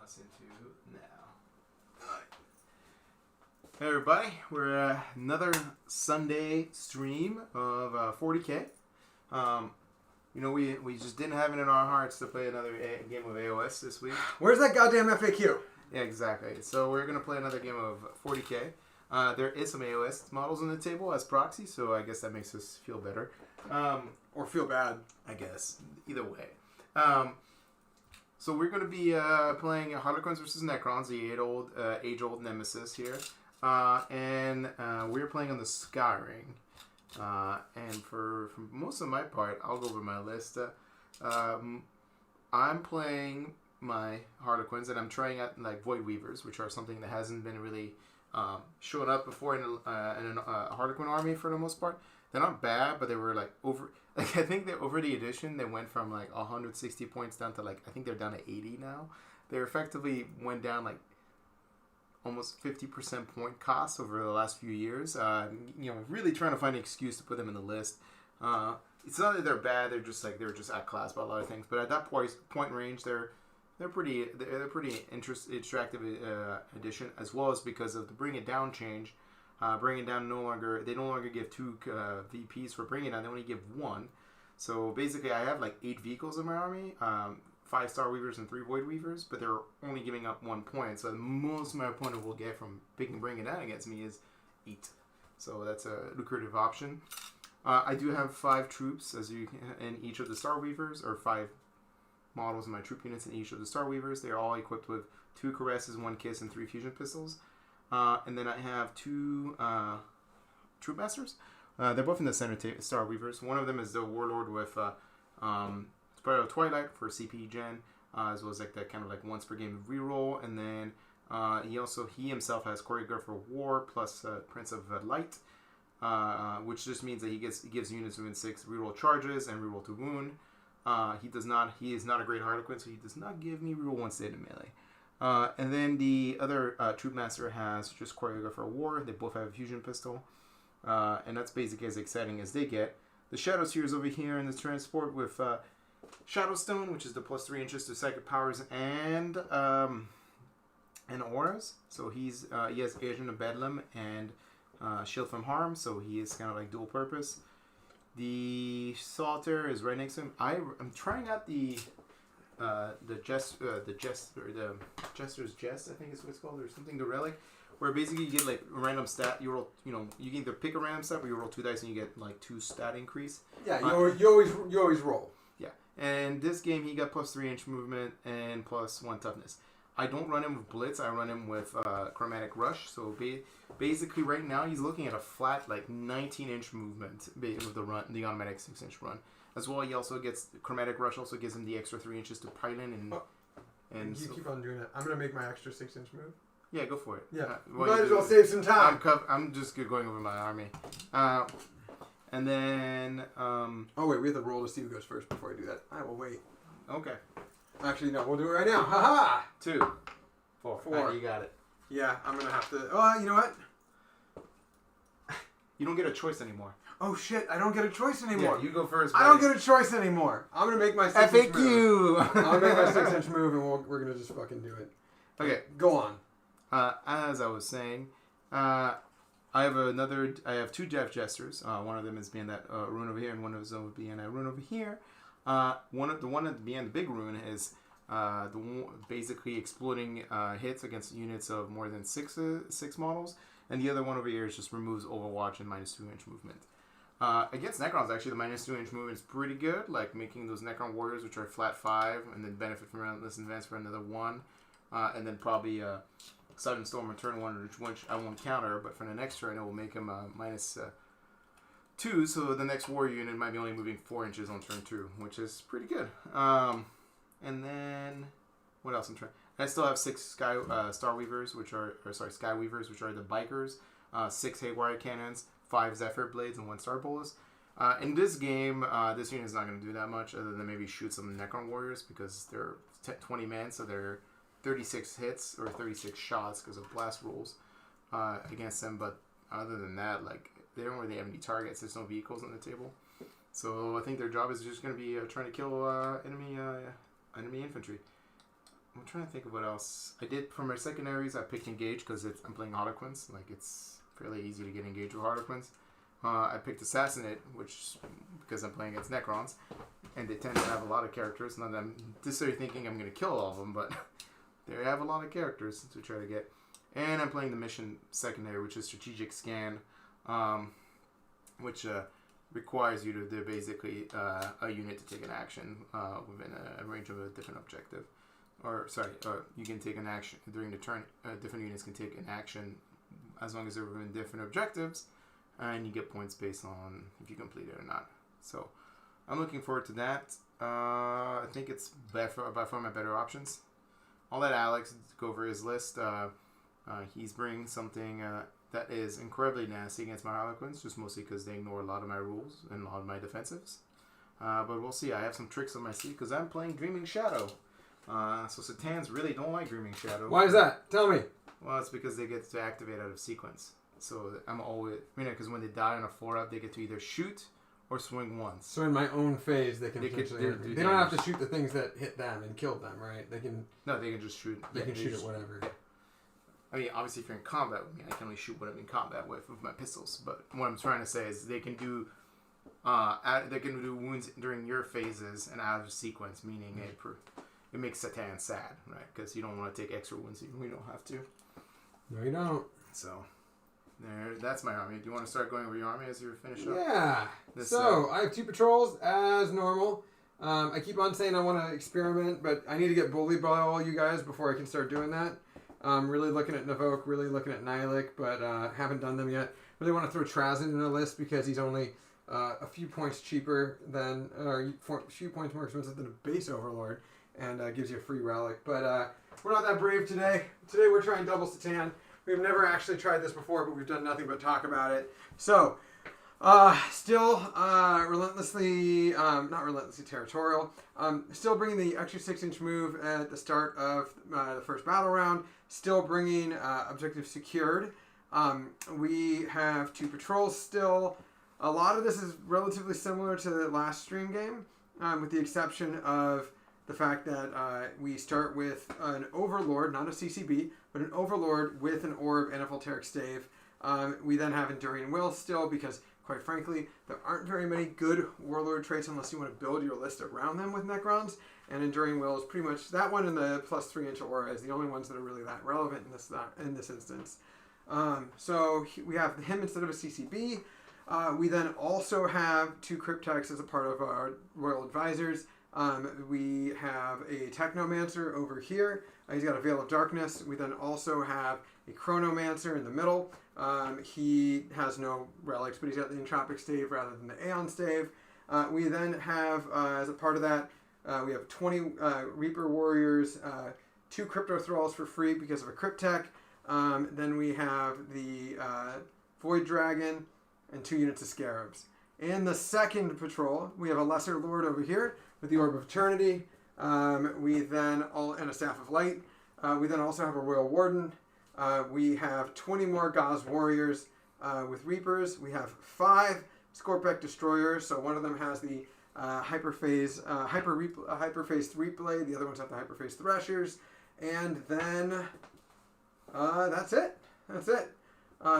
us into now. Hey everybody, we're another Sunday stream of 40K. You know, we just didn't have it in our hearts to play another game of AOS this week. Where's that goddamn FAQ? Yeah, exactly. So we're going to play another game of 40K. There is some AOS models on the table as proxy, so I guess that makes us feel better. Or feel bad. I guess. Either way. So we're going to be playing Harlequins versus Necrons, the age-old nemesis here. And we're playing on the Scouring. And for most of my part, I'll go over my list. I'm playing my Harlequins, and I'm trying out like Void Weavers, which are something that hasn't been really shown up before in a Harlequin army for the most part. They're not bad, but they were like over. Like I think that over the edition, they went from like 160 points down to like I think they're down to 80 now. They effectively went down like almost 50% point cost over the last few years. You know, really trying to find an excuse to put them in the list. It's not that they're bad; they're just outclassed by a lot of things. But at that point range, they're pretty attractive addition, as well as because of the bring it down change. Bring it down they no longer give two VPs for bringing it down. They only give one. So basically, I have like 8 vehicles in my army. 5 Star Weavers and 3 Void Weavers, but they're only giving up 1 point. So most of my opponent will get from picking bringing down against me is 8. So that's a lucrative option. I do have 5 troops in each of the Star Weavers, or 5 models in my troop units in each of the Star Weavers. They're all equipped with 2 Caresses, 1 Kiss, and 3 Fusion Pistols. And then I have 2 Troop Masters. They're both in the center Star Weavers. One of them is the Warlord with Spiral Twilight for CP gen, as well as like that kind of like once per game reroll. And then he himself has Choreographer for War plus Prince of Light, which just means that he gives units within 6 reroll charges and reroll to wound. He is not a great Harlequin, so he does not give me reroll 1 state in melee. And then the other Troop Master has just Choreographer for War. They both have a Fusion Pistol. And that's basically as exciting as they get. The Shadow Seer is over here in the transport with Shadowstone, which is the +3 inches to psychic powers and auras. So he has Agent of Bedlam and Shield from Harm, so he is kind of like dual purpose. The Salter is right next to him. I'm trying out the Jester's Jest, I think is what it's called, or something, the relic, where basically you get like a random stat. You roll, you can either pick a random stat, or you roll 2 dice and you get like 2 stat increase. Yeah, you always roll. Yeah, and this game he got +3 inch movement and +1 toughness. I don't run him with Blitz. I run him with Chromatic Rush. So basically, right now he's looking at a flat like 19-inch movement with the automatic 6-inch run. As well, he also gets Chromatic Rush. Also gives him the extra 3 inches to Pylon and. You keep on doing it. I'm gonna make my extra 6-inch move. Yeah, go for it. Yeah, might as well save some time. I'm just going over my army, and then. Oh wait, we have to roll to see who goes first before I do that. I will wait. Okay. Actually, no, we'll do it right now. Haha. 2, 4. 4. Right, you got it. Yeah, I'm gonna have to. Oh, you know what? You don't get a choice anymore. Oh shit! I don't get a choice anymore. Yeah, you go first. I don't get a choice anymore. I'm gonna make my 6-inch move. I'll make my 6-inch move, and we're gonna just fucking do it. Okay, go on. As I was saying, I have 2 Death Jesters. One of them is being that rune over here, and one of them is being that rune over here. The one at the end, the big rune, is basically exploding hits against units of more than 6 models, and the other one over here is just removes Overwatch and -2 inch movement. Against Necrons, actually, the -2 inch movement is pretty good, like making those Necron warriors, which are flat 5, and then benefit from Relentless Advance for another 1, and then probably Sudden Storm on turn 1, which I won't counter, but for the next turn it will make him -2, so the next warrior unit might be only moving 4 inches on turn 2, which is pretty good. And then what else I'm trying? I still have 6 Star Weavers, Sky Weavers, which are the bikers. 6 Haywire Cannons, 5 Zephyr Blades, and 1 Star Bolus. In this game, this unit is not going to do that much, other than maybe shoot some Necron warriors because they're 20 men, so they're 36 hits or 36 shots because of blast rolls against them. But other than that, like they don't really have any targets. There's no vehicles on the table, so I think their job is just going to be trying to kill enemy infantry. I'm trying to think of what else I did for my secondaries. I picked Engage because I'm playing Harlequins. Like, it's fairly easy to get engaged with Harlequins. I picked Assassinate, which because I'm playing against Necrons, and they tend to have a lot of characters. Not that I'm necessarily thinking I'm going to kill all of them, but they have a lot of characters to try to get. And I'm playing the mission secondary, which is Strategic Scan, which requires you to do basically a unit to take an action within a range of a different objective. You can take an action during the turn. Different units can take an action as long as they're within different objectives, and you get points based on if you complete it or not. So I'm looking forward to that. I think it's by far my better options. I'll let Alex go over his list. He's bringing something that is incredibly nasty against my Harlequins, just mostly because they ignore a lot of my rules and a lot of my defensives. But we'll see. I have some tricks on my sleeve because I'm playing Dreaming Shadow. So Satans really don't like Dreaming Shadow. Why is that? Tell me. Well, it's because they get to activate out of sequence. So I'm always, because when they die on a 4-up, they get to either shoot or swing once. So in my own phase, they can potentially hurt me. They don't have to shoot the things that hit them and kill them, right? They can. No, they can just shoot. They can shoot at whatever. Yeah. I mean, obviously, if you're in combat with me, I can only shoot what I'm in combat with my pistols. But what I'm trying to say is they can do wounds during your phases and out of sequence, meaning it makes Satan sad, right? Because you don't want to take extra wounds even when you don't have to. No, you don't. So, that's my army. Do you want to start going over your army as you finish up? Yeah. I have 2 patrols as normal. I keep on saying I want to experiment, but I need to get bullied by all you guys before I can start doing that. I'm really looking at Navok, really looking at Nihilic, but haven't done them yet. Really want to throw Trazyn in a list because he's only a few points cheaper than, or a few points more expensive than a base Overlord, and gives you a free relic. But we're not that brave today. Today we're trying double Satan. We've never actually tried this before, but we've done nothing but talk about it. So, still relentlessly, not relentlessly territorial. Still bringing the extra 6-inch move at the start of the first battle round. Still bringing objective secured. We have 2 patrols still. A lot of this is relatively similar to the last stream game, with the exception of the fact that we start with an Overlord, not a CCB, but an Overlord with an Orb and a Voltaic Stave. We then have Enduring Will still, because quite frankly, there aren't very many good Warlord traits unless you want to build your list around them with Necrons. And Enduring Will is pretty much that one, and the plus 3-inch aura is the only ones that are really that relevant in this instance. So we have him instead of a CCB. We then also have 2 Cryptex as a part of our Royal Advisors. We have a Technomancer over here. He's got a Veil of Darkness. We then also have a Chronomancer in the middle. He has no relics, but he's got the Entropic Stave rather than the Aeon Stave. We then have, as a part of that, we have 20 Reaper Warriors, 2 Crypto Thralls for free because of a Cryptech. Then we have the Void Dragon and 2 units of Scarabs. In the second patrol, we have a Lesser Lord over here with the Orb of Eternity. We then and a Staff of Light. We then also have a Royal Warden. We have 20 more Gauss Warriors with Reapers. We have 5 Scorpec Destroyers. So one of them has the Hyperphase Replay. The other ones have the Hyperphase Threshers. And then that's it.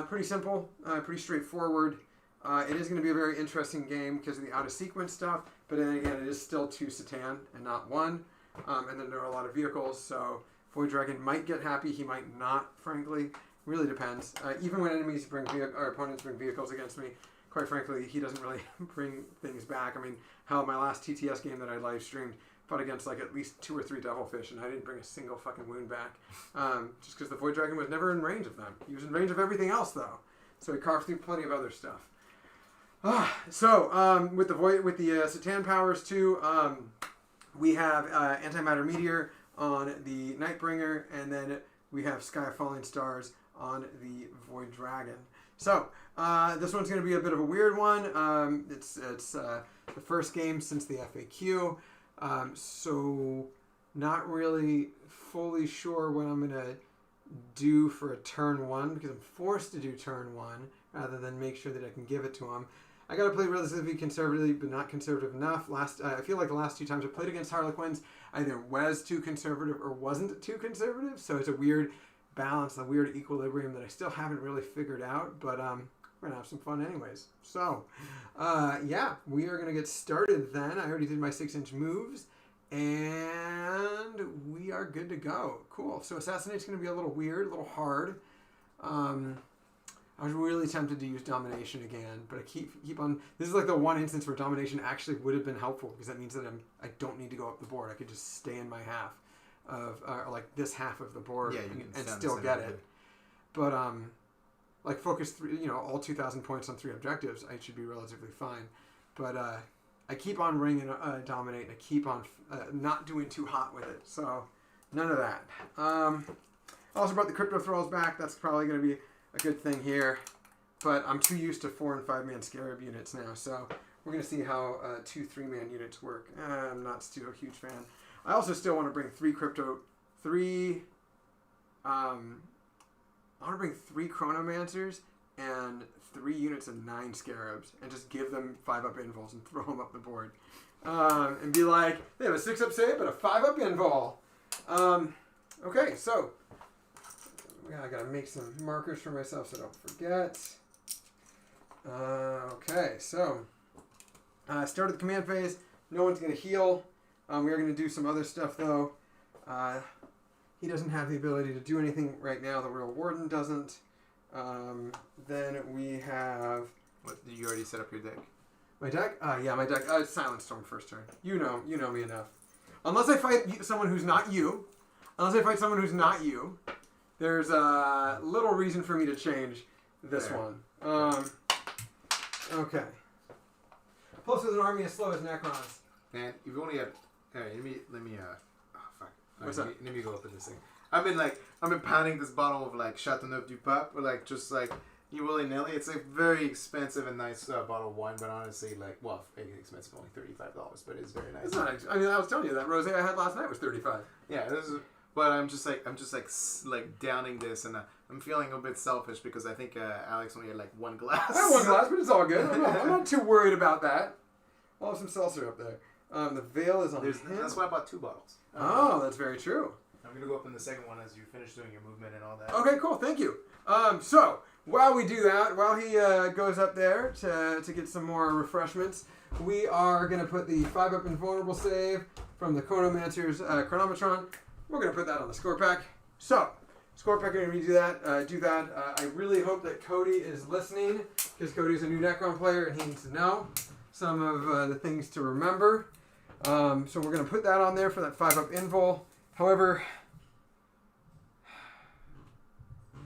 Pretty simple. Pretty straightforward. It is going to be a very interesting game because of the out-of-sequence stuff. But then again, it is still 2 Satan and not 1. And then there are a lot of vehicles. So Void Dragon might get happy. He might not, frankly. Really depends. Even when our opponents bring vehicles against me, quite frankly, he doesn't really bring things back. I mean, hell, my last TTS game that I live streamed fought against like at least 2 or 3 Devilfish, and I didn't bring a single fucking wound back. Just because the Void Dragon was never in range of them. He was in range of everything else, though. So he carved through plenty of other stuff. With the Satan powers too, we have Antimatter Meteor on the Nightbringer, and then we have Sky of Falling Stars on the Void Dragon. So this one's going to be a bit of a weird one. It's the first game since the FAQ, so not really fully sure what I'm going to do for a turn 1 because I'm forced to do turn 1 rather than make sure that I can give it to him. I got to play relatively conservatively, but not conservative enough. I feel like the last 2 times I played against Harlequins, either was too conservative or wasn't too conservative. So it's a weird balance, a weird equilibrium that I still haven't really figured out. But we're going to have some fun anyways. So, yeah, we are going to get started then. I already did my 6-inch moves. And we are good to go. Cool. So Assassinate's going to be a little weird, a little hard. I was really tempted to use Domination again, but I keep on... This is like the one instance where Domination actually would have been helpful, because that means that I don't need to go up the board. I could just stay in my half of... like this half of the board and still get it. But, like focus 3, all 2,000 points on 3 objectives, I should be relatively fine. But, I keep on ringing Dominate, and I keep on not doing too hot with it. So, none of that. I also brought the Crypto Thralls back. That's probably going to be a good thing here. But I'm too used to 4- and 5-man Scarab units now. So, we're going to see how 2 3-man units work. I'm not still a huge fan. I also still want to bring 3 I want to bring 3 Chronomancers and 3 units of 9 Scarabs and just give them 5-up invols and throw them up the board. And be like, they have a 6-up save, but a 5-up invol. Okay, so I gotta make some markers for myself so I don't forget. Okay, so start of the command phase. No one's gonna heal. We are gonna do some other stuff though. He doesn't have the ability to do anything right now. The Royal Warden doesn't. Then we have... What, did you already set up your deck? My deck? Yeah, my deck. Silent Storm first turn. You know me enough. Unless I fight someone who's not you. There's little reason for me to change this one. Okay. Plus with an army as slow as Necrons. Man, you've only had... Alright, let me oh, fuck. What's up? Let me go open this thing. I've been pounding this bottle of Chateauneuf du Pape, or you willy-nilly. It's a very expensive and nice bottle of wine, but honestly, expensive, only $35, but it's very nice. It's not. I mean, I was telling you that rosé I had last night was $35. Yeah, but I'm just downing this, and I'm feeling a bit selfish because I think Alex only had 1 glass. I had 1 glass, but it's all good. I'm not too worried about that. I'll have some seltzer up there. The veil is on him. That's why I bought 2 bottles. Oh, that's very true. I'm going to go open the second one as you finish doing your movement and all that. Okay, cool. Thank you. So, while we do that, while he goes up there to get some more refreshments, we are going to put the 5-up invulnerable save from the Chronomancer's Chronometron. We're going to put that on the score pack. So, score pack, going to redo that. Do that. I really hope that Cody is listening, because Cody's a new Necron player and he needs to know some of the things to remember. So we're going to put that on there for that 5-up invul. However,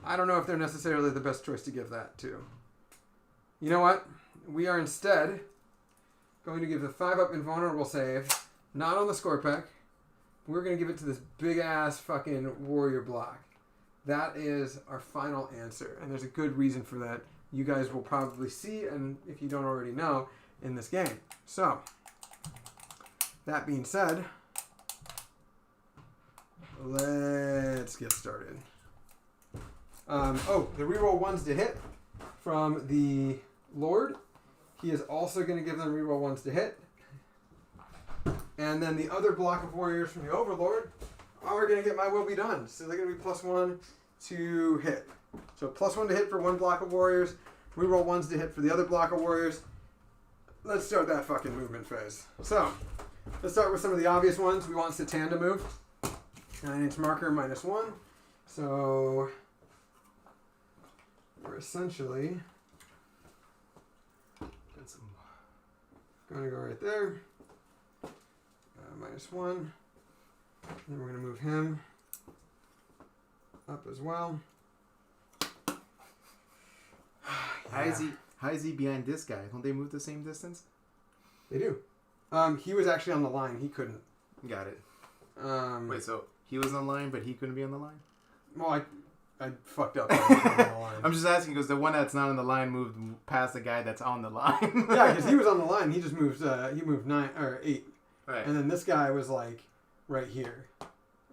I don't know if they're necessarily the best choice to give that to. You know what? We are instead going to give the 5-up invulnerable save, not on the score pack. We're going to give it to this big-ass fucking warrior block. That is our final answer, and there's a good reason for that. You guys will probably see, and if you don't already know, in this game. So, that being said, let's get started. The reroll 1s to hit from the Lord. He is also going to give them reroll 1s to hit. And then the other block of warriors from the Overlord are going to get my will be done. So they're going to be +1 to hit. So +1 to hit for 1 block of warriors. Reroll 1s to hit for the other block of warriors. Let's start that fucking movement phase. So, let's start with some of the obvious ones. We want Satan to move. 9-inch marker -1. So, we're essentially going to go right there. -1. Then we're going to move him up as well. How is he behind this guy? Don't they move the same distance? They do. He was actually on the line. He couldn't. Got it. Wait, so he was on the line, but he couldn't be on the line? Well, I fucked up. On the line. I'm just asking because the one that's not on the line moved past the guy that's on the line. Yeah, because he was on the line. He just moved. He moved 9 or 8. Right. And then this guy was right here,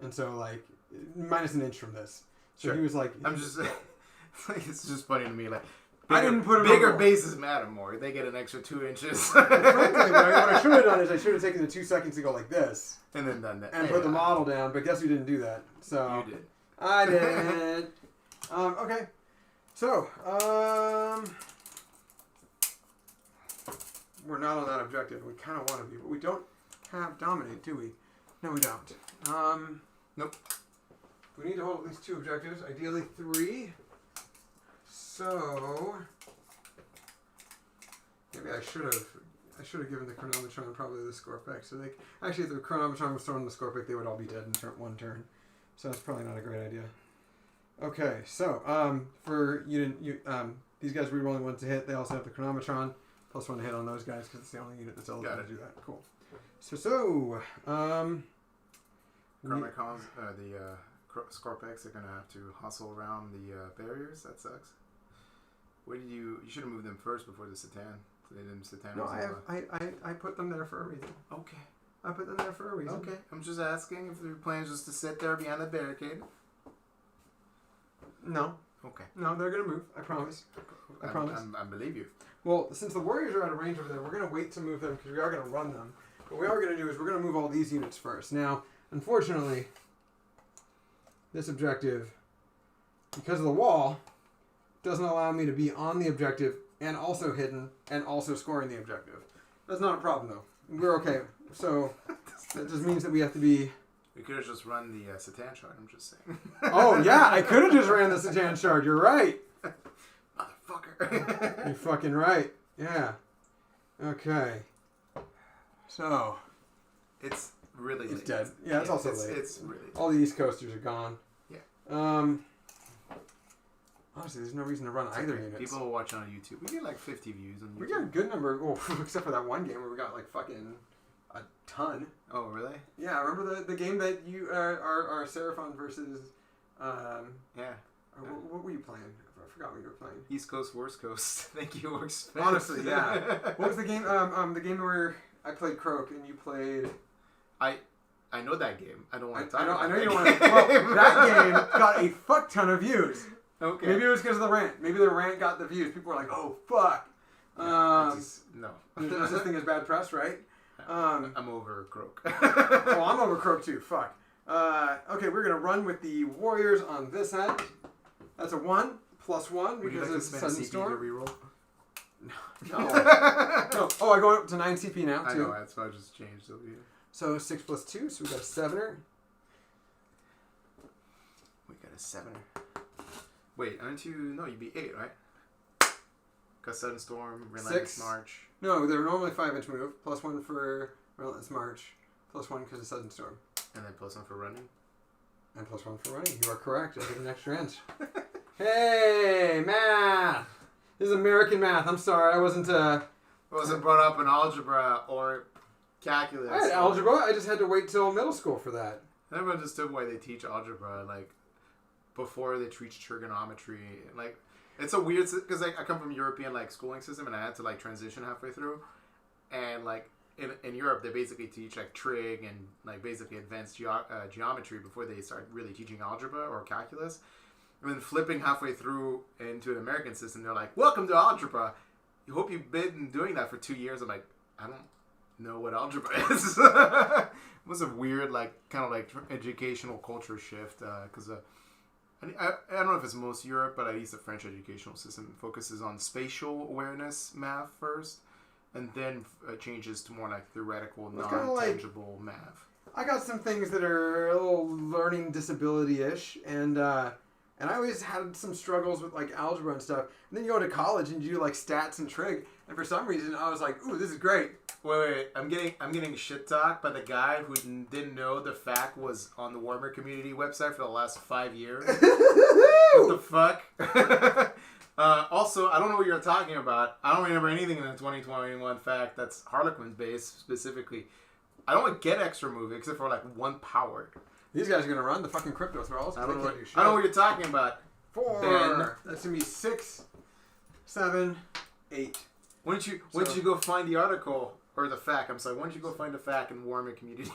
and so -1 inch from this. So sure. he was I'm just. It's just funny to me. I didn't put them bigger bases matter more. They get an extra 2 inches. Frankly, what I should have done is I should have taken the 2 seconds to go like this. And then done that. And put the model down, but guess who didn't do that? So You did. I did. Okay. So, we're not on that objective. We kind of want to be, but we don't have dominate, do we? No, we don't. Nope. We need to hold at least 2 objectives, ideally 3. So maybe I should have given the Chronometron probably the Scorpic. So actually, if the Chronometron was thrown in the Scorpic, they would all be dead in one turn. So that's probably not a great idea. Okay, so for these guys rerolling 1 to hit. They also have the Chronometron +1 to hit on those guys because it's the only unit that's eligible to do that. Cool. So Chronicons, the Scorpex are gonna have to hustle around the barriers. That sucks. Where did you should have moved them first before the Satan. They didn't Satan. No, I put them there for a reason. Okay. I put them there for a reason. Okay. I'm just asking if their plan is just to sit there behind the barricade. No. Okay. No, they're gonna move. I promise. I promise. I believe you. Well, since the Warriors are out of range over there, we're gonna wait to move them because we are gonna run them. What we are gonna do is we're gonna move all these units first. Now, unfortunately, this objective, because of the wall, doesn't allow me to be on the objective and also hidden and also scoring the objective. That's not a problem though. We're okay. So that just means that we have to be. We could have just run the Satan shard. I'm just saying. Oh yeah, I could have just ran the Satan shard. You're right. Motherfucker. You're fucking right. Yeah. Okay. So. It's really late. It's dead. Yeah, it's also late. It's really late. All the East Coasters are gone. Yeah. Honestly, there's no reason to run either units. People will watch on YouTube. We get like 50 views on YouTube. We got a good number, except for that one game where we got like fucking a ton. Oh, really? Yeah, remember the game that you our Seraphon versus yeah. What were you playing? I forgot what you were playing. East Coast, Worst Coast. Thank you, Works. Honestly, yeah. What was the game? The game where I played Croak and you played. I know that game. I don't want to talk about it. I know you don't want to. Well, that game got a fuck ton of views. Okay. Maybe it was because of the rant. Maybe the rant got the views. People were like, "Oh fuck." No. There's this thing as bad press, right? I'm over Croak. Oh, I'm over Croak too. Fuck. Okay, we're gonna run with the Warriors on this end. That's a 1 +1 Would you because like it's to spend Sudden CP Storm. to reroll? No. No. Oh, I go up to 9 CP now too. I know. That's why I just changed over here. So 6 + 2, so we got a 7er. We got a 7er. Wait, aren't you? No, you'd be 8, right? Got Sudden Storm, Relentless 6. March. No, they're normally 5-inch move. +1 for Relentless March. +1 because of Sudden Storm. And then +1 for running. And +1 for running. You are correct. I get an extra inch. Hey, math! This is American math. I'm sorry. I wasn't brought up in algebra or calculus. I had algebra. I just had to wait till middle school for that. I never understood why they teach algebra like before they teach trigonometry. Like it's a weird because like I come from European like schooling system and I had to like transition halfway through, and like in Europe they basically teach like trig and like basically advanced geometry before they start really teaching algebra or calculus. And then flipping halfway through into an American system, they're like, "Welcome to algebra. You hope you've been doing that for 2 years." I'm like, I don't know what algebra is. It was a weird, like, kind of like educational culture shift. Because I don't know if it's most Europe, but at least the French educational system focuses on spatial awareness math first, and then changes to more like theoretical, non-tangible math. I got some things that are a little learning disability-ish, and I always had some struggles with like algebra and stuff. And then you go to college and you do like stats and trig, and for some reason I was like, "Ooh, this is great." Wait! I'm getting shit talked by the guy who didn't know the fact was on the Warhammer community website for the last 5 years. What the fuck? Also, I don't know what you're talking about. I don't remember anything in the 2021 fact that's Harlequins based specifically. I don't get extra move except for like 1 power. These guys are gonna run the fucking crypto thralls. I don't know what you're talking about. 4. Ben. That's gonna be 6, 7, 8. Why don't you go find the article or the fact? I'm sorry. Why don't you go find the fact in Warhammer community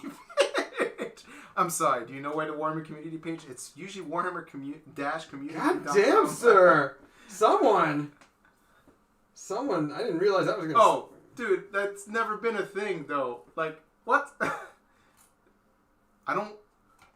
page? I'm sorry. Do you know where the Warhammer community page? It's usually Warhammer community. God damn, sir! Someone. Someone, I didn't realize that was gonna. Oh, dude, that's never been a thing though. Like what?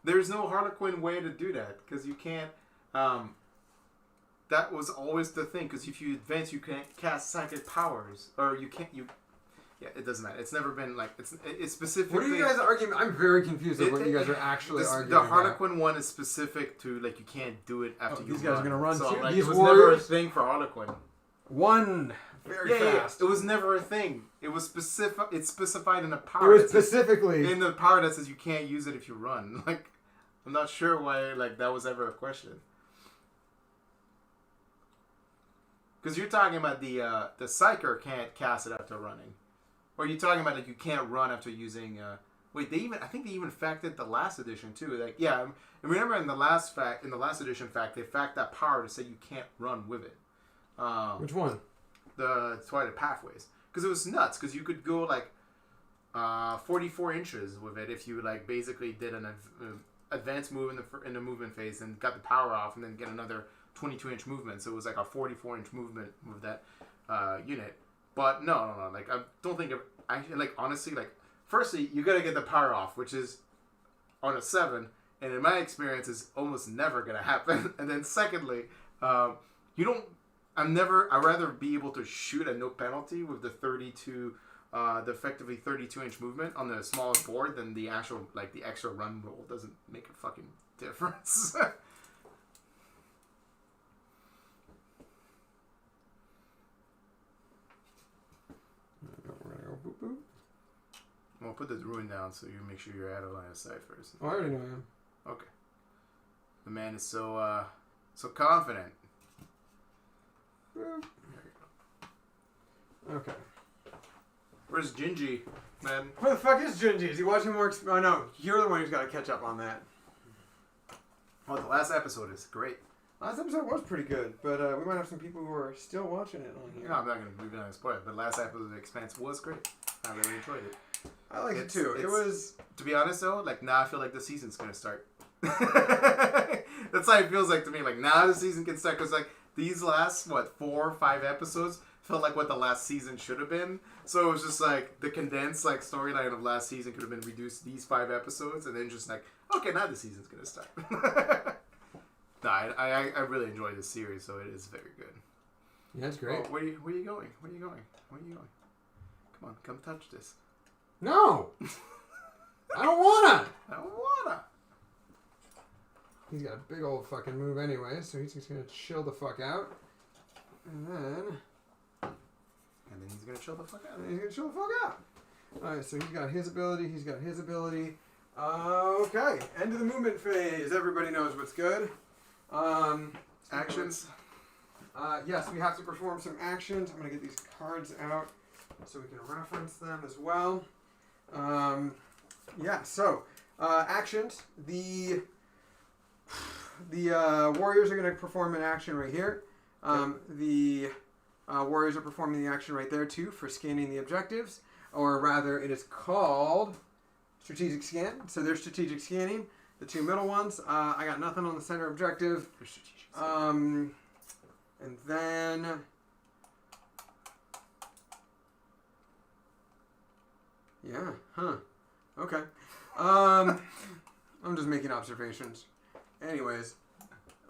There's no Harlequin way to do that because you can't. That was always the thing because if you advance, you can't cast psychic powers, or you can't. Yeah, it doesn't matter. It's never been like it's specific. What are you guys arguing? I'm very confused of what you guys are actually arguing. The Harlequin one is specific to like you can't do it after you. These guys are gonna run. So, too. like, These it was warriors, never a thing for Harlequin. One very fast. Yeah. It was never a thing. It was specific. It's specified in the power. It was specifically in the power that says you can't use it if you run. Like, I'm not sure why like that was ever a question. Because you're talking about the Psyker can't cast it after running. Or are you talking about like you can't run after using? I think they even factored the last edition too. Like yeah, and remember in the last edition they fact that power to say you can't run with it. Which one? The Twilight Pathways, because it was nuts. Because you could go like 44 inches with it if you like basically did an advanced move in the movement phase and got the power off, and then get another 22-inch movement. So it was like a 44-inch movement with that unit. But no. Like I don't think honestly, like firstly you gotta get the power off, which is on a 7, and in my experience is almost never gonna happen. And then secondly, I'd rather be able to shoot at no penalty with the effectively 32-inch movement on the smaller board than the actual like the extra run roll doesn't make a fucking difference. Well, put the ruin down so you make sure you're out of line of sight first. Oh, I already know I am. Okay. The man is so confident. Boop. There you go. Okay. Where's Gingy, man? Where the fuck is Gingy? Is he watching more? Oh no, you're the one who's got to catch up on that. Oh, the last episode is great. Last episode was pretty good, but we might have some people who are still watching it on here. No, I'm not going to spoil it, but last episode of The Expanse was great. I really enjoyed it. I liked it too. It was... To be honest though, like now I feel like the season's going to start. That's how it feels like to me. Like now the season can start because like these last, 4 or 5 episodes felt like what the last season should have been. So it was just like the condensed like storyline of last season could have been reduced to these 5 episodes and then just like, okay, now the season's going to start. No, I really enjoy this series, so it is very good. Yeah, it's great. Oh, where are you going? Where are you going? Come on, come touch this. No! I don't wanna! I don't wanna! He's got a big old fucking move anyway, so he's just gonna chill the fuck out. And then he's gonna chill the fuck out. Alright, so he's got his ability, Okay, end of the movement phase. Everybody knows what's good. Actions. Yes, we have to perform some actions. I'm going to get these cards out so we can reference them as well. Actions. The warriors are going to perform an action right here. The warriors are performing the action right there too for scanning the objectives. Or rather, it is called strategic scan. So they're strategic scanning. The 2 middle ones. I got nothing on the center objective. And then... Yeah, huh. Okay. I'm just making observations. Anyways.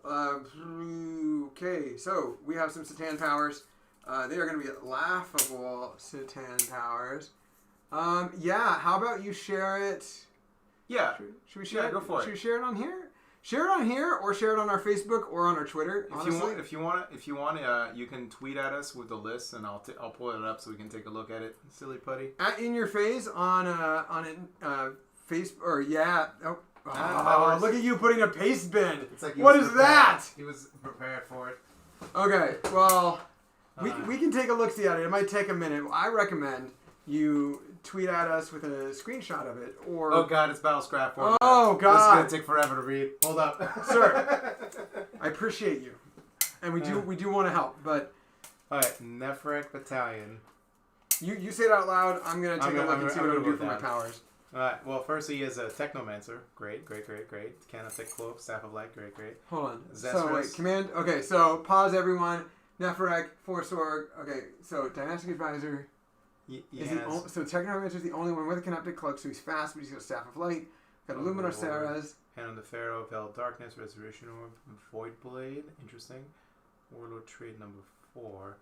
Okay, so we have some Satan powers. They are going to be laughable Satan powers. How about you share it... Yeah. Should we share it? Go for it. Should we share it on here? Share it on here, or share it on our Facebook or on our Twitter. If you want, you can tweet at us with the list, and I'll pull it up so we can take a look at it. Silly putty. At In Your Face on Facebook or look at you putting a paste bin. It's like what is that? He was prepared for it. Okay, well, we can take a look-see at it. It might take a minute. I recommend you tweet at us with a screenshot of it, or... Oh, God, it's Battlescrap format. Oh, God. This is going to take forever to read. Hold up. Sir, I appreciate you. And we do want to help, but... All right, Nephrec Battalion. You say it out loud. I'm going to take a look and see what I do for my powers. All right, well, first he is a Technomancer. Great. Can of Thick Cloak, Staff of Light. Great. Hold on. Zestrus. So, wait, command... Okay, so pause, everyone. Neferek, Force Org. Okay, so Dynastic Advisor. So Technomancer is the only one with a Connected Cloak, so he's fast, but he's got a Staff of Light. Got Luminar Saras. Hand on the Pharaoh, Veil of Darkness, Resurrection Orb, Void Blade. Interesting. Warlord trait number 4.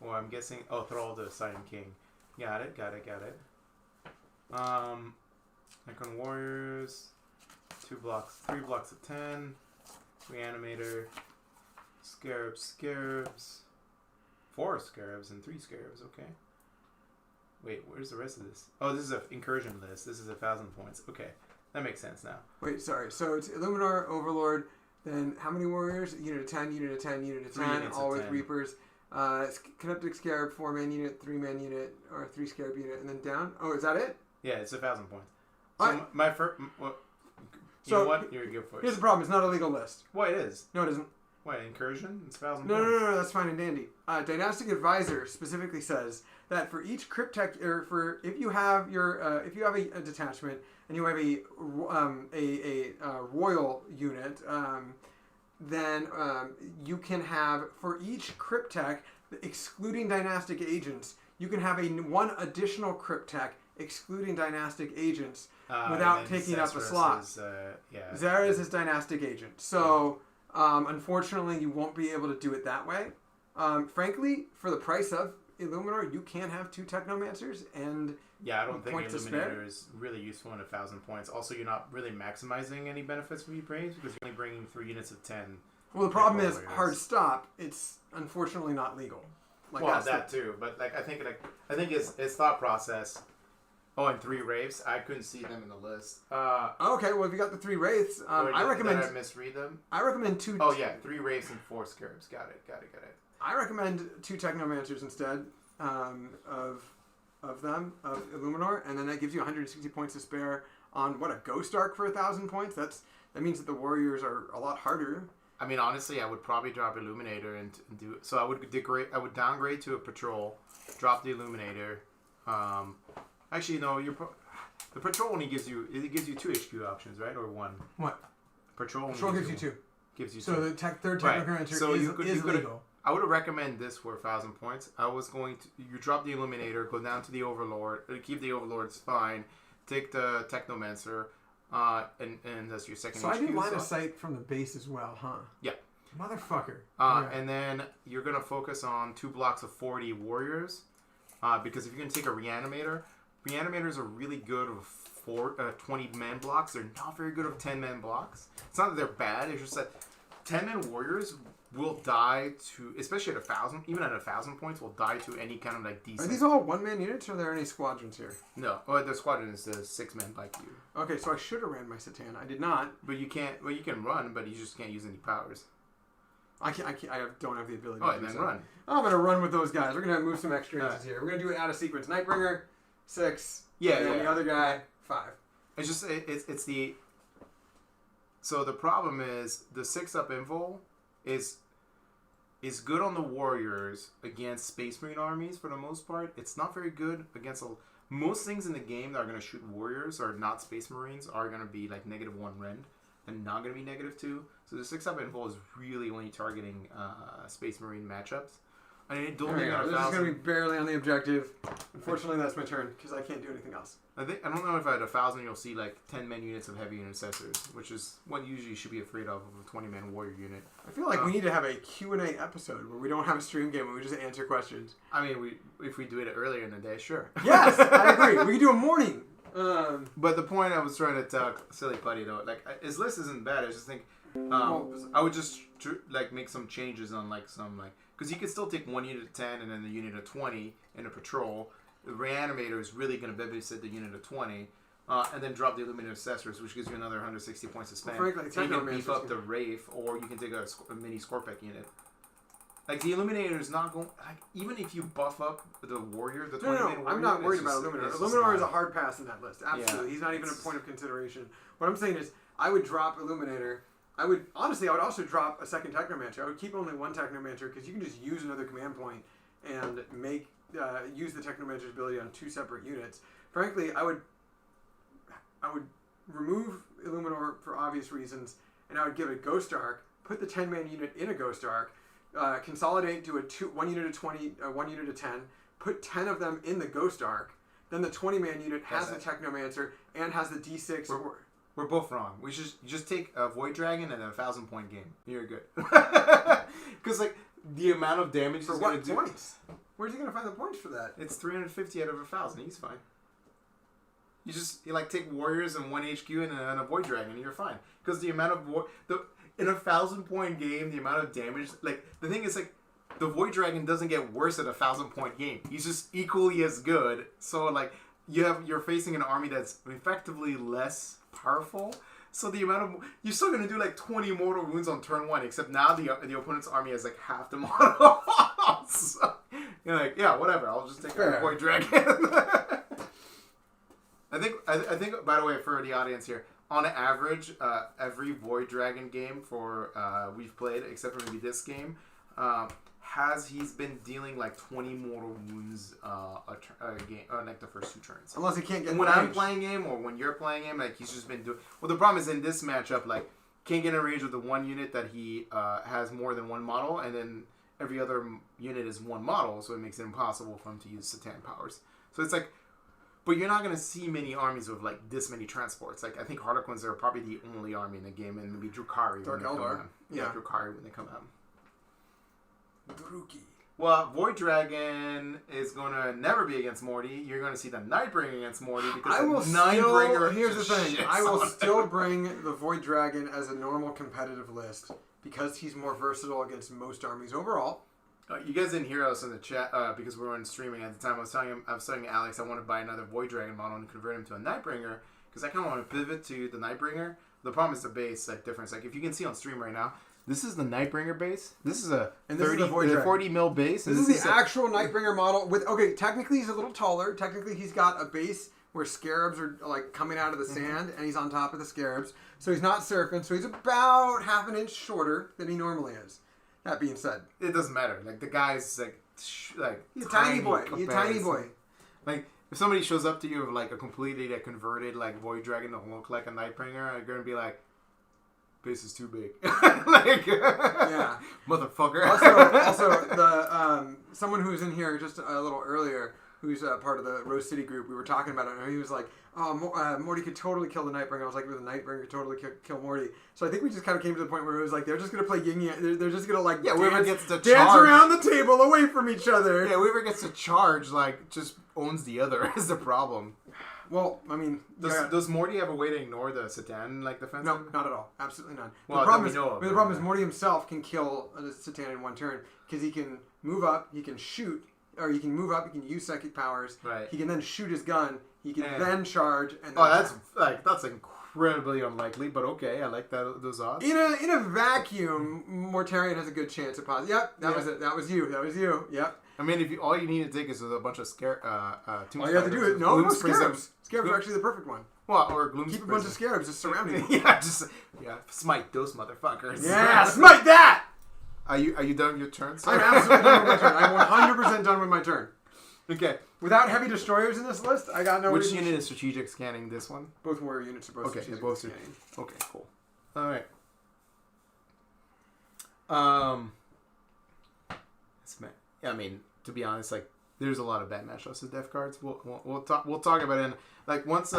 Or I'm guessing. Oh, Thrall the Silent King. Got it. Necron Warriors. 3 blocks of 10. Reanimator. Scarabs. 4 Scarabs and 3 Scarabs. Okay. Wait, where's the rest of this? Oh, this is an incursion list. This is 1,000 points. Okay. That makes sense now. Wait, sorry. So it's Illuminar, Overlord, then how many warriors? Unit of 10, unit of 10, unit of 10, all with 10. Reapers. Kinetic Scarab, 4-man unit, 3-man unit, or 3 Scarab unit, and then down. Oh, is that it? Yeah, it's 1,000 points. So my first... You know what? You're good for it. Here's the problem. It's not a legal list. Well, it is. No, it isn't. What, incursion? It's 1,000 points. No, that's fine and dandy. Dynastic Advisor specifically says that for each Cryptech, or for if you have your if you have a detachment and you have a royal unit, then you can have for each Cryptech, excluding Dynastic agents, you can have one additional Cryptech excluding Dynastic agents without taking up a slot. Zaraz is Dynastic agent, so. Unfortunately, you won't be able to do it that way. Frankly, for the price of Illuminar, you can have 2 Technomancers and I don't think Illuminator is really useful in 1,000 points. Also, you're not really maximizing any benefits with your brains because you're only bringing 3 units of 10. Well, the problem is hard stop. It's unfortunately not legal. That too. But I think his thought process. Oh, and 3 Wraiths. I couldn't see them in the list. Okay, well, if you got the 3 Wraiths, I recommend... Did I misread them? I recommend 2... Oh, yeah. 3 Wraiths and 4 Scarabs. Got it. I recommend 2 Technomancers instead of Illuminor, and then that gives you 160 points to spare on, a Ghost Arc for 1,000 points? That means that the Warriors are a lot harder. I mean, honestly, I would probably drop Illuminator and do... So I would downgrade to a Patrol, drop the Illuminator... Actually, no. The patrol only gives you 2 HQ options, right, or 1? What? Patrol gives you 2. Gives you 2. So the third Technomancer is legal. I would recommend this for 1,000 points. I was going to you drop the Illuminator, go down to the Overlord, keep the Overlords fine, take the Technomancer, and that's your second. So HQ I do line of sight from the base as well, huh? Yeah. Motherfucker. And then you're gonna focus on 2 blocks of 40 warriors, because if you're gonna take a Reanimator. Reanimators are really good with 20-man blocks. They're not very good with 10-man blocks. It's not that they're bad. It's just that 10-man warriors will die to, especially at 1,000, even at 1,000 points, will die to any kind of decent. Are these all 1-man units, or are there any squadrons here? No. The squadron is the 6-man like you. Okay, so I should have ran my Satan. I did not. But you can't. Well, you can run, but you just can't use any powers. I don't have the ability to do so. Run. I'm going to run with those guys. We're going to move some extra inches here. We're going to do it out of sequence. Nightbringer. 6. And the other guy 5. It's just it's the. So the problem is the 6-up info is good on the warriors against Space Marine armies for the most part. It's not very good against most things in the game that are going to shoot warriors or not Space Marines are going to be like -1 rend and not going to be -2. So the 6-up info is really only targeting Space Marine matchups. I don't think this is going to be barely on the objective. Unfortunately, that's my turn because I can't do anything else. I don't know if at 1,000 you'll see 10-man units of heavy intercessors, which is what usually you should be afraid of a 20-man warrior unit. I feel like we need to have a Q&A episode where we don't have a stream game and we just answer questions. I mean, if we do it earlier in the day, sure. Yes, I agree. We can do a morning. But the point I was trying to tell Silly Putty though, his list isn't bad. I just think I would just make some changes on because you could still take 1 unit of 10 and then the unit of 20 in a patrol. The Reanimator is really going to babysit the unit of 20. And then drop the Illuminator Accessors, which gives you another 160 points to spend. Well, frankly, you can beef up the Wraith, or you can take a mini Scorpec unit. The Illuminator is not going... even if you buff up the Warrior, the 20-man Warrior... I'm not worried about Illuminator. Illuminator is a hard pass in that list. Absolutely. Yeah, he's not even a point of consideration. What I'm saying is, I would drop Illuminator... I would also drop a second Technomancer. I would keep only 1 Technomancer because you can just use another command point and use the Technomancer's ability on 2 separate units. Frankly, I would remove Illuminor for obvious reasons, and I would give it Ghost Arc, put the 10-man unit in a Ghost Arc, consolidate to 1 unit of 20, 1 unit of 10, put 10 of them in the Ghost Arc, then the 20-man unit has the Technomancer and has the D6. We're both wrong. You just take a Void Dragon and a 1,000-point game. You're good. Because like the amount of damage for he's what going to do. Points? Where's he going to find the points for that? It's 350 out of 1,000. He's fine. You like take warriors and 1 HQ and a Void Dragon, and you're fine. Because the amount of in a 1,000-point game, the amount of damage, like the thing is like the Void Dragon doesn't get worse at a 1,000-point game. He's just equally as good. So like you're facing an army that's effectively less powerful. So the amount of you're still gonna do like 20 mortal wounds on turn 1, except now the opponent's army has like half the mortal. So you're like, yeah, whatever. I'll just take a Void Dragon. I think. By the way, for the audience here, on average, every Void Dragon game we've played, except for maybe this game, he's been dealing like 20 mortal wounds a game, like the first 2 turns. Unless he can't get. When I'm playing him or when you're playing him, like he's just been doing. Well, the problem is in this matchup, like can't get in range with the 1 unit that he has more than 1 model, and then every other unit is 1 model, so it makes it impossible for him to use Satan powers. So it's like. But you're not going to see many armies with, like, this many transports. Like, I think Harlequins are probably the only army in the game, and maybe Drukhari when they come out. Yeah, Drukhari when they come out. Druki. Well, Void Dragon is going to never be against Morty. You're going to see the Nightbringer against Morty, because Nightbringer... Here's the thing. I will still bring the Void Dragon as a normal competitive list, because he's more versatile against most armies overall. You guys didn't hear us in the chat because we weren't streaming at the time. I was telling Alex I want to buy another Void Dragon model and convert him to a Nightbringer because I kind of want to pivot to the Nightbringer. The problem is the base difference. Like if you can see on stream right now, this is the Nightbringer base. This is a 40 mil base. This is the actual Nightbringer model. Technically he's a little taller. Technically he's got a base where scarabs are like coming out of the sand, and he's on top of the scarabs. So he's not surfing. So he's about half an inch shorter than he normally is. That being said, it doesn't matter. Like the guy's like he's a tiny boy. He's a tiny boy. Like if somebody shows up to you with like a completely converted like Void Dragon to look like a Nightbringer, you're gonna be like, "Base is too big." Like, yeah, motherfucker. Also, the someone who was in here just a little earlier, who's part of the Rose City group, we were talking about it, and he was like, "Oh, Morty could totally kill the Nightbringer." I was like, "The Nightbringer could totally kill Morty." So I think we just kind of came to the point where it was like they're just gonna play yin yang. They're just gonna like dance around the table away from each other. Yeah, whoever gets to charge like just owns the other is the problem. Well, I mean, does Morty have a way to ignore the Satan defense? No, not at all. Absolutely none. Well, the problem is Morty himself can kill a Satan in 1 turn because he can move up, he can shoot, or he can move up, he can use psychic powers. Right. He can then shoot his gun. He can then charge. And then that's incredibly unlikely, but okay, I like those odds. In a vacuum, Mortarion has a good chance of positive. Yep, that was it. That was you. Yep. I mean, all you need to take is a bunch of scare. All you have to do is scarabs. Scarabs are actually the perfect one. Well, or Gloom's keep a bunch of scarabs just surrounding you. Smite those motherfuckers. Yeah, smite that. Are you done with your turn, sir? I'm absolutely done with my turn. I'm 100% done with my turn. Okay. Without heavy destroyers in this list, I got no. Which unit is strategic scanning? This one. Both warrior units are both strategic scanning. Okay, cool. All right. I mean, to be honest, like there's a lot of bad matchups with Death cards. We'll talk about it. Like once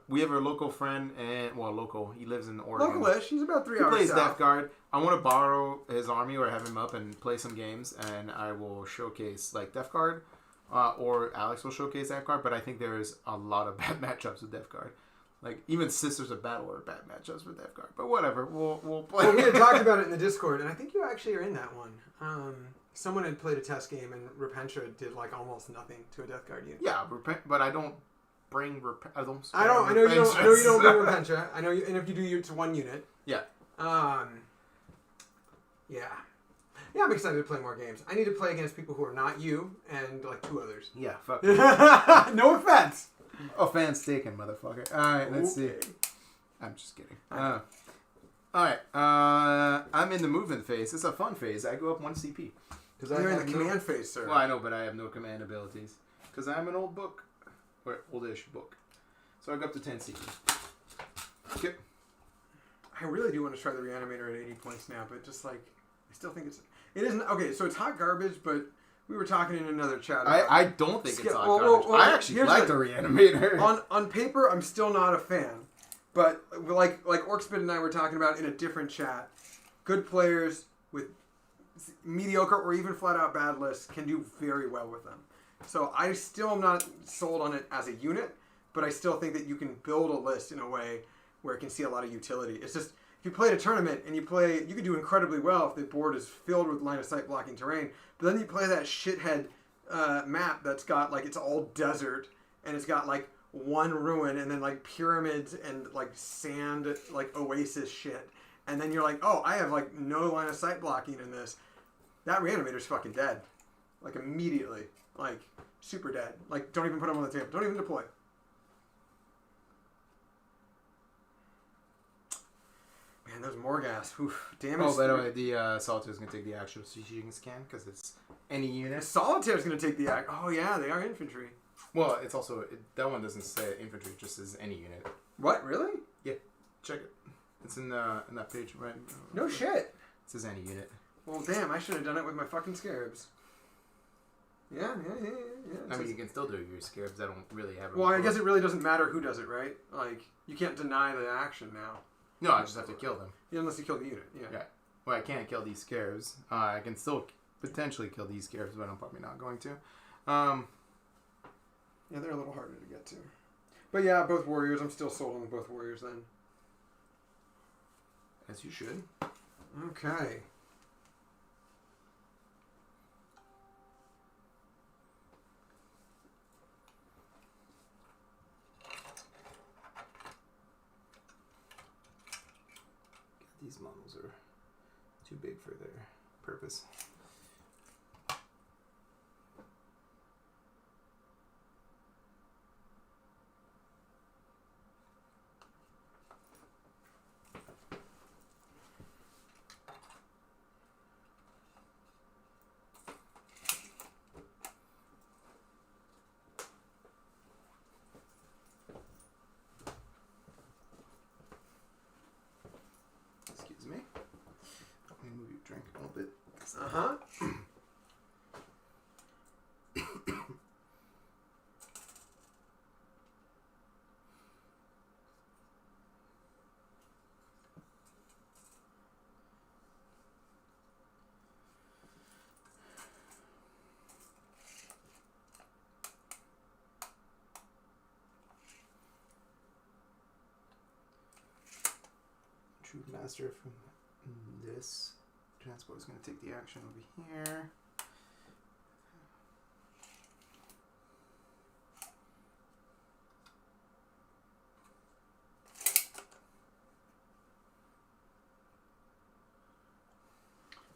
we have a local friend local. He lives in Oregon. Localish. He's about 3 hours. He plays south. Death Guard. I want to borrow his army or have him up and play some games, and I will showcase like Death Guard, or Alex will showcase Death Guard. But I think there is a lot of bad matchups with Death Guard. Like even Sisters of Battle are bad matchups with Death Guard. But whatever, we'll play. Well, we had talked about it in the Discord, and I think you actually are in that one. Someone had played a test game, and Repentia did like almost nothing to a Death Guard unit. Yeah, but I don't bring I know you don't bring Repentia. I know you, and if you do, it's 1 unit. Yeah. Yeah, I'm excited to play more games. I need to play against people who are not you and like 2 others. Yeah, fuck. No offense. Offense taken, motherfucker. All right, let's see. I'm just kidding. All right, I'm in the movement phase. It's a fun phase. I go up 1 CP. You're in the command phase, sir. Well, I know, but I have no command abilities. Because I'm an old book. Or oldish book. So I go up to 10 CP. Okay. I really do want to try the Reanimator at 80 points now, but just like... I still think it isn't okay. So it's hot garbage, but we were talking in another chat. I don't think it's hot garbage. I actually like the Reanimator. On paper, I'm still not a fan, but like Orcspit and I were talking about in a different chat, good players with mediocre or even flat out bad lists can do very well with them. So I still am not sold on it as a unit, but I still think that you can build a list in a way where it can see a lot of utility. It's just, if you play at a tournament and you could do incredibly well if the board is filled with line of sight blocking terrain, but then you play that shithead map that's got, like, it's all desert, and it's got, like, one ruin, and then, like, pyramids and, like, sand, like, oasis shit. And then you're like, oh, I have, like, no line of sight blocking in this. That Reanimator's fucking dead. Like, immediately. Like, super dead. Like, don't even put him on the table. Don't even deploy. Man, those Morghast. Oof, damage. Oh, by the way, the Solitaire's going to take the actual strategic scan because it's any unit. Solitaire's going to take the act. Oh, yeah, they are infantry. Well, it's also, that one doesn't say infantry, it just says any unit. What, really? Yeah, check it. It's in that page, right? No shit. It says any unit. Well, damn, I should have done it with my fucking scarabs. Yeah. I mean, you can still do it with your scarabs. I don't really have it. Well, I guess it really doesn't matter who does it, right? Like, you can't deny the action now. No, I just have to kill them. Yeah, unless you kill the unit, yeah. Well, I can't kill these scarabs. I can still potentially kill these scarabs, but I'm probably not going to. Yeah, they're a little harder to get to. But yeah, both warriors. I'm still sold on both warriors then. As you should. Okay. These models are too big for their purpose. Excuse me. Let me move your drink a little bit. Uh-huh. True Master from this transport is going to take the action over here.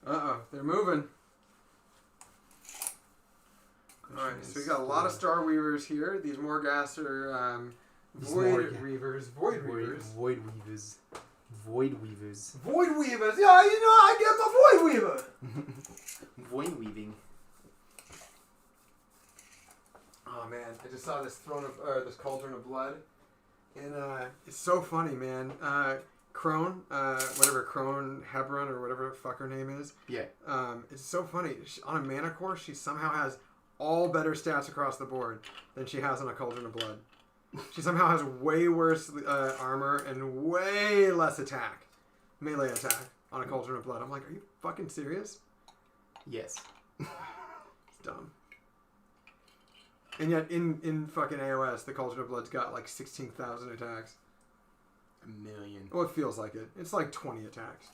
Uh-oh, they're moving. Alright, so we got a lot of Star Weavers here. These Morghast are Void Weavers. Void Weavers. Void Weavers. Void Weavers. Void Weavers! Yeah, you know, I get my Void Weaver! Void Weaving. Oh man, I just saw this this Cauldron of Blood. And it's so funny, man. Crone, whatever Crone Hebron or whatever the fuck her name is. Yeah. It's so funny. On a mana core, she somehow has all better stats across the board than she has on a Cauldron of Blood. She somehow has way worse armor and way less attack. Melee attack on a Cauldron of Blood. I'm like, are you fucking serious? Yes. It's dumb. And yet in fucking AOS, the Cauldron of Blood's got like 16,000 attacks. 1,000,000. Well, it feels like it. It's like 20 attacks.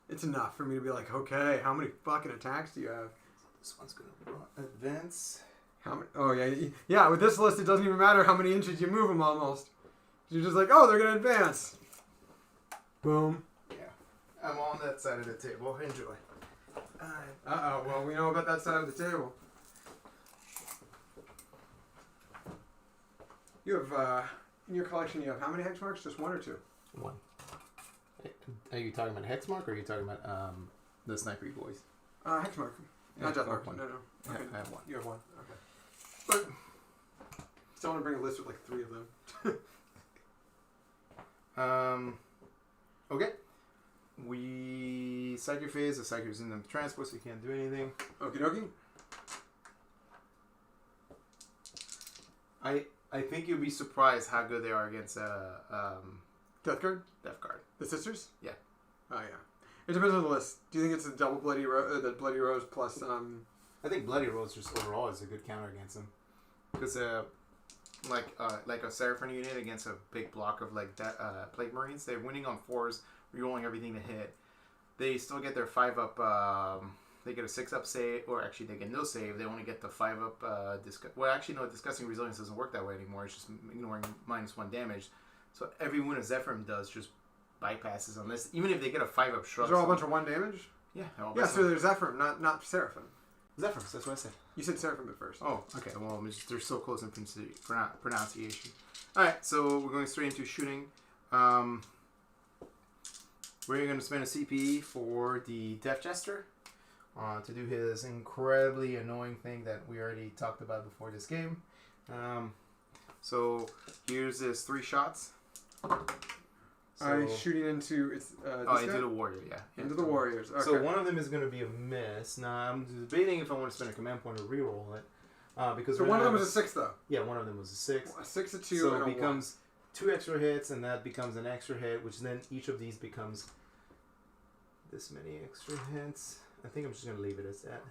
It's enough for me to be like, okay, how many fucking attacks do you have? This one's going to advance. How many? Oh, yeah. With this list, it doesn't even matter how many inches you move them almost. You're just like, oh, they're going to advance. Boom. Yeah. I'm on that side of the table. Enjoy. Uh-oh. Well, we know about that side of the table. You have, in your collection, you have how many hex marks? Just one or two? One. Are you talking about hex mark or are you talking about the sniper boys? Hex mark. Not death mark. One. No. Okay. I have one. You have one. Okay. But still want to bring a list with like 3 of them. Okay. We the Psychic phase. The Psychic is in the transport, so you can't do anything. Okie dokie. I think you'll be surprised how good they are against Death Guard? Death Guard. The Sisters? Yeah. Oh, yeah. It depends on the list. Do you think it's a double Bloody the Bloody Rose plus... I think Bloody Rose just overall is a good counter against them. Because like a Seraphim unit against a big block of like that Plague Marines, they're winning on 4s, rerolling everything to hit. They still get their 5-up... they get a 6-up save, or actually they get no save. They only get the 5-up... well, actually, no, Disgusting Resilience doesn't work that way anymore. It's just ignoring -1 damage. So every win a Zephyrim does just bypasses on this. Even if they get a 5-up shrub. Those are all a bunch of 1 damage? Yeah. Yeah, so there's Zephyrim, not Seraphim. Zephyrs, that's what I said. You said Seraphim at first. Oh, okay. Well, they're so close in pronunciation. Alright, so we're going straight into shooting. We're going to spend a CP for the Death Jester to do his incredibly annoying thing that we already talked about before this game. So here's his 3 shots. Shooting into into the warrior, yeah. Into the warriors. Okay. So one of them is going to be a miss. Now I'm debating if I want to spend a command point or reroll it, because one of them was a 6 though. Yeah, one of them was a 6. A 6, a 2, so and it a becomes 2 extra hits, and that becomes an extra hit, which then each of these becomes this many extra hits. I think I'm just going to leave it as that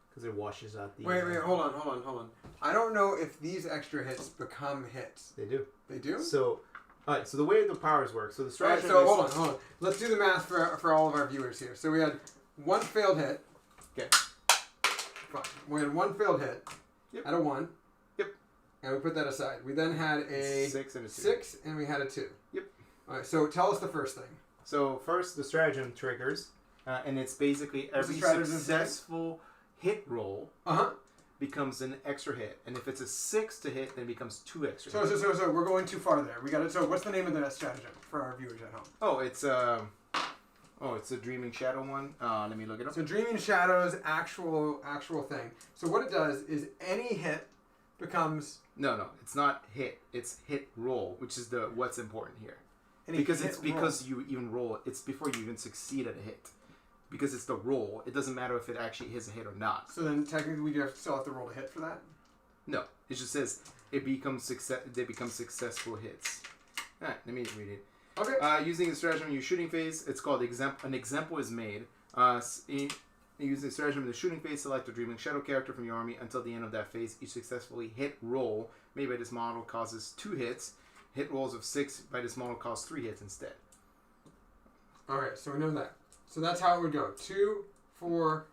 because it washes out the. Wait, hold on. I don't know if these extra hits become hits. They do. They do. So. Alright, so the way the powers work, so the strategy. Alright, so hold on. Let's do the math for all of our viewers here. So we had 1 failed hit. Okay. Fine. We had 1 failed hit. Yep. At a 1. Yep. And we put that aside. We then had a 6 and a 2. 6, and we had a 2. Yep. Alright, so tell us the first thing. So first, the stratagem triggers, and it's basically every successful hit roll. Becomes an extra hit, and if it's a 6 to hit, then it becomes 2 extra hits. So we're going too far there. We got it. So what's the name of that stratagem for our viewers at home? Oh, it's a Dreaming Shadow one. Let me look it up. So Dreaming Shadow's actual thing. So what it does is any hit becomes no, it's not hit. It's hit roll, which is what's important here. Because you even roll. It's before you even succeed at a hit. Because it's the roll, it doesn't matter if it actually hits a hit or not. So then technically we still have to roll a hit for that? No. It just says they become successful hits. Alright, let me read it. Okay. Using the stratagem in your shooting phase, it's called an example is made. Using the stratagem in the shooting phase, select a Dreaming Shadow character from your army until the end of that phase. Each successfully hit roll made by this model causes 2 hits. Hit rolls of 6 by this model cause 3 hits instead. Alright, so we know that. So that's how it would go. 2, 4,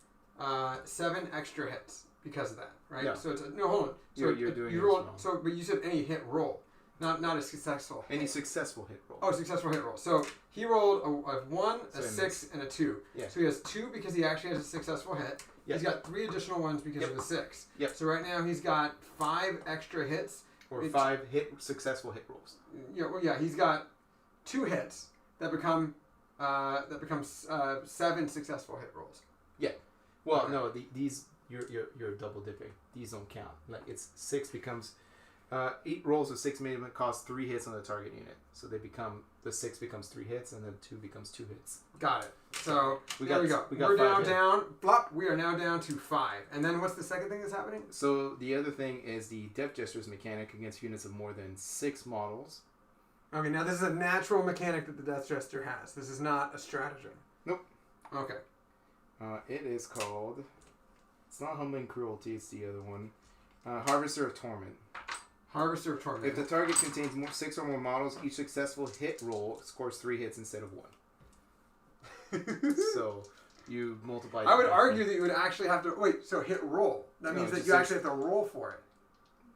7 extra hits because of that, right? Yeah. So it's no, hold on. So you're doing you roll. So, but you said any hit roll, not a successful. Any successful hit roll. Oh, successful hit roll. So he rolled a 1, a 6, and a 2. Yeah. So he has 2 because he actually has a successful hit. Yep. He's got 3 additional ones because of the 6. Yep. So right now he's got 5 extra hits. Or 5 successful hit rolls. Yeah. Well, yeah. He's got 2 hits that becomes 7 successful hit rolls. Yeah. Well, okay. No, these you're double dipping. These don't count. Like it's 6 becomes 8 rolls of 6 may cost 3 hits on the target unit. So the 6 becomes 3 hits, and then 2 becomes 2 hits. Now go. We're down. Flop. We are now down to 5. And then what's the second thing that's happening? So the other thing is the Death Jester's mechanic against units of more than 6 models. Okay, now this is a natural mechanic that the Death Jester has. This is not a stratagem. Nope. Okay. It is called... It's not Humbling Cruelty, it's the other one. Harvester of Torment. Harvester of Torment. If the target contains 6 or more models, each successful hit roll scores 3 hits instead of 1. So, you multiply... I would argue that you would actually have to... Wait, so hit roll. That means that you actually have to roll for it.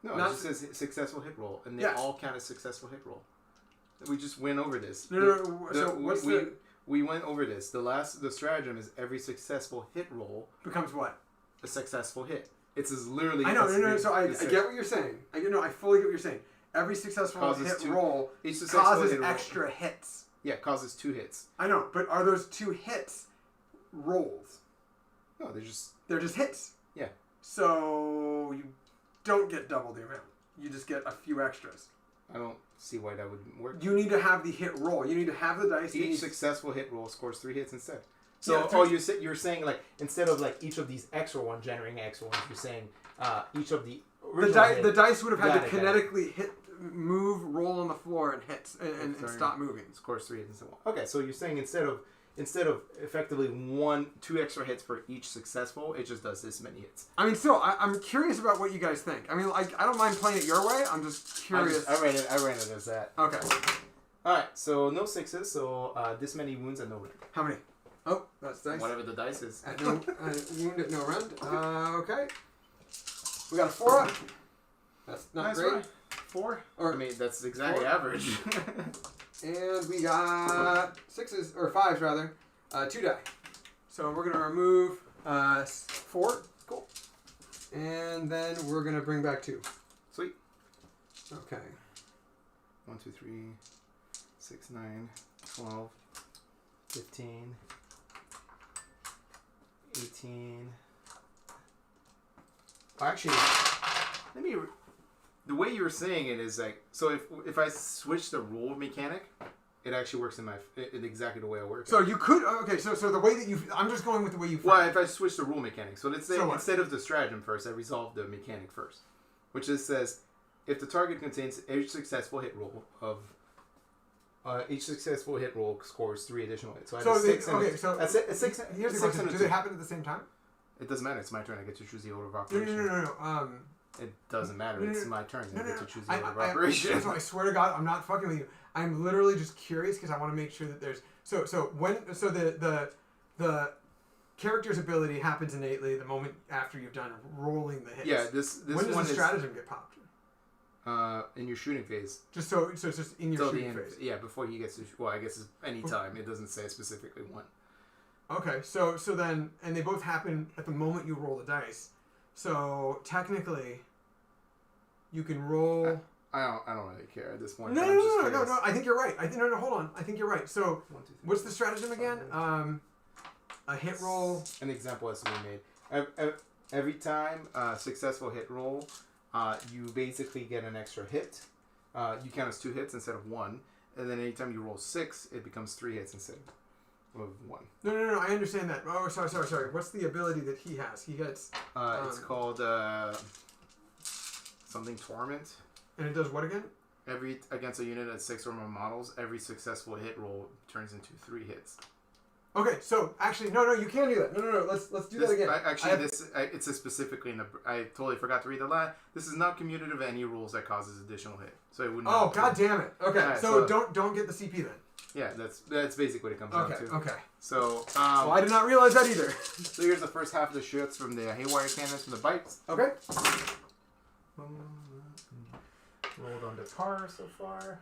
No, it just says successful hit roll, and they all count as successful hit roll. We just went over this. We went over this. The stratagem is every successful hit roll becomes what? A successful hit. It's as literally. I know. So I get what you're saying. I fully get what you're saying. Every successful roll causes extra hits. Yeah, causes 2 hits. I know, but are those 2 hits rolls? No, they're just hits. Yeah. So you don't get double the amount. You just get a few extras. I don't see why that would work. You need to have the hit roll. You need to have the dice. Each successful hit roll scores 3 hits instead. So, you're saying like instead of like each of these extra ones generating extra ones, you're saying each of the the dice would have had to kinetically move, roll on the floor, and hit and stop moving. Scores 3 and so on. Okay, so you're saying instead of effectively 2 extra hits for each successful, it just does this many hits. I mean, still, I'm curious about what you guys think. I mean, like, I don't mind playing it your way. I'm just curious. I ran it as that. Okay. All right, so no 6s, so this many wounds and no rend. How many? Oh, that's dice. Whatever the dice is. At no wound at no rend. Okay. We got a 4 up. That's not great. Right. 4? Or, I mean, that's exactly 4? average. And we got 6s, or 5s rather, 2 die. So we're going to remove 4. Cool. And then we're going to bring back 2. Sweet. Okay. 1, 2, 3, 6, 9, 12, 15, 18. Actually, the way you were saying it is like, so if I switch the roll mechanic, it actually works in exactly the way I work. So you could, okay, so the way that I'm just going with the way you. Well, if I switch the rule mechanic, so let's say instead of the stratagem first, I resolve the mechanic first, which just says if the target contains each successful hit roll of each successful hit roll scores 3 additional hits. So I have 6 and here's the question: do they happen at the same time? It doesn't matter. It's my turn. I get to choose the order of operation. No. It doesn't matter. It's my turn. I get to choose the order of operation. So I swear to God, I'm not fucking with you. I'm literally just curious because I want to make sure that there's the character's ability happens innately the moment after you've done rolling the hits. Yeah, this when does one the stratagem get popped? In your shooting phase. So it's just in your shooting phase. Yeah, before he gets to. Well, I guess it's any time. It doesn't say specifically when. Okay, so then, and they both happen at the moment you roll the dice. So technically, you can roll. I don't really care at this point. No. I think you're right. Hold on. I think you're right. So, 1, 2, 3, what's the stratagem again? A hit roll. An example has to be made. Every time successful hit roll, you basically get an extra hit. You count as 2 hits instead of 1, and then anytime you roll 6, it becomes 3 hits instead of 1. No. I understand that. Oh, sorry. What's the ability that he has? He gets. It's called something torment. And it does what again? Against a unit at 6 or more models, every successful hit roll turns into 3 hits. Okay, so actually, no, you can't do that. No. Let's do that again. It says specifically in the. I totally forgot to read the line. This is not commutative of any rules that causes additional hit, so it wouldn't. Oh, god damn it! Okay, right, so don't get the CP then. Yeah, that's basically what it comes down to. Okay. So. Well, I did not realize that either. So here's the first half of the shoots from the haywire cannons from the bites. Okay. Rolled on the par so far.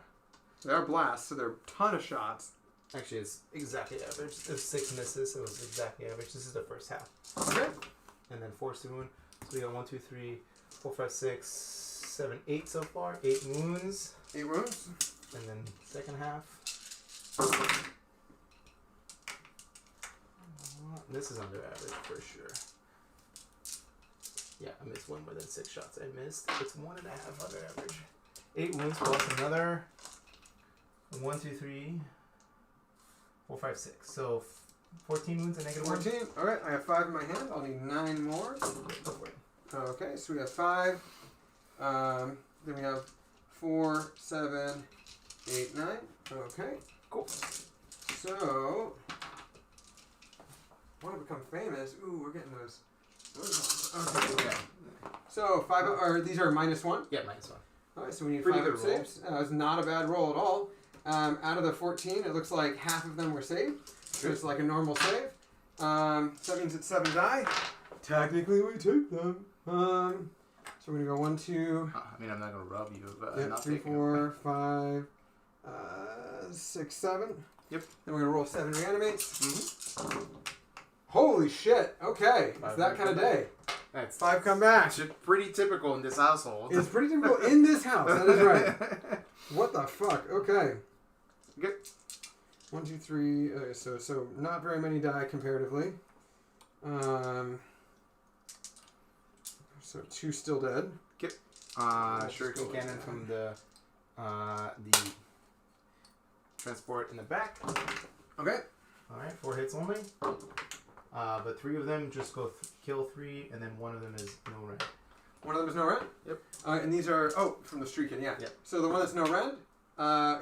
They're blasts, so they're a ton of shots. Actually, it's exactly average. It's 6 misses, so it's exactly average. This is the first half. Okay. And then 4 soon. So we got 1, 2, 3, 4, 5, 6, 7, 8 so far. 8 wounds. 8 wounds. And then second half. This is under average for sure. Yeah, I missed 1 more than 6 shots. I missed. It's 1.5 under average. 8 wounds plus another 1, 2, 3, 4, 5, 6. So 14 wounds and negative 14. Alright, I have 5 in my hand. I'll need 9 more. Okay, so we have 5. Then we have 4, 7, 8, 9. Okay, cool. So, want to become famous. Ooh, we're getting those. Okay. So, 5, these are -1? Yeah, -1. Alright, so we need 5 saves. It's not a bad roll at all. Out of the 14, it looks like half of them were saved. So it's like a normal save. So that means it's 7 die. Technically, we take them. So we're going to go 1, 2... I mean, I'm not going to rub you, but... Yep, 3, 4, 5, 6, 7. Yep. Then we're going to roll 7 reanimates. Mm-hmm. Holy shit. Okay. It's that kind of day. That's 5 come back. It's pretty typical in this household. It's pretty typical in this house. That is right. What the fuck? Okay. Good. 1, 2, 3. Okay, so not very many die comparatively. So 2 still dead. Yep. Shuriken cannon from the transport in the back. Okay. Alright, 4 hits only. But 3 of them just go kill 3, and then 1 of them is no rend. One of them is no rend? Yep. And these are, from the streaking, yeah. Yep. So the one that's no rend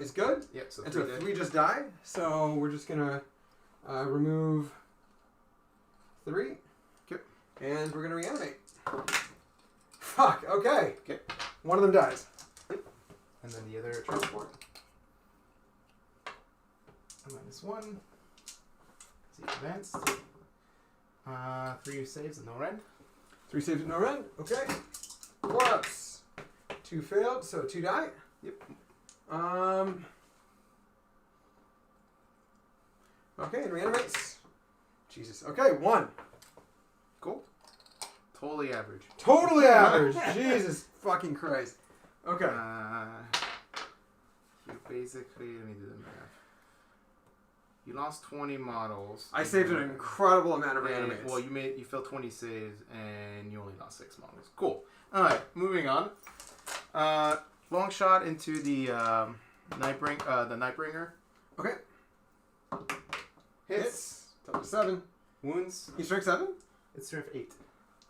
is good. Yep, so and 3 so 3 just died. So we're just going to remove 3. Yep. And we're going to reanimate. Fuck, okay. Okay. One of them dies. Yep. And then the other transport. -1. See, advanced. 3 saves and no rend. 3 saves and no rend. Okay. 4 ups. 2 failed, so 2 die. Yep. Okay, and reanimates. Jesus. Okay, 1. Cool. Totally average. Totally average. Jesus fucking Christ. Okay. You basically, let me do the math. You lost 20 models. I saved an incredible amount of reanimates. Well, you filled 20 saves and you only lost 6 models. Cool. All right, moving on. Long shot into the Nightbringer. Okay. Hits. Top to 7. Wounds. He's strength 7? It's strength 8.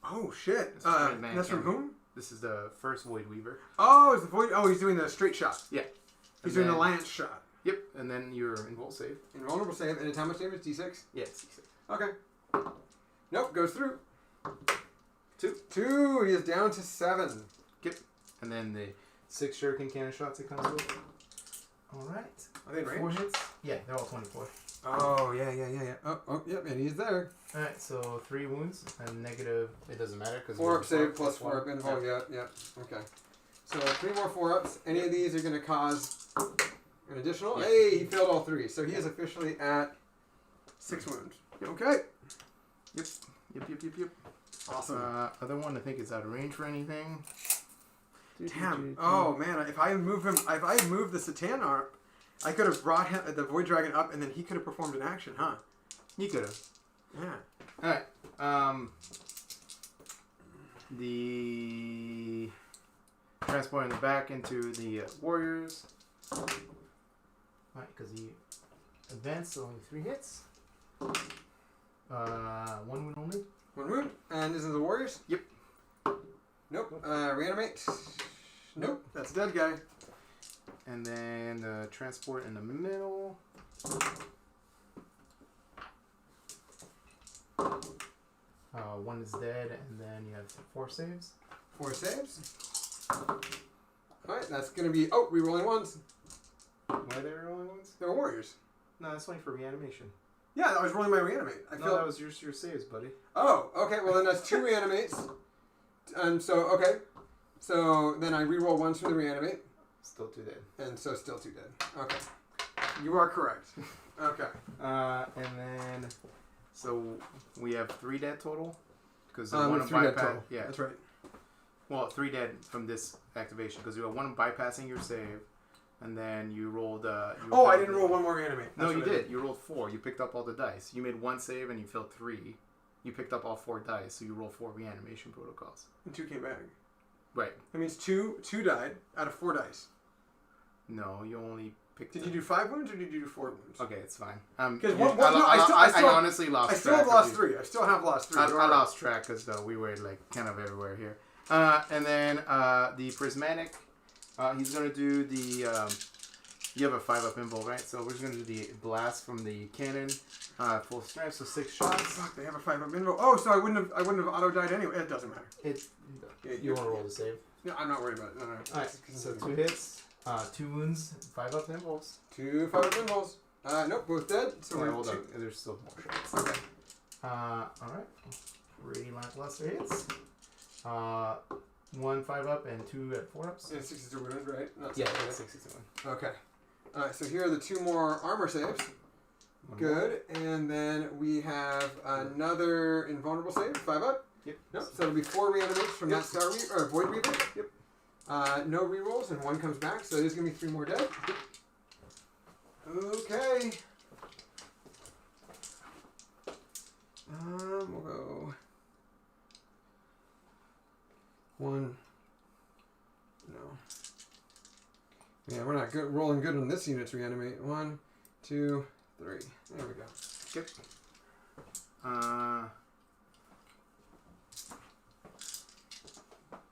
Oh shit. That's That's from whom? This is the first Void Weaver. Oh, it's the void. Oh, he's doing the straight shot. Yeah. He's doing the lance shot. Yep, and then your invulnerable save. Invulnerable save, and it's how much damage? D6? Yeah, it's D6. Okay. Nope, goes through. 2. 2. He is down to 7. Yep. And then the 6 shuriken cannon shots it comes with. Alright. Are they in 4 range? hits? Yeah, they're all 24. Oh, yeah. Oh, yep, and he's there. Alright, so 3 wounds and negative. It doesn't matter because 4 up save plus 4 up invul. Yep. Okay. So 3 more 4 ups. Any of these are going to cause an additional. Yeah. Hey, he failed all 3. So he is officially at 6 wounds. Okay. Yep. Awesome. Other one I think is out of range for anything. Damn. Oh man, if I moved the Satan arm, I could have brought him, the Void Dragon up, and then he could have performed an action, huh? You could have. Yeah. Alright. The transporting the back into the warriors. Alright, because he advanced, so only 3 hits. 1 wound only. 1 wound. And this is the warriors? Yep. Nope. Reanimate. Nope. That's a dead guy. And then the transport in the middle. One is dead, and then you have 4 saves. 4 saves. Alright, that's going to be... Oh, rerolling ones. Why are they rolling ones? They're warriors. No, that's only for reanimation. Yeah, I was rolling my reanimate. No, that was your saves, buddy. Oh, okay. Well, then that's 2 reanimates. And so, okay. So then I reroll ones from the reanimate. Still 2 dead. And so still 2 dead. Okay. You are correct. Okay. And then, so we have 3 dead total. Because we have 3 dead total. Yeah. That's right. Well, 3 dead from this activation. Because you have 1 bypassing your save. And then you rolled... I didn't roll 1 more reanimate. No, you did. You rolled 4. You picked up all the dice. You made 1 save and you filled 3. You picked up all 4 dice, so you rolled 4 reanimation protocols. And 2 came back. Right. That means 2 died out of 4 dice. No, you only picked... Did you do 5 wounds or did you do 4 wounds? Okay, it's fine. Because I honestly lost track. I still have lost 3. I still have lost 3. I lost track because we were like kind of everywhere here. And then the prismatic, he's going to do the... you have a 5-up invul, right? So we're just going to do the blast from the cannon, full strength, so 6 shots. Fuck, they have a 5-up invul. Oh, so I wouldn't have auto died anyway. It doesn't matter. You want to roll the save? No, I'm not worried about it. No. Alright, so 2 hits, 2 wounds, 5-up invuls. 2 5-up invuls. Nope, both dead. So we're hold on. There's still more shots. Okay. Alright. 3 lackluster hits. 1 5-up and 2 at 4-ups. And 62 wounds, right? Yeah, 61. Okay. Alright, so here are the 2 more armor saves. Good. And then we have another invulnerable save, 5-up. Yep. Nope. So it'll be 4 reanimates from that Star Weaver, or Void Weaver. Yep. No rerolls, and 1 comes back, so there's going to be 3 more dead. Okay. We'll go 1. No. Yeah, we're not rolling good on this unit to reanimate. 1, 2, 3. There we go. Yep.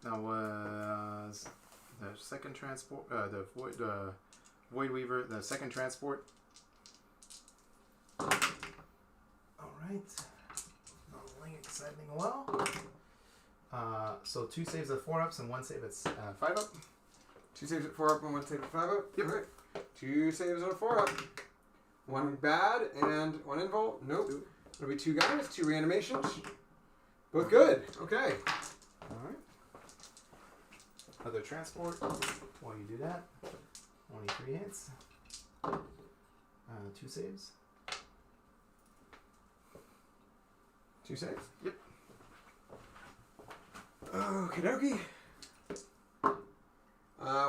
That was the second transport. The Void Weaver. The second transport. All right. Rolling exciting well. So 2 saves at 4 ups and 1 save at 5 up. 2 saves at 4 up and 1 save at 5 up. Yep. All right. 2 saves at a 4 up. 1 bad and 1 invul. Nope. It'll be 2 guys, 2 reanimations. Both good. Okay. All right. Other transport. While you do that, only 3 hits. 2 saves. 2 saves? Yep. Okie dokie.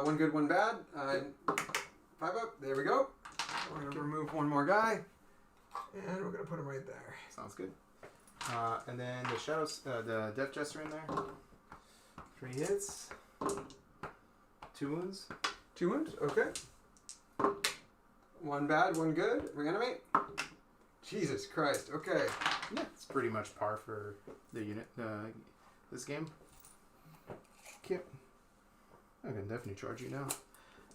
1 good, 1 bad. 5 up. There we go. We're going to remove 1 more guy. And we're going to put him right there. Sounds good. And then the shadows, the Death Jester in there. 3 hits. 2 wounds. 2 wounds? Okay. 1 bad, 1 good. Reanimate. Jesus Christ. Okay. Yeah, it's pretty much par for the unit. This game. Okay. I can definitely charge you now.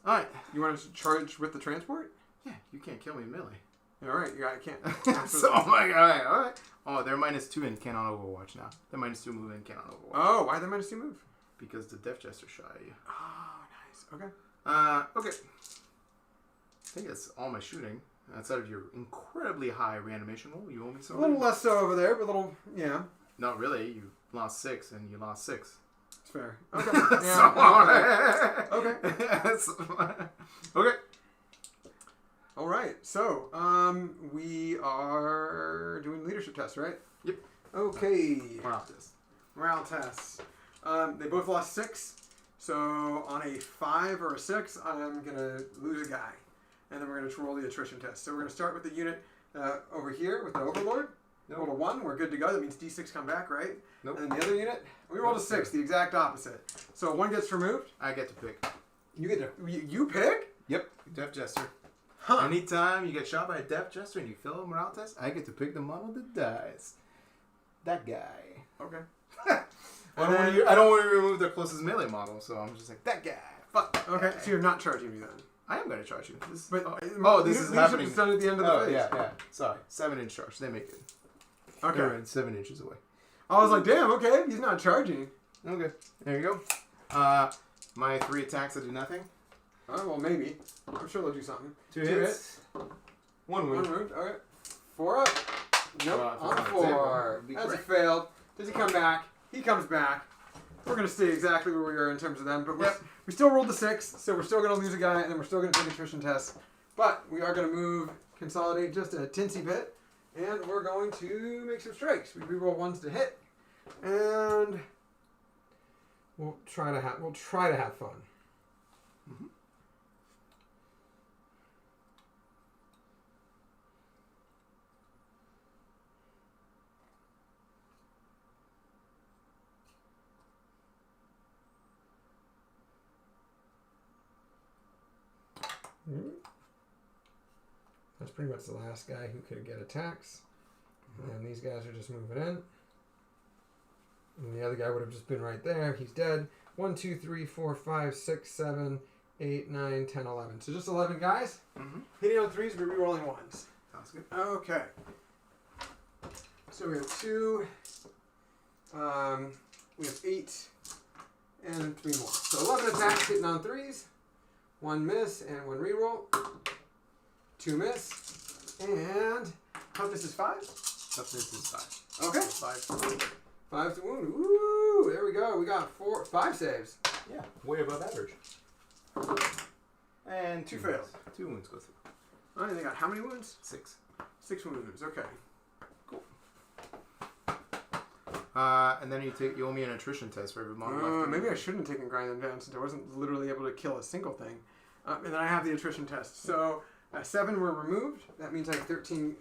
All right. You want to charge with the transport? Yeah, you can't kill me melee. All right. Yeah, I can't. So, oh my god. All right. Oh, they're -2 and can't on Overwatch now. They're -2 move and can't on Overwatch. Oh, why the -2 move? Because the Death Jester shot at you. Oh, nice. Okay. Okay. I think that's all my shooting. Outside of your incredibly high reanimation roll, you owe me A something. little less so over there, but a little, yeah. Not really. You lost 6 and you lost 6. It's fair. Okay. Yeah. Okay. Okay. All right. So, we are doing leadership tests, right? Yep. Okay. Morale test. Morale tests. They both lost 6. So on a 5 or a 6, I'm going to lose a guy. And then we're going to roll the attrition test. So we're going to start with the unit over here with the Overlord. Nope. Roll a 1. We're good to go. That means D6 come back, right? Nope. And then the other unit, we rolled a 6, the exact opposite. So 1 gets removed. I get to pick. You get to... You pick? Yep. Death Jester. Huh. Anytime you get shot by a Death Jester and you fail a morale test, I get to pick the model that dies. That guy. Okay. I don't want to remove their closest melee model, so I'm just like, that guy. Fuck. Okay, so you're not charging me then. I am going to charge you. This, But this is leadership happening. is done at the end of the phase. Yeah. Sorry. 7-inch charge. They make it. Okay. They're 7 inches away. I was like, damn, okay, he's not charging. Okay. There you go. My 3 attacks that do nothing. Oh, well, maybe. I'm sure they'll do something. 2 hits. 1 wound. 1 wound. All right. 4 up. Nope. Well, On 4. That's a failed. Does he come back? He comes back. We're going to stay exactly where we are in terms of them, but we still rolled the 6, so we're still going to lose a guy, and then we're still going to take attrition tests. But we are going to move, consolidate just a tinsy bit, and we're going to make some strikes. We reroll 1s to hit, and we'll try to have fun. Mm-hmm. That's pretty much the last guy who could get attacks. And these guys are just moving in. And the other guy would have just been right there. He's dead. 1, 2, 3, 4, 5, 6, 7, 8, 9, 10, 11. So just 11 guys. Mm-hmm. Hitting on 3s, but rerolling 1s. Sounds good. Okay. So we have 2. We have 8. And 3 more. So 11 attacks hitting on 3s. 1 miss and 1 reroll. 2 miss. And toughness is 5? Toughness is 5. Okay. 5. 5 to wound. Ooh, there we go. We got 5 saves. Yeah, way above average. And 2 fails. 2 wounds go through. All right, they got how many wounds? 6. 6 wounds. Okay. Cool. And then you owe me an attrition test for every model left. Maybe I shouldn't have taken grind them down since I wasn't literally able to kill a single thing. And then I have the attrition test. So 7 were removed. That means I have 13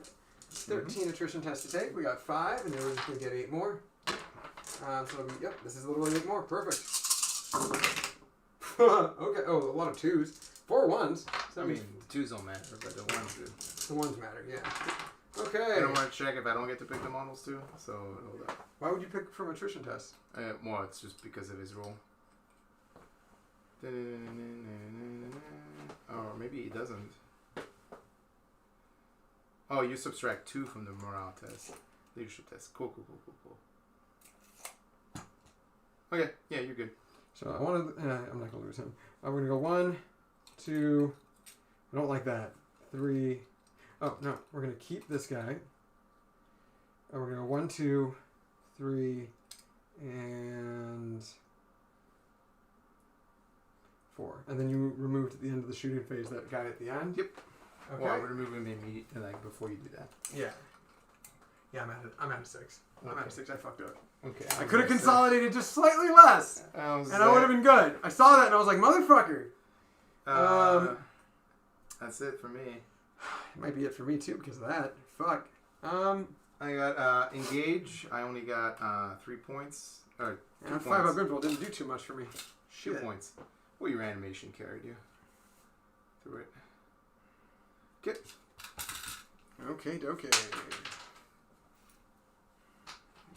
attrition tests to take. We got 5, and then we're just going to get 8 more. So, this is literally 8 more. Perfect. Okay. Oh, a lot of 2s. 4 1s. So, I mean, the 2s don't matter, but the 1s do. The 1s matter, yeah. Okay. I don't want to check if I don't get to pick the models too. So hold up. Why would you pick from attrition test? Well, it's just because of his role. Or maybe he doesn't. Oh, you subtract 2 from the morale test. Leadership test. Cool. Okay, yeah, you're good. So I wanted... I'm not going to lose him. I'm going to go 1, 2... I don't like that. 3... Oh, no. We're going to keep this guy. And we're going to go 1, 2, 3, and 4. And then you removed at the end of the shooting phase that guy at the end? Yep. Okay. Well, I'm removing him immediately, like, before you do that. Yeah. Yeah, I'm at a 6. Okay. I'm at a 6. I fucked up. Okay. I could have consolidated just slightly less. I would have been good. I saw that and I was like, motherfucker. That's it for me. It might be it for me too because of that. Fuck. I got engage. I only got 3 points. Or 2 points. 5 up Grimble didn't do too much for me. 2 points. Well, your animation carried you through it. Get. Okay. You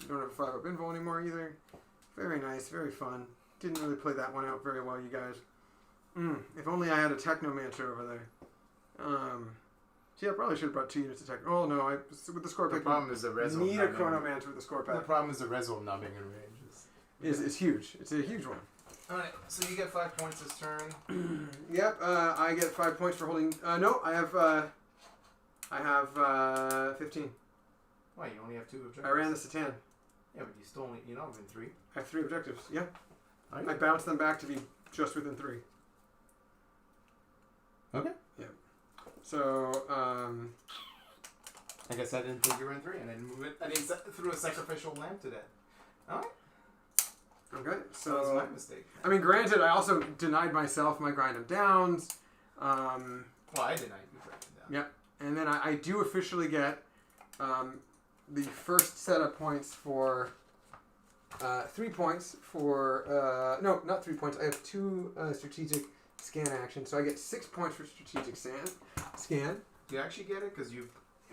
don't have a 5 up Invul anymore either. Very nice. Very fun. Didn't really play that one out very well, you guys. If only I had a Technomancer over there. See, I probably should have brought 2 units of Tech. Oh no, with the score pick. The problem is the res. Need a Chronomancer with the score pack. The problem is the res not being in range. It's huge. It's a huge one. Alright, so you get 5 points this turn. Yep, I get 5 points for holding. No, I have 15. Why, you only have 2 objectives? I ran this to 10. Yeah, but you're not within 3. I have 3 objectives. Yeah. Are you? I bounced them back to be just within 3. Okay. Yeah. So, I guess I didn't think you were in 3, and I didn't move it. I didn't throw a sacrificial lamp to that. Alright. Okay, so that was my mistake. I mean, granted, I also denied myself my grind 'em downs. Well, I denied you grind 'em down. Yep, and then I do officially get the first set of points for 3 points for no, not 3 points. I have 2 strategic scan actions, so I get 6 points for strategic scan. Do you actually get it? Because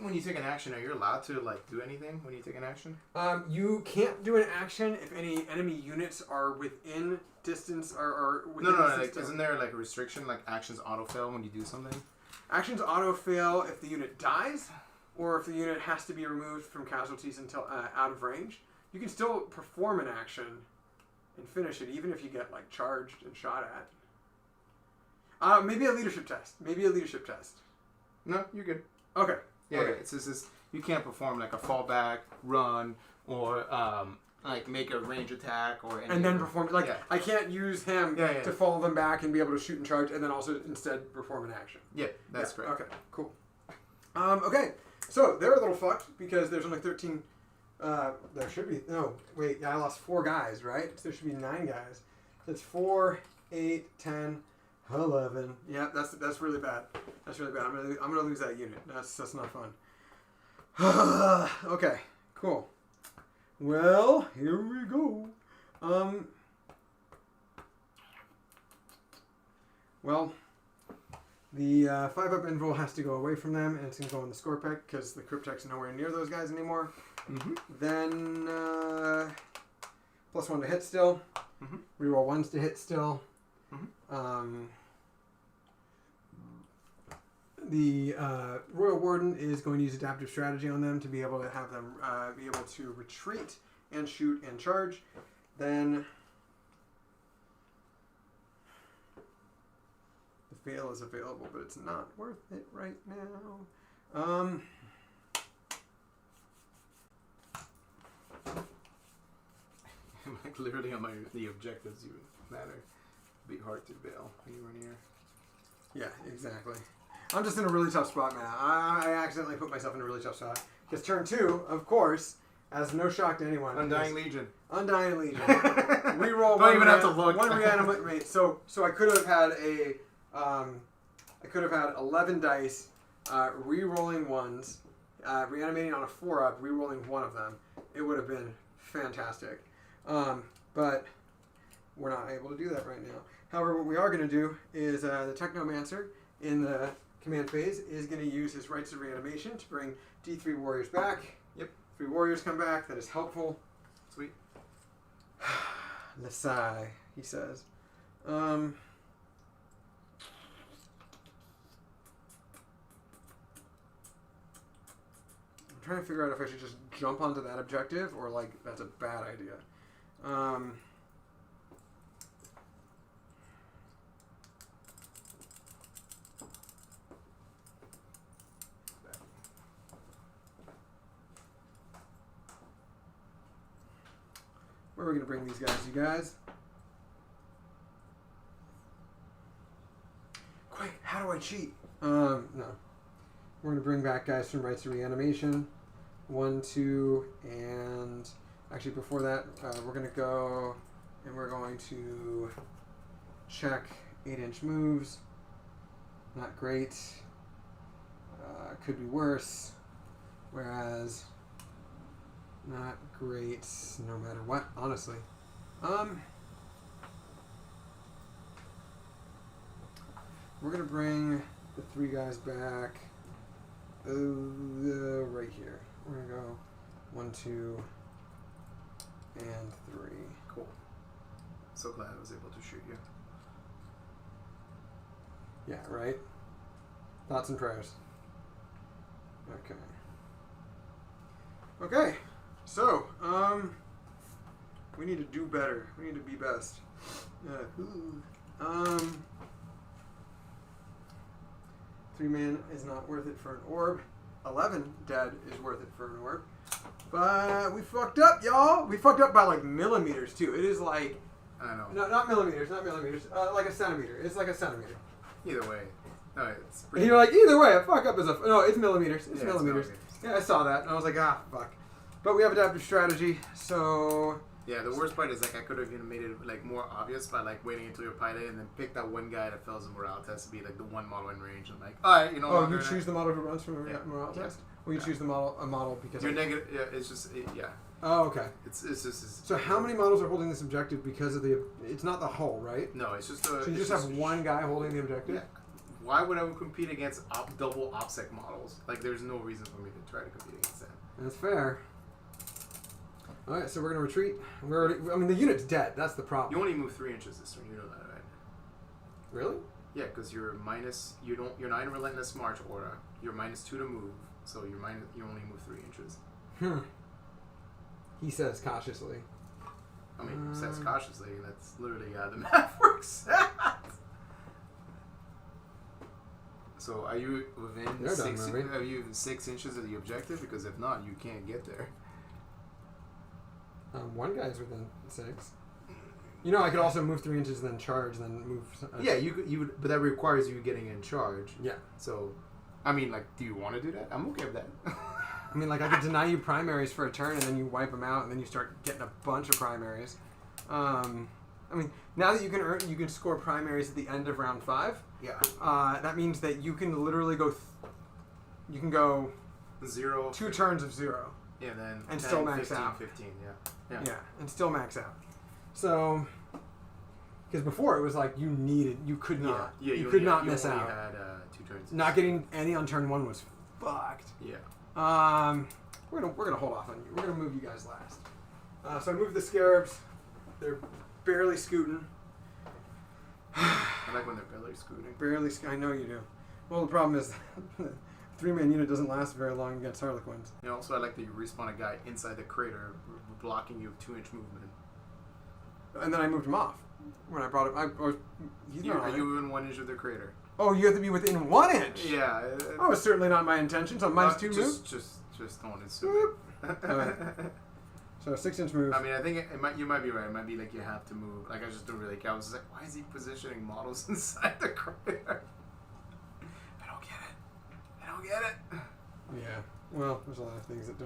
when you take an action, are you allowed to do anything when you take an action? You can't do an action if any enemy units are within distance or within No. Isn't there a restriction actions autofill when you do something? Actions autofill if the unit dies, or if the unit has to be removed from casualties until out of range. You can still perform an action and finish it, even if you get charged and shot at. Maybe a leadership test. No, you're good. Okay. Yeah, okay. It's just you can't perform a fallback, run, or make a range attack or anything. And then perform I can't use him to follow them back and be able to shoot and charge, and then also instead perform an action. Yeah, that's correct. Okay, cool. Okay, so they're a little fucked because there's only 13. There should be I lost 4 guys, right? So there should be 9 guys. That's 4, 8, 10, 11. Yeah, that's really bad. That's really bad. I'm gonna lose that unit. That's not fun. Okay, cool. Well, here we go. Well, the 5-up invul has to go away from them, and it's gonna go in the score pack because the Cryptek's nowhere near those guys anymore. Mm-hmm. Then +1 to hit still. Mm-hmm. Reroll 1s to hit still. Mm-hmm. The Royal Warden is going to use adaptive strategy on them to be able to have them be able to retreat and shoot and charge. Then the fail is available, but it's not worth it right now. Literally on the objectives you matter. It'd be hard to bail when you run here. Yeah, exactly. I'm just in a really tough spot, man. I accidentally put myself in a really tough spot. Because turn 2, of course, as no shock to anyone. Undying Legion. Reroll. Don't even have to look. 1 reanimate. So I could have had I could have had 11 dice, re-rolling 1s, reanimating on a 4-up, re-rolling 1 of them. It would have been fantastic. But we're not able to do that right now. However, what we are going to do is the Technomancer in the command phase is going to use his rights of reanimation to bring D3 warriors back. Yep. 3 warriors come back. That is helpful. Sweet. Nasai, he says. I'm trying to figure out if I should just jump onto that objective or like that's a bad idea. Where are we going to bring these guys, you guys? Quick, how do I cheat? No. We're going to bring back guys from Rights of Reanimation. 1, 2, and actually before that, we're going to go and we're going to check 8-inch moves. Not great. Could be worse. Whereas, not great no matter what, honestly. We're going to bring the 3 guys back right here. We're going to go 1, 2, and 3. Cool. So glad I was able to shoot you. Yeah, right? Thoughts and prayers. Okay. Okay. So, we need to do better. We need to be best. 3-man is not worth it for an orb. 11 dead is worth it for an orb. But we fucked up, y'all. We fucked up by like millimeters too. It is like, I know. no, not millimeters, like a centimeter. It's like a centimeter. Either way. No, it's And pretty... you're like, either way, a fuck up is a... No, it's millimeters. It's Yeah, millimeters. it's millimeters. Yeah, I saw that. And I was like, fuck. But we have adaptive strategy, so... Yeah, the worst part is like I could have even made it like more obvious by like waiting until you're pilot and then pick that one guy that fails the morale test to be like the one model in range. I'm like, alright, you know what? Oh, you choose the model who runs from a morale test? Or you choose the model because... You're negative... Yeah, it's just... yeah. Oh, okay. It's just... So how many models are holding this objective because of the... It's not the hull, right? No, it's just a... So you just have one guy holding the objective? Yeah. Why would I compete against double OPSEC models? Like, there's no reason for me to try to compete against that. That's fair. Alright, so we're going to retreat. We're already... I mean, the unit's dead. That's the problem. You only move 3 inches this turn. You know that, right? Really? Yeah, because you're minus... You're not in Relentless March order. You're -2 to move. So you only move 3 inches. He says cautiously. I mean, says cautiously. That's literally how the math works. So are you within 6 inches of the objective? Because if not, you can't get there. One guy's within 6. You know, I could also move 3 inches, then charge, then move. Yeah, you would, but that requires you getting in charge. Yeah. So, I mean, like, do you want to do that? I'm okay with that. I mean, like, I could deny you primaries for a turn, and then you wipe them out, and then you start getting a bunch of primaries. I mean, now that you can score primaries at the end of round 5. Yeah. That means that you can literally go. You can go 0. 2 turns of 0. Yeah, then and 10, still max 15, out. 15, yeah. Yeah, and still max out. So, because before it was like you could not, you could not miss out. You only had 2 turns. Not getting any on turn 1 was fucked. Yeah. We're gonna hold off on you. We're gonna move you guys last. So I moved the scarabs. They're barely scooting. I like when they're barely scooting. Barely. I know you do. Well, the problem is, 3-man unit doesn't last very long against Harlequins. And also, I like that you respawn a guy inside the crater, blocking you 2-inch movement. And then I moved him off when I brought him. He's not on Are you within 1 inch of the crater? Oh, you have to be within 1 inch. Yeah. That was certainly not my intention. So -2 move. Just don't assume. Right. So 6-inch move. I mean, I think you might be right. It might be like you have to move. Like I just don't really care. I was just like, why is he positioning models inside the crater? I don't get it. Yeah. Well, there's a lot of things that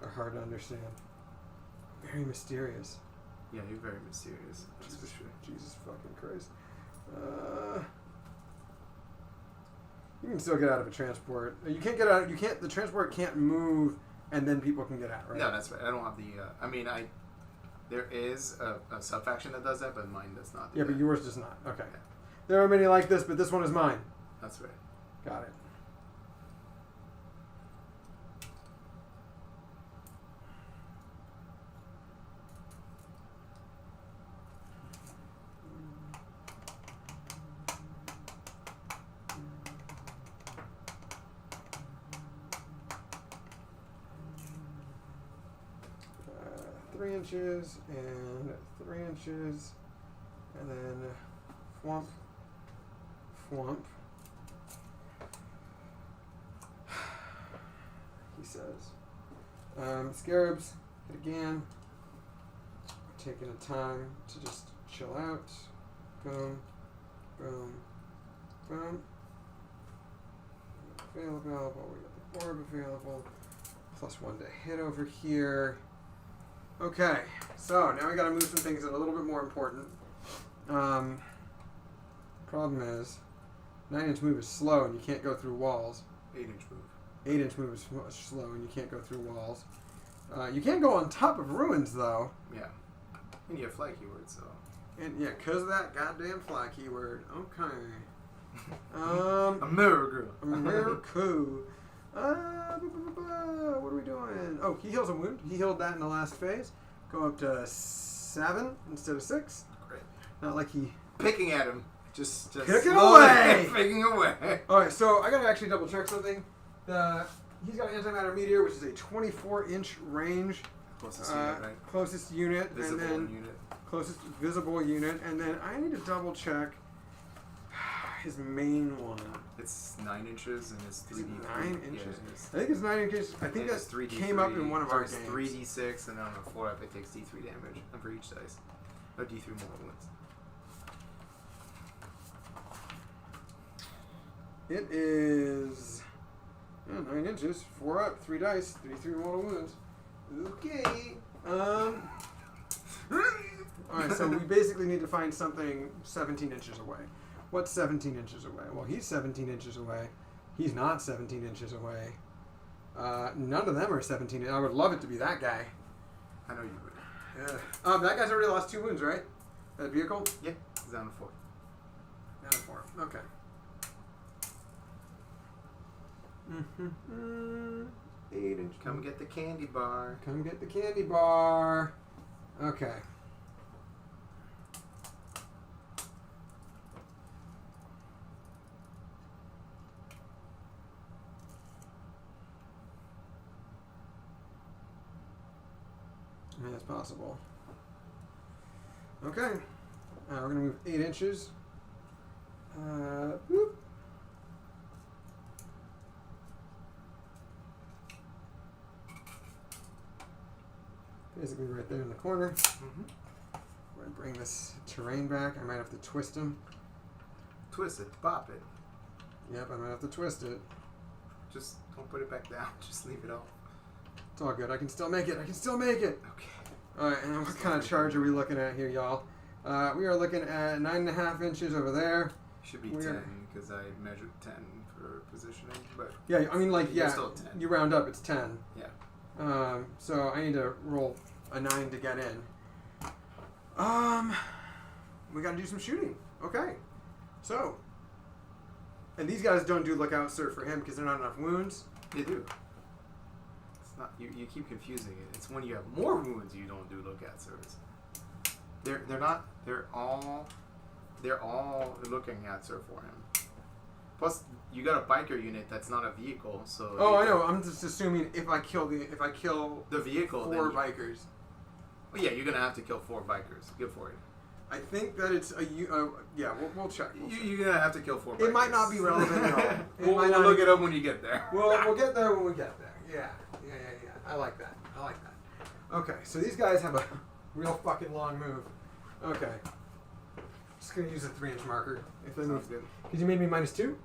are hard to understand. Very mysterious. Yeah, you're very mysterious. That's for sure. Jesus fucking Christ. You can still get out of a transport. You can't get out. You can't. The transport can't move, and then people can get out. Right? No, that's right. I don't have the. I mean, there is a sub faction that does that, but mine does not. Yeah, but yours does not. Okay. Yeah. There are many like this, but this one is mine. That's right. Got it. Three inches and 3 inches, and then flump, flump. He says, scarabs, hit again. Taking a time to just chill out. Boom, boom, boom. Available. We got the orb available. +1 to hit over here. Okay, so now we got to move some things that are a little bit more important. Problem is, 9-inch move is slow and you can't go through walls. 8-inch move. 8-inch move is slow and you can't go through walls. You can go on top of ruins though. Yeah. And you have fly keywords, so. And yeah, because of that goddamn fly keyword. Okay. America. America. What are we doing? Oh, he heals a wound. He healed that in the last phase. Go up to 7 instead of 6. Great. Not like he... Picking at him. Just Picking away! Picking away. Alright, so I gotta actually double check something. He's got antimatter meteor, which is a 24-inch range. Closest unit, right? Closest unit. Visible and then unit. Closest visible unit. And then I need to double check his main one. It's 9 inches and it's 3D. Is it 9 inches? Yeah, I think it's 9 inches. I think that 3D, came up in one of our games. 3d6 and then on a 4-up it takes d3 damage. And for each dice. No, d3 mortal wounds. It is 9 inches, 4 up, 3 dice, 3 mortal wounds. Okay. Alright, so we basically need to find something 17 inches away. What's 17 inches away? Well, he's 17 inches away. He's not 17 inches away. None of them are 17. I would love it to be that guy. I know you would. Yeah. That guy's already lost 2 wounds, right? That vehicle? Yeah, it's down to 4. Down to 4. Okay. 8 inch. Come get the candy bar. Come get the candy bar. Okay. I mean, that's possible. Okay. We're going to move 8 inches. Boop. Basically right there in the corner. Mm-hmm. I'm going to bring this terrain back. I might have to twist him. Twist it. Bop it. Yep, I might have to twist it. Just don't put it back down. Just leave it off. It's all good. I can still make it. I can still make it. Okay. Alright, and what kind of charge are we looking at here, y'all? We are looking at 9.5 inches over there. Should be 10 because I measured 10 for positioning. But yeah, I mean, like, yeah, still 10. You round up, it's 10. Yeah. So I need to roll a 9 to get in. We got to do some shooting. Okay. So, and these guys don't do lookout sir for him because they're not enough wounds. They do. It's not. You keep confusing it. It's when you have more wounds you don't do lookout sirs. They're not. They're all looking at sir for him. Plus, you got a biker unit that's not a vehicle, so. Oh, I know. I'm just assuming if I kill the vehicle, 4 bikers. Well, yeah, you're gonna have to kill 4 bikers. Go for it. I think that it's yeah. We'll check. You're gonna have to kill 4 bikers. It might not be relevant at all. We'll look it up when you get there. We'll get there when we get there. Yeah. I like that. Okay, so these guys have a real fucking long move. Okay. Just gonna use a 3-inch marker if they move. Good. Because you made me -2.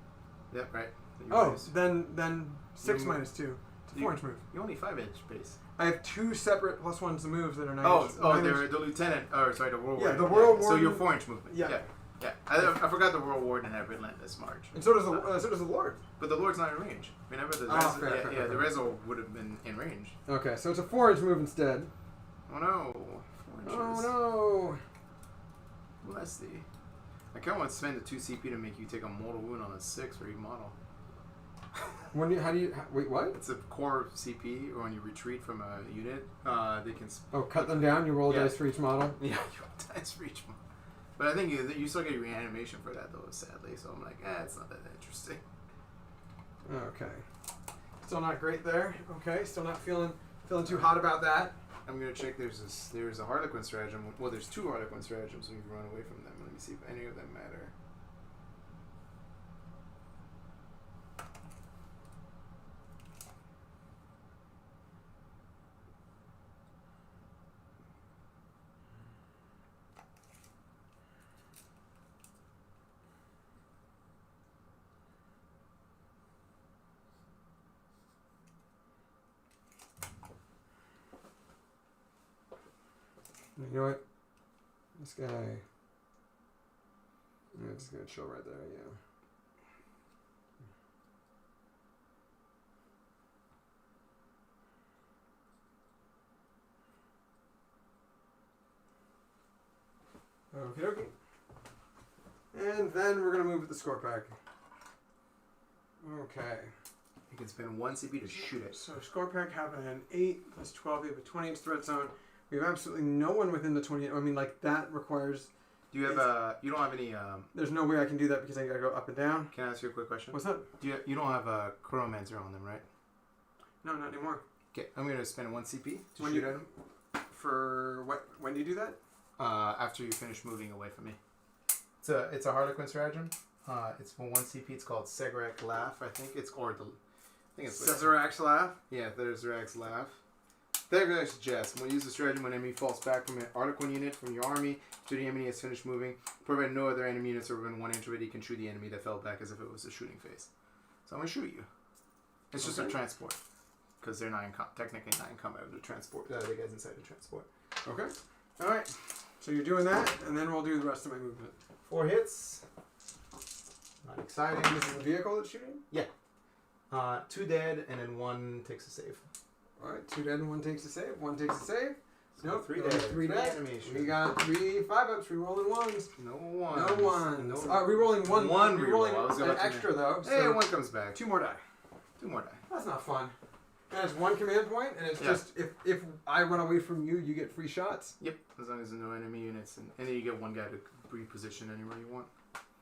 Yep, right. Oh, then 6 -2. It's a 4-inch move. You only 5-inch base. I have 2 separate +1s to moves that are 9 Oh, inches. they're the lieutenant. Oh, sorry, the world warden. Yeah, the world So warden. your 4-inch movement. Yeah. I forgot the world warden had relentless march. And so does the lord. But the lord's not in range. Remember the fair. the Rezo would have been in range. Okay, so it's a 4-inch move instead. Oh no, 4 inches. Oh Bless thee. I kind of want to spend the 2 CP to make you take a mortal wound on a 6 for each model. Wait, what? It's a core CP, or when you retreat from a unit, they can... cut them down, you roll dice for each model? Yeah, you roll dice for each model. But I think you still get reanimation for that, though, sadly. So I'm like, it's not that interesting. Okay. Still not great there. Okay, still not feeling too hot about that. I'm going to check. There's a Harlequin stratagem. Well, there's 2 Harlequin stratagems, so you can run away from them. Let me see if any of them matter. You know what? This guy... I'm just going to chill right there, yeah. Okie dokie. And then we're going to move the score pack. Okay. You can spend 1 CP to shoot it. So score pack having an 8 plus 12, we have a 20-inch threat zone. We have absolutely no one within the 20. I mean, like, that requires... Do you have you don't have any... There's no way I can do that because I gotta go up and down. Can I ask you a quick question? What's that? You don't have a Chronomancer on them, right? No, not anymore. Okay, I'm going to spend 1 CP to shoot at him. For what? When do you do that? After you finish moving away from me. It's a Harlequin stratagem. It's for 1 CP. It's called Segrak Laugh, I think. Cesarak's Laugh? Yeah, there's Segrak's Laugh. Segrak suggests, when you use the stratagem, when enemy falls back from an Harlequin unit from your army to the enemy has finished moving, provided no other enemy units are within 1 inch of it, you can shoot the enemy that fell back as if it was a shooting phase. So I'm going to shoot you. It's just a transport. Because they're technically not in combat with the transport. The guys inside the transport. Okay. Alright. So you're doing that, and then we'll do the rest of my movement. 4 hits. Not exciting. This is the vehicle that's shooting? Yeah. 2 dead, and then 1 takes a save. Alright, 2 dead and 1 takes a save. 1 takes a save. Nope, 3 dead. 3 dead. We got 3 5-ups, re-rolling 1s. No 1s. No 1s. Re-rolling 1. One re-rolling an extra, though. Hey, so 1 comes back. 2 more die. 2 more die. That's not fun. And it's 1 command point, and it's just, if I run away from you, you get free shots? Yep, as long as there's no enemy units. And then you get 1 guy to reposition anywhere you want.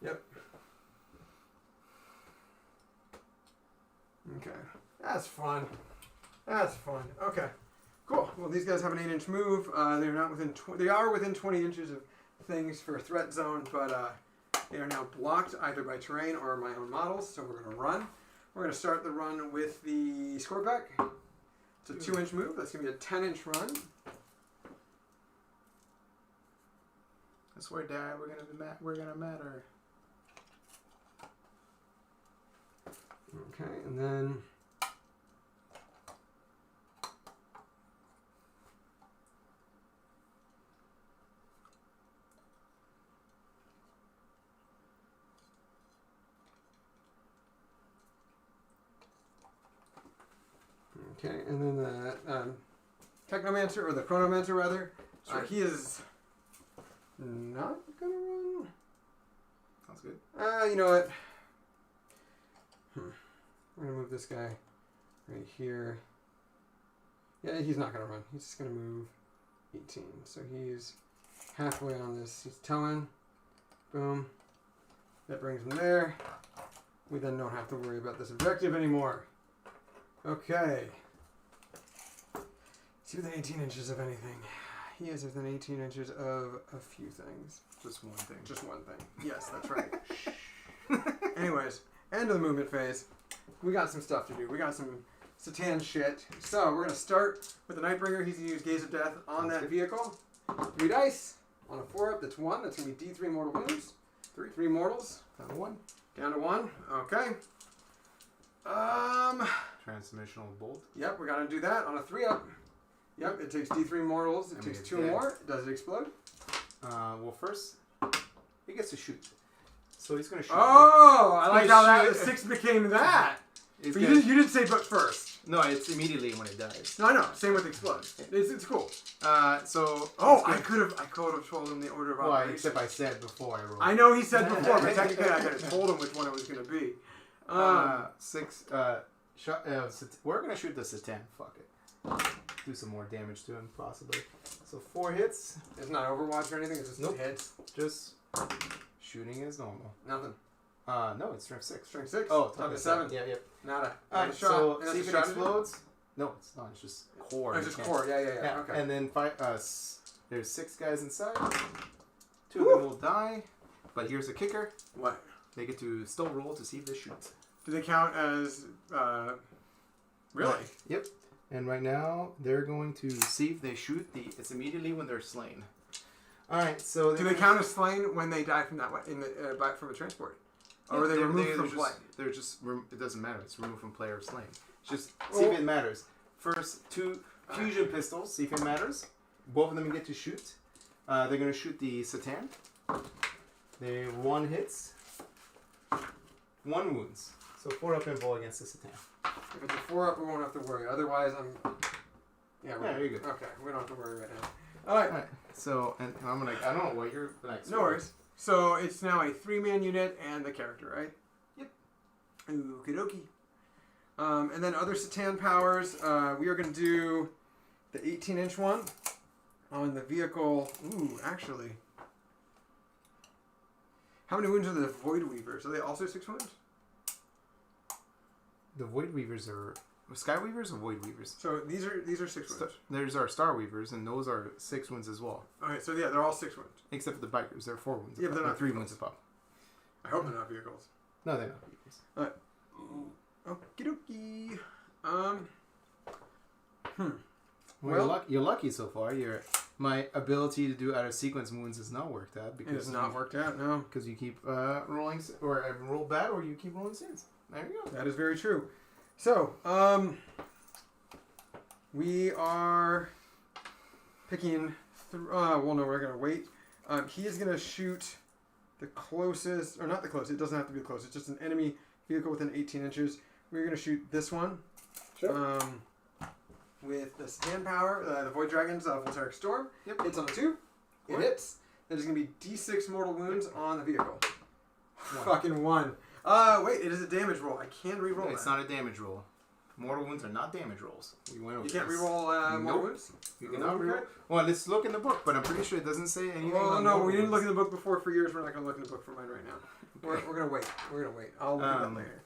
Yep. Okay. That's fun. That's fun. Okay. Cool. Well, these guys have an 8-inch move. They're not within. They are within 20 inches of things for a threat zone, but they are now blocked either by terrain or my own models. So we're going to run. We're going to start the run with the score pack. It's a 2-inch move. That's going to be a 10-inch run. I swear, Dad, we're gonna matter. Okay, and then. Okay, and then the Technomancer, or the Chronomancer rather, sure. He is not gonna run. Sounds good. You know what? We're gonna move this guy right here. Yeah, he's not gonna run. He's just gonna move 18. So he's halfway on this. He's towing. Boom. That brings him there. We then don't have to worry about this objective anymore. Okay. Is he within 18 inches of anything? He is within 18 inches of a few things. Just 1 thing. Just 1 thing. Yes, that's right. Anyways, end of the movement phase. We got some stuff to do. We got some Satan shit. So we're going to start with the Nightbringer. He's going to use Gaze of Death on that vehicle. 3 dice. On a 4-up, that's 1. That's going to be D3 mortal wounds. 3 mortals. Down to 1. Down to 1. Okay. Transmissional bolt. Yep, we're going to do that on a 3-up. Yep, it takes D3 mortals. It takes 2 more. Does it explode? Well, first, he gets to shoot. So he's going to shoot. Oh, I like how that 6 became that. But you didn't say but first. No, it's immediately when it dies. No, I know. Same with explode. It's cool. So. Oh, I could have told him the order of operation. Except I said before I rolled. I know he said before, but technically I could have told him which one it was going to be. Six. Shot. We're gonna shoot the Satan. Fuck it. Do some more damage to him, possibly. So 4 hits. It's not Overwatch or anything. It's just hits. Just shooting as normal. Nothing. No, it's strength 6. Strength 6. Oh, top of 7. Yeah. Nada. Alright, so see if it explodes. No, it's not. It's just core. Oh, it's just core. Yeah. Okay. And then there's 6 guys inside. 2 of them will die. But here's the kicker. What? They get to still roll to see if they shoot. Do they count as really? Yep. And right now they're going to see if they shoot. It's immediately when they're slain. All right. So do they count as slain when they die from that in the back from a transport, or are they removed from play? They're just. It doesn't matter. It's removed from play or slain. Just see if it matters. First 2 fusion pistols. See if it matters. Both of them get to shoot. They're going to shoot the Satan. They 1 hits. 1 wounds. So 4 up and roll against the Satan. If it's a 4 up, we won't have to worry. Otherwise, yeah, you're good. Okay, we don't have to worry right now. All right. So, and I'm gonna. I don't know what you're next. No worries. So it's now a 3-man unit and the character, right? Yep. Okie dokie. And then other Satan powers. We are gonna do the 18-inch one on the vehicle. Ooh, actually. How many wounds are the Void Weavers? Are they also 6 wounds? The Void Weavers are Sky Weavers or Void Weavers? So these are 6 wounds. There's our Star Weavers, and those are 6 wounds as well. Okay, so yeah, they're all 6 wounds. Except for the Bikers, they're 4 wounds. Yeah, but they're not 3 wounds a pop. I hope they're not vehicles. No, they're not vehicles. Alright. Okie dokie. Well, you're lucky so far. My ability to do out of sequence wounds has not worked out because it has not worked out. No, because you keep rolling or roll bad, or you keep rolling sins. There you go. That is very true. So, we are picking. Well, no, we're gonna wait. He is gonna shoot the closest, or not the closest. It doesn't have to be the closest. Just an enemy vehicle within 18 inches. We're gonna shoot this one. Sure. With the Satan power, the Void Dragon's Voltaic Storm. Yep. Hits on the 2. It hits. There's going to be D6 mortal wounds on the vehicle. 1. Fucking 1. Wait, it is a damage roll. I can re-roll It's not a damage roll. Mortal wounds are not damage rolls. We went over You can't this. re-roll mortal wounds? You cannot re-roll. Well, let's look in the book, but I'm pretty sure it doesn't say anything about no, mortal we didn't wounds. look in the book before for years. We're not going to look in the book for mine right now. Okay. We're going to wait. We're going to wait. I'll look at that later.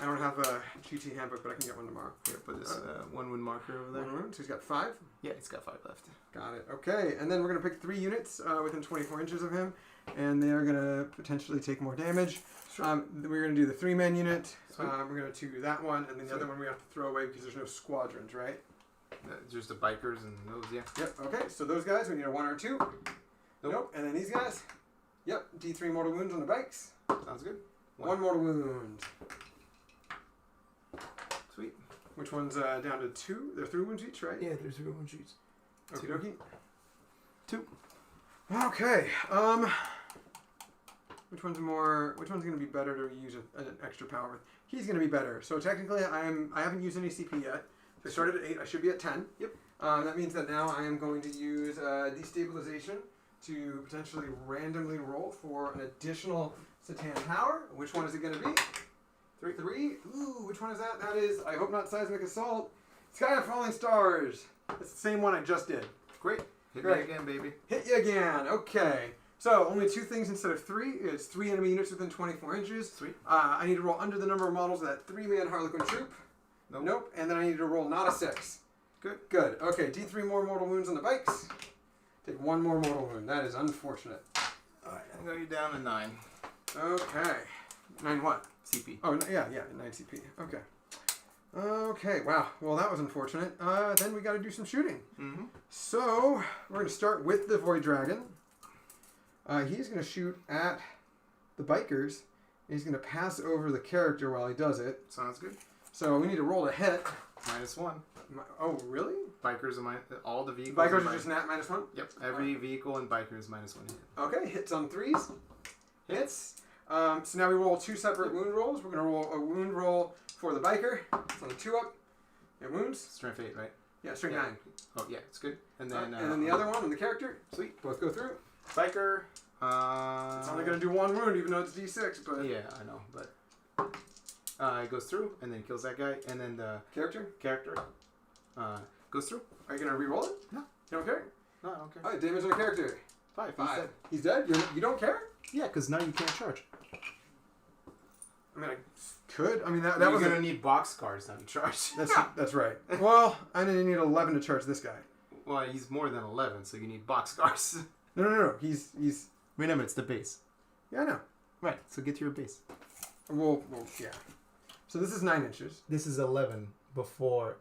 I don't have a GT handbook, but I can get one tomorrow. Here, put this 1 wound marker over there. 1 wound. So he's got 5? Yeah, he's got 5 left. Got it. Okay, and then we're going to pick 3 units within 24 inches of him, and they are going to potentially take more damage. Sure. We're going to do the 3-man unit. We're going to do that one, and then the other one we have to throw away because there's no squadrons, right? Just the Bikers and those, yeah. Yep, okay, so those guys, we need a 1 or 2. Nope. And then these guys, yep, D3 mortal wounds on the bikes. Sounds good. 1 mortal wound. Sweet. Which one's down to 2? They're 3 wounds each, right? Yeah, there's 3 wounds each. Okie dokie. 2. Okay. Which one's going to be better to use an extra power with? He's going to be better. So technically, I haven't used any CP yet. So I started at 8. I should be at 10. Yep. That means that now I am going to use destabilization to potentially randomly roll for an additional Satan power. Which one is it going to be? 3. Ooh, which one is that? That is, I hope not Seismic Assault. Sky of Falling Stars. It's the same one I just did. Great. Hit me again, baby. Hit you again. Okay. So, only 2 things instead of 3. It's 3 enemy units within 24 inches. Sweet. I need to roll under the number of models of that 3-man Harlequin troop. Nope. And then I need to roll not a 6. Good. Okay, D3 more mortal wounds on the bikes. Take 1 more mortal wound. That is unfortunate. Alright, I'm going to go down to 9. Okay. 9 what? CP. Oh, yeah, 9 CP. Okay. Okay, wow. Well, that was unfortunate. Then we got to do some shooting. Mm-hmm. So, we're going to start with the Void Dragon. He's going to shoot at the bikers. He's going to pass over the character while he does it. Sounds good. So, we need to roll to hit. -1. Oh, really? Bikers are all the vehicles. Bikers are just nat -1? Yep. Every vehicle and bikers -1 hit. Okay, hits on 3s. Hits. So now we roll 2 separate wound rolls. We're going to roll a wound roll for the biker. It's on the 2-up. It wounds. Strength 8, right? Yeah, strength 9. Oh, yeah, it's good. And then the other one on the character. Sweet. Both go through. Biker. It's only going to do 1 wound, even though it's D6. But yeah, I know. But It goes through and then kills that guy, and then the Character? goes through. Are you going to re-roll it? No. You don't care? No, I don't care. Alright, damage on a character. 5. 5. He's dead? You don't care? Yeah, because now you can't charge. I mean, I could. I mean, that You're was going to need box cards now to charge. That's right. Well, I didn't need 11 to charge this guy. Well, he's more than 11, so you need box cards. No. He's. Remember, it's the base. Yeah, I know. Right, so get to your base. Well, yeah. So this is 9 inches. This is 11 before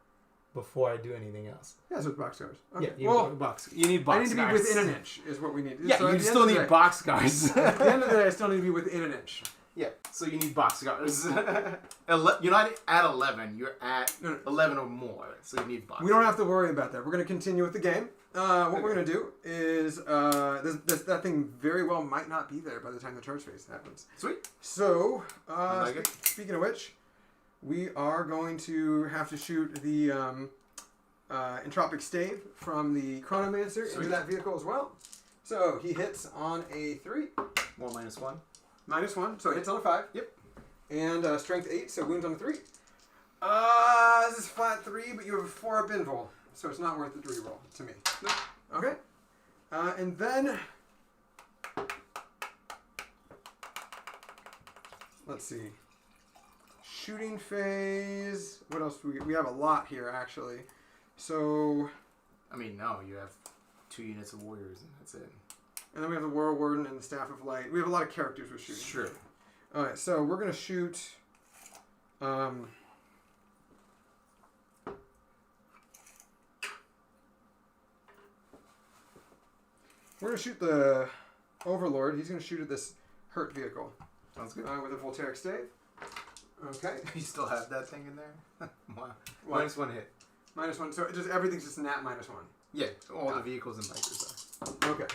I do anything else. Yeah, so it's box cars. Okay. Yeah, you need box I need to be within an inch, is what we need. Yeah, so you still need box cars. At the end of the day, I still need to be within an inch. Yeah, so you need box cars. You're not at 11, you're at 11 or more, so you need box. We don't have to worry about that. We're going to continue with the game. What we're going to do is, that thing very well might not be there by the time the charge phase happens. Sweet. So, like speaking of which, we are going to have to shoot the entropic stave from the Chronomancer into that vehicle as well. So, he hits on a 3. Well, -1. -1, so it hits on a 5. Yep. And strength 8, so wounds on a 3. This is flat 3, but you have a 4-up invul, so it's not worth the reroll to me. Nope. Okay. And then, let's see. Shooting phase. What else do we have a lot here, actually. So, I mean, no, you have 2 units of warriors, and that's it. and then we have the Whirl Warden and the Staff of Light. We have a lot of characters we're shooting. Sure. Alright, so we're going to shoot... we're going to shoot the Overlord. He's going to shoot at this hurt vehicle. Sounds good. With a Voltaic stave. Okay. You still have that thing in there? Wow. What? -1 hit. -1. So everything's just nat -1. Yeah, all the vehicles and bikers are. Okay.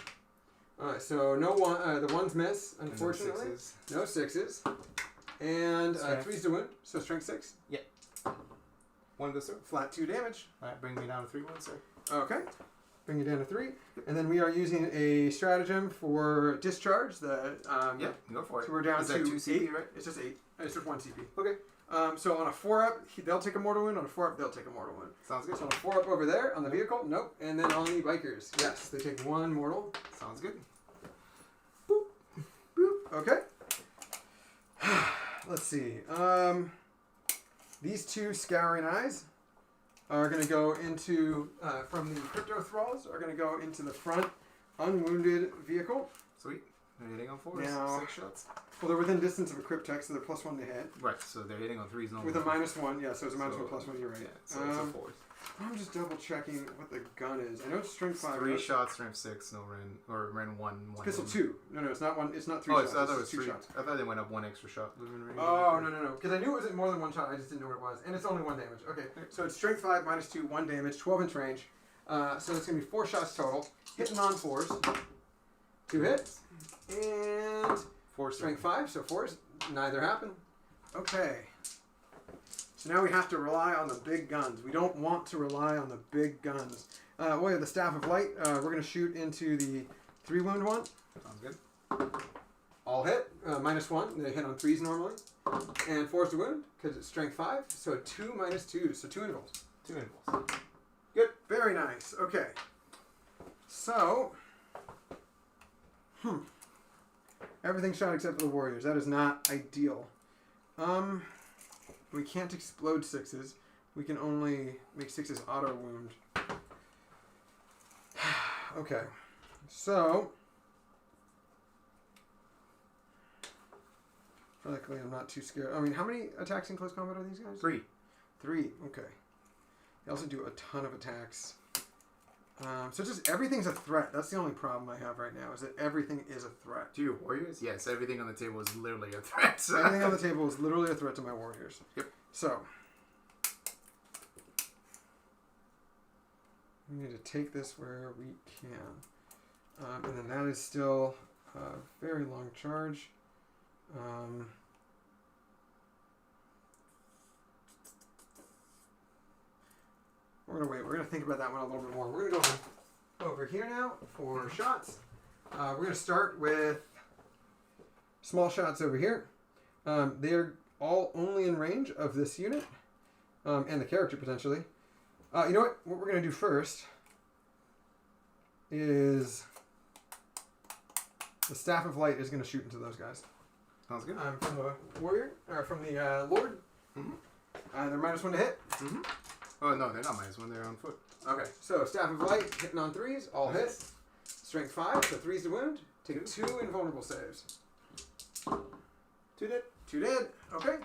Alright, so no one. The ones miss, unfortunately. No 6s. No 6s. And 3's to wound, so strength 6. Yeah. 1 goes through. Flat 2 damage. Alright, bring me down to 3 wounds, sir. Okay. Bring you down to 3. And then we are using a stratagem for discharge. Yeah, go for it. So we're down Is to that 2 CP, 8. right? It's just 8. It's just 1 CP. Okay. So on a 4-up, they'll take a mortal wound. On a 4-up, they'll take a mortal wound. Sounds good. So on a 4-up over there, on the vehicle, nope. And then on the bikers, yes, they take 1 mortal. Sounds good. Boop. Boop. Okay. Let's see. These 2 Scouring Eyes are going to go into, from the Crypto Thralls, are going to go into the front unwounded vehicle. Sweet. They're hitting on 4s. Now- 6 shots. Well, they're within distance of a Cryptek, so they're +1 to hit. Right, so they're hitting on 3s. With a -1, yeah, so it's a -1 +1, you're right. Yeah, so it's a 4. I'm just double checking what the gun is. I know it's strength 5. 3 shots, strength 6, no Ren, or Ren 1. Pistol 2. No, it's not 1. It's not 3 Oh, shots. I thought it was 2 3 shots. I thought they went up 1 extra shot. Oh, no. Because I knew it was more than 1 shot. I just didn't know what it was. And it's only 1 damage. Okay, so it's strength 5 -2, 1 damage, 12-inch range. So it's going to be 4 shots total. Hitting on 4s. 2 hits. And 4 strength 5, so 4s. Neither happen. Okay. So now we have to rely on the big guns. We don't want to rely on the big guns. We have the Staff of Light. We're going to shoot into the 3 wound one. Sounds good. All hit. -1. They hit on 3s normally. And 4's to wound because it's strength 5. So 2 -2. So 2 invulns. 2 invulns. Good. Very nice. Okay. So. Everything shot except for the warriors. That is not ideal. We can't explode 6s. We can only make 6s auto wound. Okay. So. Luckily, I'm not too scared. I mean, how many attacks in close combat are these guys? 3. 3. Okay. They also do a ton of attacks. So just everything's a threat. That's the only problem I have right now, is that everything is a threat. To your warriors? Yes, everything on the table is literally a threat. Everything on the table is literally a threat to my warriors. Yep. So. We need to take this where we can. And then that is still a very long charge. We're going to wait. We're going to think about that one a little bit more. We're going to go over here now for shots. We're going to start with small shots over here. They're all only in range of this unit and the character potentially. You know what? What we're going to do first is the Staff of Light is going to shoot into those guys. Sounds good. From the warrior, or from the lord. Mm-hmm. They're -1 to hit. Mm-hmm. Oh, no, they're not -1. They're on foot. Okay, so Staff of Light, hitting on 3s, all hit. Strength 5, so 3's to wound. Take 2 invulnerable saves. 2 dead. 2 dead, okay.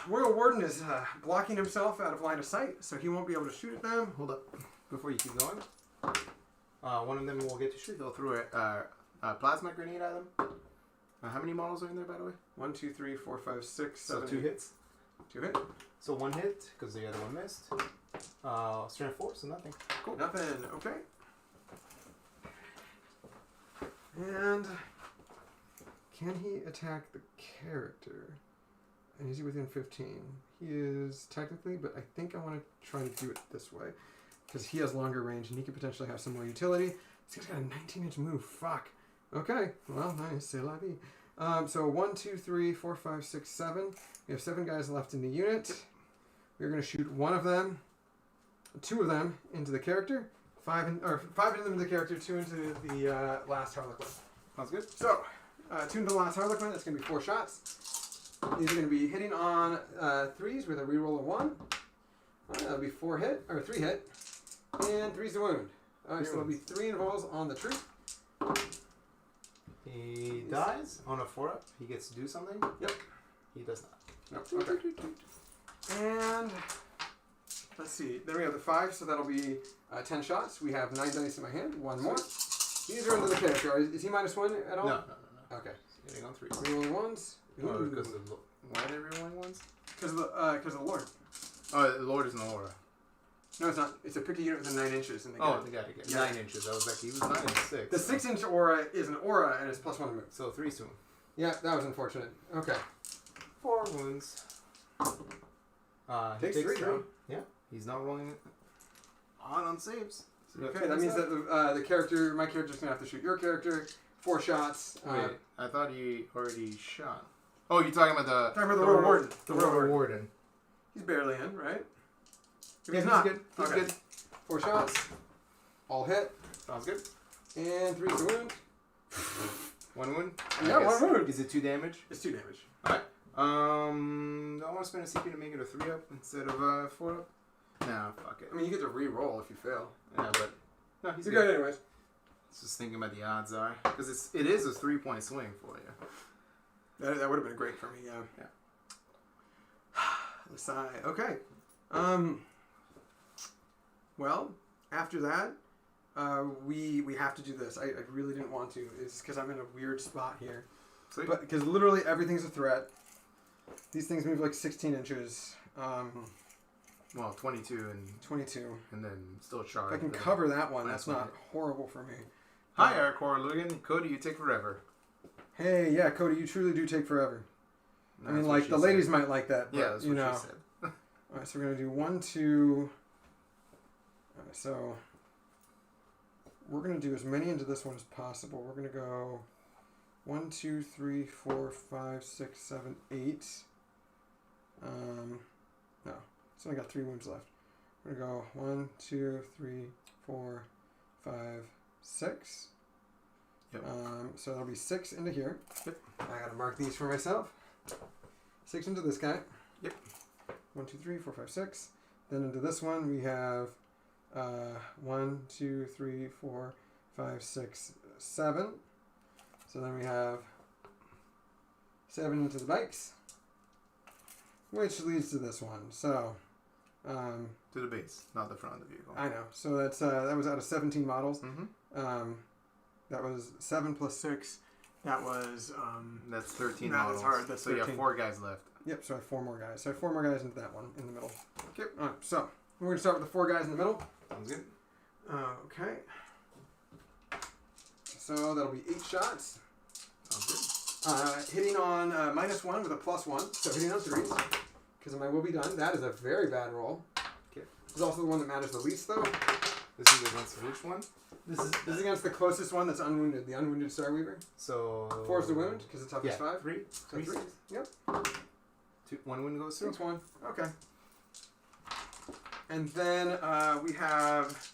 Royal Warden is blocking himself out of line of sight, so he won't be able to shoot at them. Hold up. Before you keep going. One of them will get to shoot. They'll throw a plasma grenade at them. How many models are in there, by the way? 1, 2, 3, 4, 5, 6, So 7, 2 hits. 2 hit. So 1 hit, because the other one missed. Strength 4, so nothing. Cool. Nothing, okay. And can he attack the character? And is he within 15? He is technically, but I think I want to try to do it this way. Because he has longer range and he could potentially have some more utility. This guy's got a 19-inch move. Fuck. Okay. Well, nice. C'est la vie. So 1, 2, 3, 4, 5, 6, 7. We have 7 guys left in the unit. We're going to shoot 1 of them, 2 of them into the character, 5 into them into the character, 2 into the last Harlequin. Sounds good. So, 2 into the last Harlequin. That's going to be 4 shots. These are going to be hitting on 3s with a reroll of 1. That'll be 3 hit, and 3's to wound. So there'll be 3 involves on the troop. He dies on a 4-up. He gets to do something. Yep. He does not. Nope. Okay. And let's see. Then we have the 5, so that'll be 10 shots. We have 9 dice in my hand. 1 more. These are into the character. Is he -1 at all? No. Okay. He's getting on 3. Rerolling 1s. Oh, because of why are they rerolling 1s? Because of the Lord. Oh, the Lord is an aura. No, it's not. It's a picky unit within 9 inches. And they got it. 9 inches. I was like, he was 9 and 6. The 6-inch aura is an aura, and it's +1 to move. So 3 to him. Yeah, that was unfortunate. Okay. 4 wounds. Takes 3, though. Yeah, he's not rolling it on saves. So okay, that means that my character's gonna have to shoot your character 4 shots. Wait, I thought he already shot. Oh, you're talking about the Royal Warden. The Royal Warden. He's barely in, right? He's not good. He's good. 4 shots. All hit. Sounds good. And 3's to wound. 1 wound? Yeah, 1 wound. Is it 2 damage? It's 2 damage. Alright. Do I want to spend a CP to make it a 3-up instead of a 4-up? Nah, fuck it. I mean, you get to re-roll if you fail. Yeah, but no, he's good anyways. Just thinking about the odds are, because it is a 3-point swing for you. That would have been great for me. Yeah. The sigh. Okay. Well, after that, we have to do this. I really didn't want to. It's because I'm in a weird spot here. Sweet. But because literally everything's a threat. These things move like 16 inches. Well, 22 and 22, and then still charged. If I can cover that one, that's not horrible for me. Hi, Eric Harlequin. Cody, you take forever. Hey, yeah, Cody, you truly do take forever. That's I mean, like the ladies might like that. But, yeah, that's what she said. All right, so we're gonna do 1, 2. So we're gonna do as many into this one as possible. We're gonna go 1, 2, 3, 4, 5, 6, 7, 8. No, it's only got 3 wounds left. We're gonna go 1, 2, 3, 4, 5, 6. Yep. So there'll be 6 into here. Yep. I gotta mark these for myself. 6 into this guy. Yep. 1, 2, 3, 4, 5, 6. Then into this one we have 1, 2, 3, 4, 5, 6, 7. So then we have 7 into the bikes, which leads to this one. So to the base, not the front of the vehicle. I know. So that's that was out of 17 models. Mm-hmm. That was 7 plus 6. That was that's 13 that models. That's hard. That's so 13. you have 4 guys left. Yep. So I have 4 more guys. So I have 4 more guys into that one in the middle. Okay. All right. So we're gonna start with the 4 guys in the middle. Sounds good. Okay. So that'll be 8 shots. Sounds good. Hitting on -1 with a +1. So hitting on 3s. Because I will be done. That is a very bad roll. Okay. This is also the one that matters the least, though. This is against which one? This is against the closest one that's unwounded, the unwounded Star Weaver. So 4 is the wound because it's toughness 5. 3. So 3. Yep. 1 wound goes through. It's 1. Okay. And then we have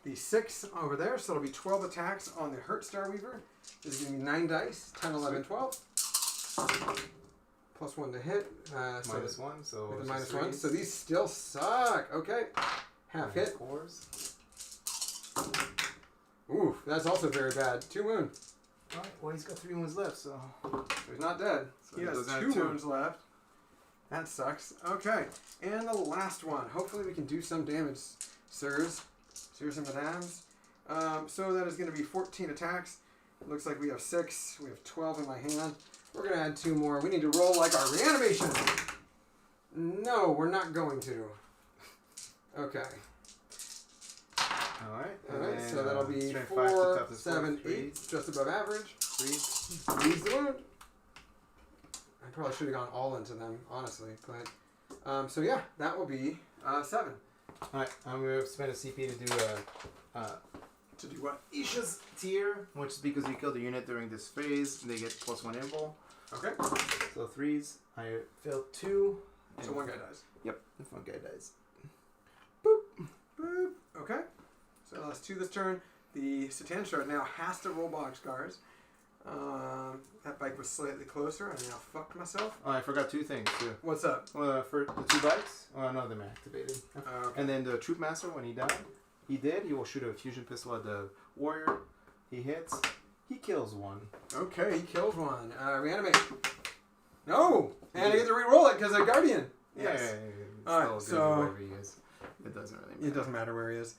the 6 over there, so it'll be 12 attacks on the Hurt Star Weaver. This is going to be 9 dice, 10, 11, 12. Plus 1 to hit. Minus 1, so with a minus 1. So these still suck. Okay. Half hit. Cores. Ooh, that's also very bad. 2 wound. Alright, well he's got 3 wounds left, so he's not dead. So he has 2 wounds left. That sucks. Okay, and the last one. Hopefully we can do some damage, sirs and madams. So that is going to be 14 attacks. It looks like we have 6. We have 12 in my hand. We're going to add 2 more. We need to roll like our reanimation. No, we're not going to. Okay. Alright, so that'll be 4, 7, 8, just above average. 3's the wound. I probably should have gone all into them, honestly. But so yeah, that will be 7. Alright, I'm going to spend a CP to do to do what? Isha's tier, which is because you killed a unit during this phase, they get +1 invul. Okay. So 3s. I failed 2. So 1 guy dies. Yep, if 1 guy dies. Boop. Boop. Okay. So that's 2 this turn. The Satan Shard now has to roll boxcars. That bike was slightly closer. I now fucked myself. Oh, I forgot 2 things too. What's up? For the 2 bikes, none of them are activated. Okay. And then the Troop Master, when he died, he will shoot a fusion pistol at the warrior. He hits. He kills 1. Okay, he kills 1. Reanimate. No! And I get to re-roll it because I'm Guardian. Yes. Yeah. Alright, so it doesn't really matter. It doesn't matter where he is.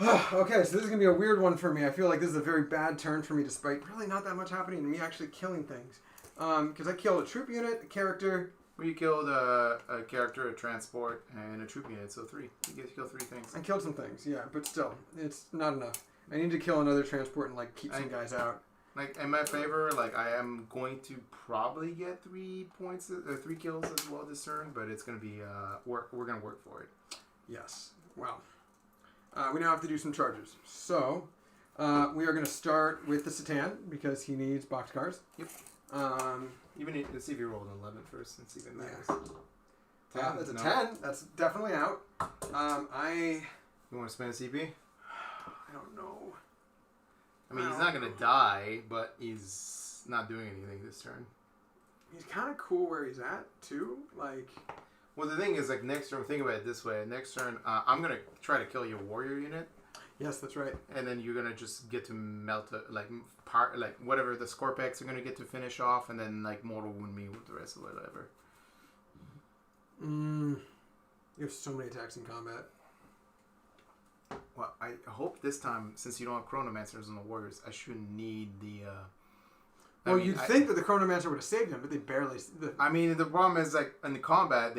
Okay, so this is going to be a weird one for me. I feel like this is a very bad turn for me despite really not that much happening and me actually killing things. Because I killed a troop unit, a character. Well, you killed a character, a transport, and a troop unit, so 3. You get to kill 3 things. I killed some things, yeah, but still, it's not enough. I need to kill another transport and like keep some guys out. Like in my favor, like I am going to probably get 3 points, 3 kills as well this turn, but it's going to be we're going to work for it. Yes. Well, we now have to do some charges. So we are going to start with the Satan because he needs boxcars. Yep. Let's see if you rolled an 11 first and see if it matters. Yeah. That's a 10. That's definitely out. You want to spend a CP? I don't know. I mean, he's not going to die, but he's not doing anything this turn. He's kind of cool where he's at, too. Like... Well, the thing is, like, next turn, think about it this way. Next turn, I'm going to try to kill your warrior unit. Yes, that's right. And then you're going to just get to melt it, like whatever the Scorpex are going to get to finish off, and then, like, mortal wound me with the rest of whatever. You have so many attacks in combat. Well, I hope this time, since you don't have Chronomancers on the warriors, I shouldn't need the... Well, you'd think that the Chronomancer would have saved him, but they barely... I mean, the problem is, like, in the combat,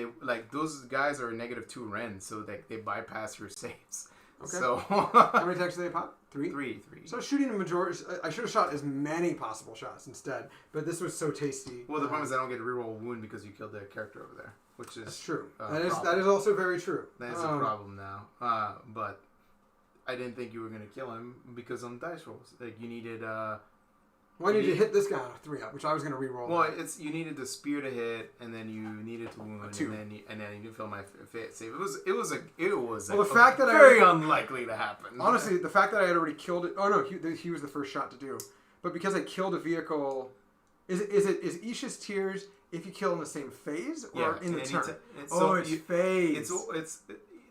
those guys are -2 Ren, so they bypass your saves. Okay. So... How many attacks do they pop? 3? 3. So shooting the majority... I should have shot as many possible shots instead, but this was so tasty. Well, the problem is I don't get to reroll wound because you killed the character over there, which is... That's true. That is also very true. That is a problem now. But I didn't think you were going to kill him because on dice rolls. Like, you needed... Well, I needed to hit this guy on a 3-up, which I was going to re-roll. Well, you needed the spear to hit, and then you needed to wound, a 2. and then you didn't feel my save. It was the fact that very unlikely to happen. Honestly, the fact that I had already killed it. Oh no, he was the first shot to do. But because I killed a vehicle, is Isha's Tears if you kill in the same phase or in the turn? It's phase. It's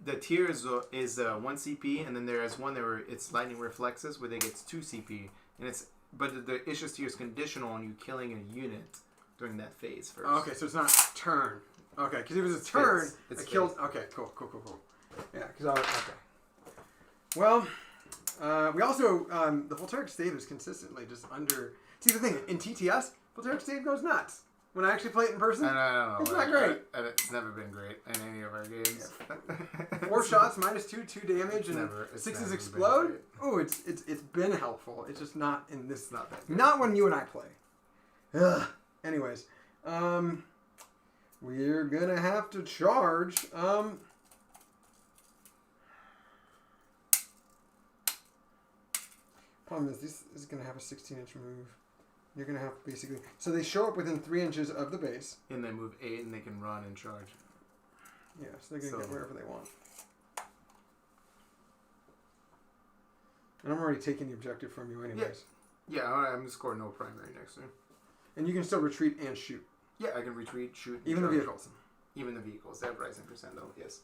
the tier is 1 CP, and then there's one where it's lightning reflexes where they get 2 CP, and it's. But the Isha's Tier is conditional on you killing a unit during that phase first. Oh, okay, so it's not turn. Okay, because if it was a turn, I killed... Okay, cool. Yeah, because I was... Okay. Well, we also... the Voltaic Stave is consistently just under... See, the thing, in TTS, Voltaic Stave goes nuts. When I actually play it in person, it's not great. It's never been great in any of our games. Yeah. 4 shots, -2, 2 damage, and 6s explode. Oh, it's been helpful. It's just not in this. Not that good. Not when you and I play. Ugh. Anyways, we're gonna have to charge. Problem is, this is going to have a 16-inch move. You're going to have basically... So they show up within 3 inches of the base. And they move 8 and they can run and charge. Yeah, so they're going to get wherever they want. And I'm already taking the objective from you anyways. Yeah, I'm going to score no primary next turn. And you can still retreat and shoot. Yeah, I can retreat, shoot, even charge. the vehicles. Even the vehicles. They have rising percent though, yes.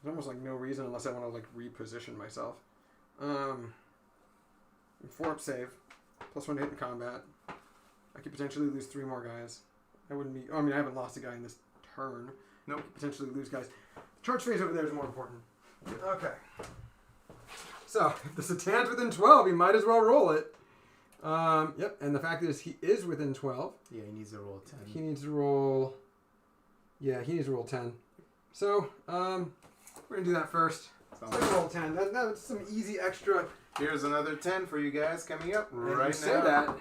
There's almost like no reason unless I want to like reposition myself. 4-up save. +1 hit in combat. I could potentially lose 3 more guys. I wouldn't be... I mean, I haven't lost a guy in this turn. Nope. I could potentially lose guys. The charge phase over there is more important. Okay. So, if the Satan's within 12, he might as well roll it. Yep, and the fact is he is within 12. Yeah, he needs to roll 10. He needs to roll... Yeah, he needs to roll 10. So, we're going to do that first. So roll 10. That's some easy extra... Here's another 10 for you guys coming up right now. Say that.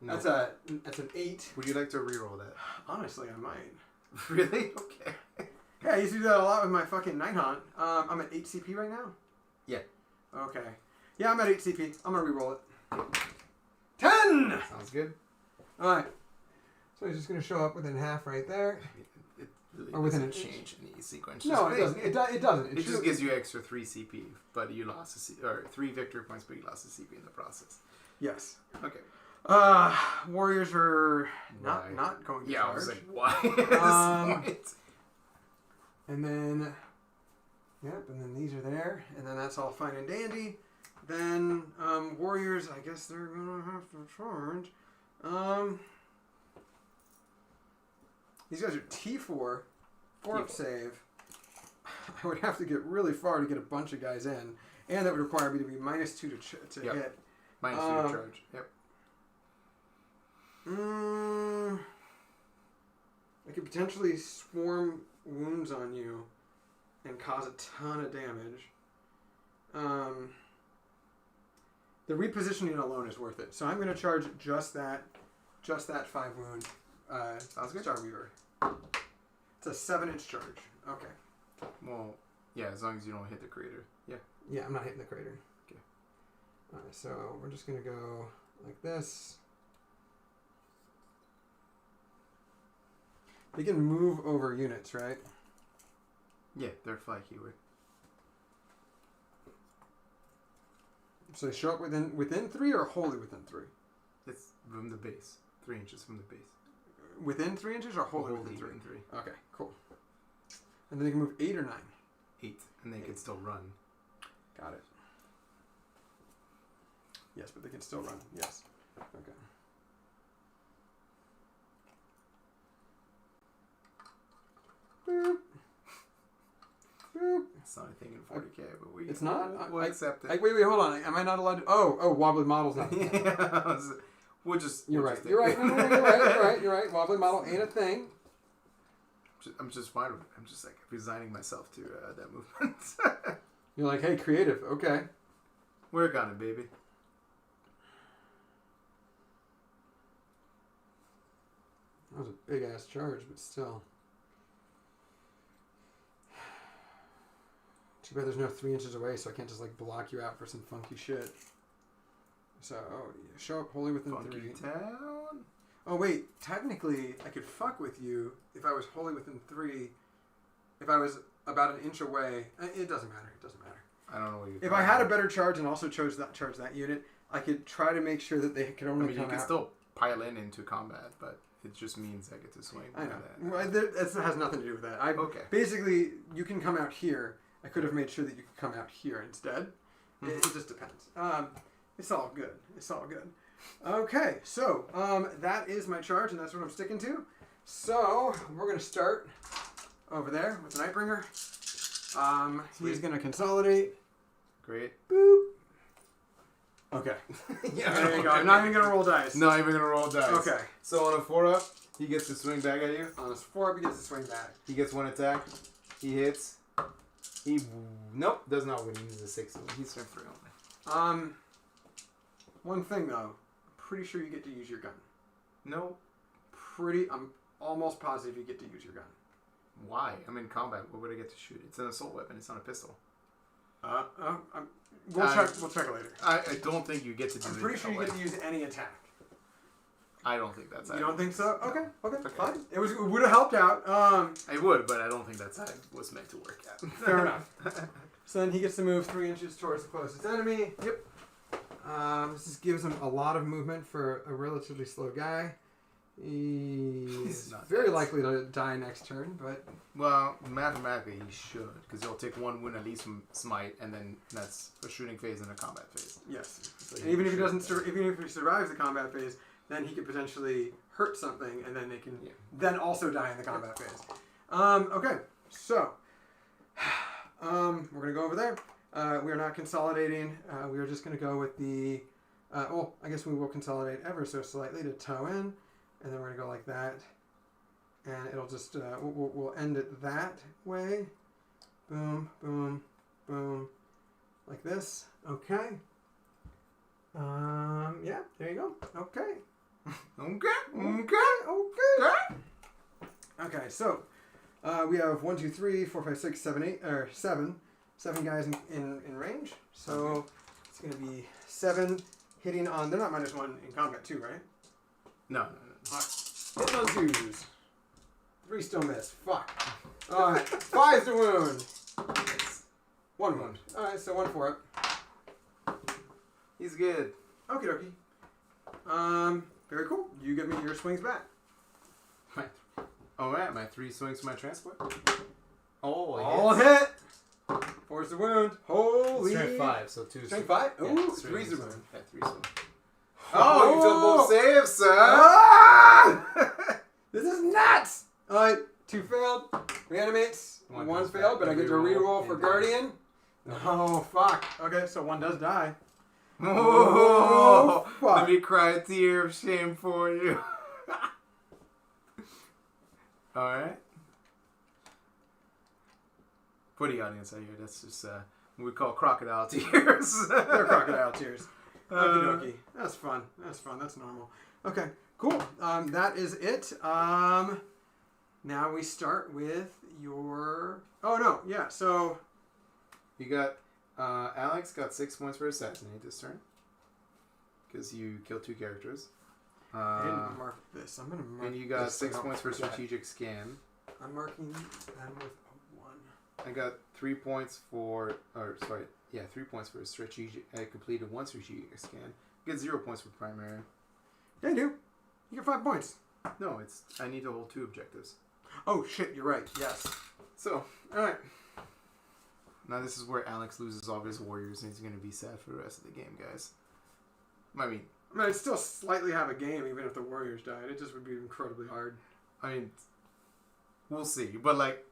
No. That's an 8. Would you like to re-roll that? Honestly, I might. Really? Okay. Yeah, I used to do that a lot with my fucking Night Hunt. I'm at 8 CP right now? Yeah. Okay. Yeah, I'm at 8 CP. I'm going to re-roll it. 10! Sounds good. Alright. So he's just going to show up within half right there. It really or within doesn't an change in the sequence. No, it doesn't. It doesn't. It just gives you extra 3 CP, but you lost a CP, or 3 victory points, but you lost a CP in the process. Yes. Okay. Warriors are not going to charge. I was like, why at this point? And then, yep, and then these are there, and then that's all fine and dandy. Then, Warriors, I guess they're going to have to charge. These guys are T4, 4-up save. I would have to get really far to get a bunch of guys in, and that would require me to be -2 to hit. -2 to charge. Yep. I could potentially swarm wounds on you and cause a ton of damage. The repositioning alone is worth it. So I'm going to charge just that 5 wound. Sounds good. Star Weaver. It's a 7-inch charge. Okay. Well, yeah, as long as you don't hit the crater. Yeah. Yeah, I'm not hitting the crater. Okay. Alright, so we're just going to go like this. They can move over units, right? Yeah, they're fly keyword. So they show up within 3 or wholly within 3? It's from the base. 3 inches from the base. Within 3 inches or wholly within 3? Okay, cool. And then they can move 8 or 9? 8. And they can still run. Got it. Yes, but they can still run. Yes. Okay. Boop. Boop. It's not a thing in 40k, but it's not? We'll accept it. Wait, hold on. Am I not allowed to... Oh, wobbly model's not. Yeah, You're right. You're right. No, you're right. Wobbly model ain't a thing. I'm just fine with it. I'm just like resigning myself to that movement. You're like, hey, creative. Okay. Work on it, baby. That was a big ass charge, but still. Too bad there's no 3 inches away, so I can't just like block you out for some funky shit. So, show up wholly within Funky 3. town. Oh wait, technically I could fuck with you if I was wholly within 3. If I was about an inch away, it doesn't matter. It doesn't matter. I don't know what you. If I had a better charge and also charge that unit, I could try to make sure that they could only come out. You can still pile into combat, but it just means I get to swing. I know. Well, that has nothing to do with that. Okay. Basically, you can come out here. I could have made sure that you could come out here instead. Mm-hmm. It just depends. It's all good. It's all good. Okay, so that is my charge, and that's what I'm sticking to. So we're going to start over there with the Nightbringer. He's going to consolidate. Great. Boop. Okay. Yeah, there you go. I'm not even going to roll dice. Not even going to roll dice. Okay. So on a 4-up, he gets to swing back at you. On his 4-up, he gets to swing back. He gets 1 attack. He hits. Nope, does not win. He needs a 6. He's turn 3 only. One thing though, I'm pretty sure you get to use your gun. No. I'm almost positive you get to use your gun. Why? I'm in combat. What would I get to shoot? It's an assault weapon. It's not a pistol. We'll check it later. I don't think you get to do it. I'm pretty sure you get to use any attack. I don't think that's how You don't think so? Okay, Okay. fine. It would have helped out. It would, but I don't think that's how it was meant to work out. Fair enough. So then he gets to move 3 inches towards the closest enemy. Yep. This just gives him a lot of movement for a relatively slow guy. He's very likely to die next turn, but... Well, mathematically he should, because he'll take 1 wound at least from Smite, and then that's a shooting phase and a combat phase. Yes. So And even if he doesn't, even if he survives the combat phase, then he could potentially hurt something, and then they can then also die in the combat phase. Okay, so we're gonna go over there. We are not consolidating. We are just gonna go with the. Well, I guess we will consolidate ever so slightly to toe in, and then we're gonna go like that, and it'll just we'll end it that way. Boom, boom, boom, like this. Okay. Yeah, there you go. Okay. Okay, so we have 1, 2, 3, 4, 5, 6, 7, 8, or 7 guys in range. So it's gonna be 7 hitting on. They're not -1 in combat too, right? No. Hit those 2s. 3 still miss. Fuck. Alright, 5's the wound. 1 wound. Alright, so 1 for it. He's good. Okie dokie. Very cool. You give me your swings back. Alright, my 3 swings for my transport. Oh, all hit. 4's the wound. Holy. Strength 5, so 2's. Strength 5? Yeah, Ooh, 3's the wound. Yeah, 3's the wound. Oh, you done both saves, sir. Ah! This is nuts. Alright, 2 failed. Reanimates. 1 failed, but I get to reroll for Guardian. Oh, fuck. Okay, so 1 does die. Oh, fuck. Let me cry a tear of shame for you. Alright. For the audience out here, that's just what we call crocodile tears. They're crocodile tears. Okie dokie. That's fun. That's fun. That's normal. Okay, cool. That is it. Now we start with your... Oh, no. Yeah, so... You got... Alex got 6 points for Assassinate this turn. Because you killed 2 characters. I didn't mark this. I'm going to mark and you got this 6 so points for forget. Strategic Scan. I'm marking them with a 1. I got 3 points for... Or, sorry. Yeah, 3 points for Strategic... I completed 1 Strategic Scan. You get 0 points for Primary. Yeah, you do. You get 5 points. No, it's... I need to hold 2 objectives. Oh, shit. You're right. Yes. So, alright. Now this is where Alex loses all of his warriors and he's going to be sad for the rest of the game, guys. I mean, I'd still slightly have a game even if the warriors died. It just would be incredibly hard. I mean, we'll see. But like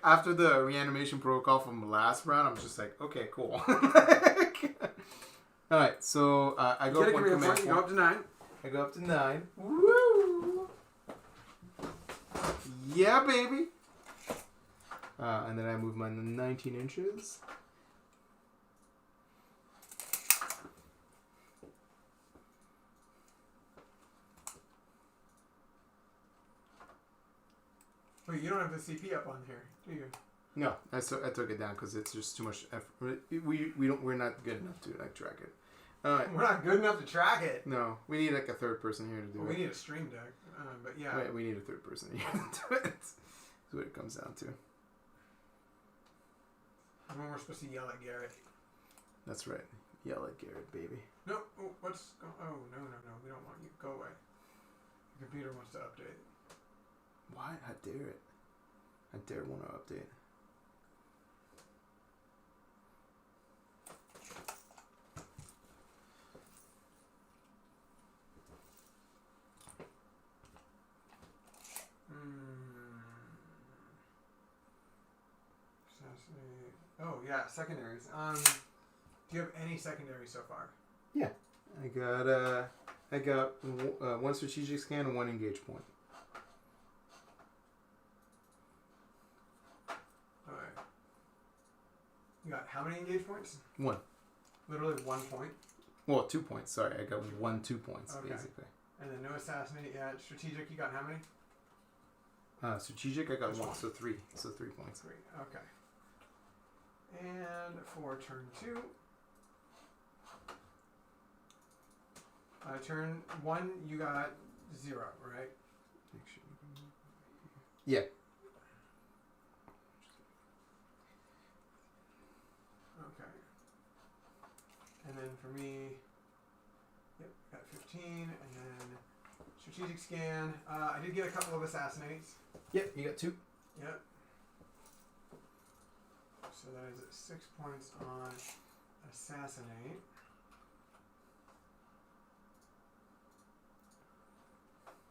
after the reanimation protocol from the last round, I'm just like, okay, cool. Alright, so I go up 1 command point. You go up to 9. I go up to 9. Woo! Yeah, baby! And then I move my 19 inches. Wait, you don't have the CP up on here, do you? No, I took it down because it's just too much effort. We're not good enough to track it. Alright. We're not good enough to track it. No, we need like a 3rd person here to do it. We need a stream deck, but yeah. Wait, we need a 3rd person here to do it. That's what it comes down to. And when we're supposed to yell at Garrett. That's right. Yell at Garrett, baby. No, oh, what's... Oh, no, we don't want you. Go away. The computer wants to update. Why? I dare it. I dare want to update. Oh, yeah, secondaries. Do you have any secondaries so far? Yeah. I got 1 strategic scan and 1 engage point. Alright. You got how many engage points? 1. Literally 1 point? Well, 2 points. Sorry, I got 2 points, okay. basically. And then no assassinate yet. Strategic, you got how many? Strategic, I got 1, so 3. So 3 points. 3, okay. And for turn 2, Turn 1, you got 0, right? Yeah. Okay. And then for me, yep, got 15, and then strategic scan. I did get a couple of assassinates. Yep, you got 2. Yep. So that is 6 points on assassinate.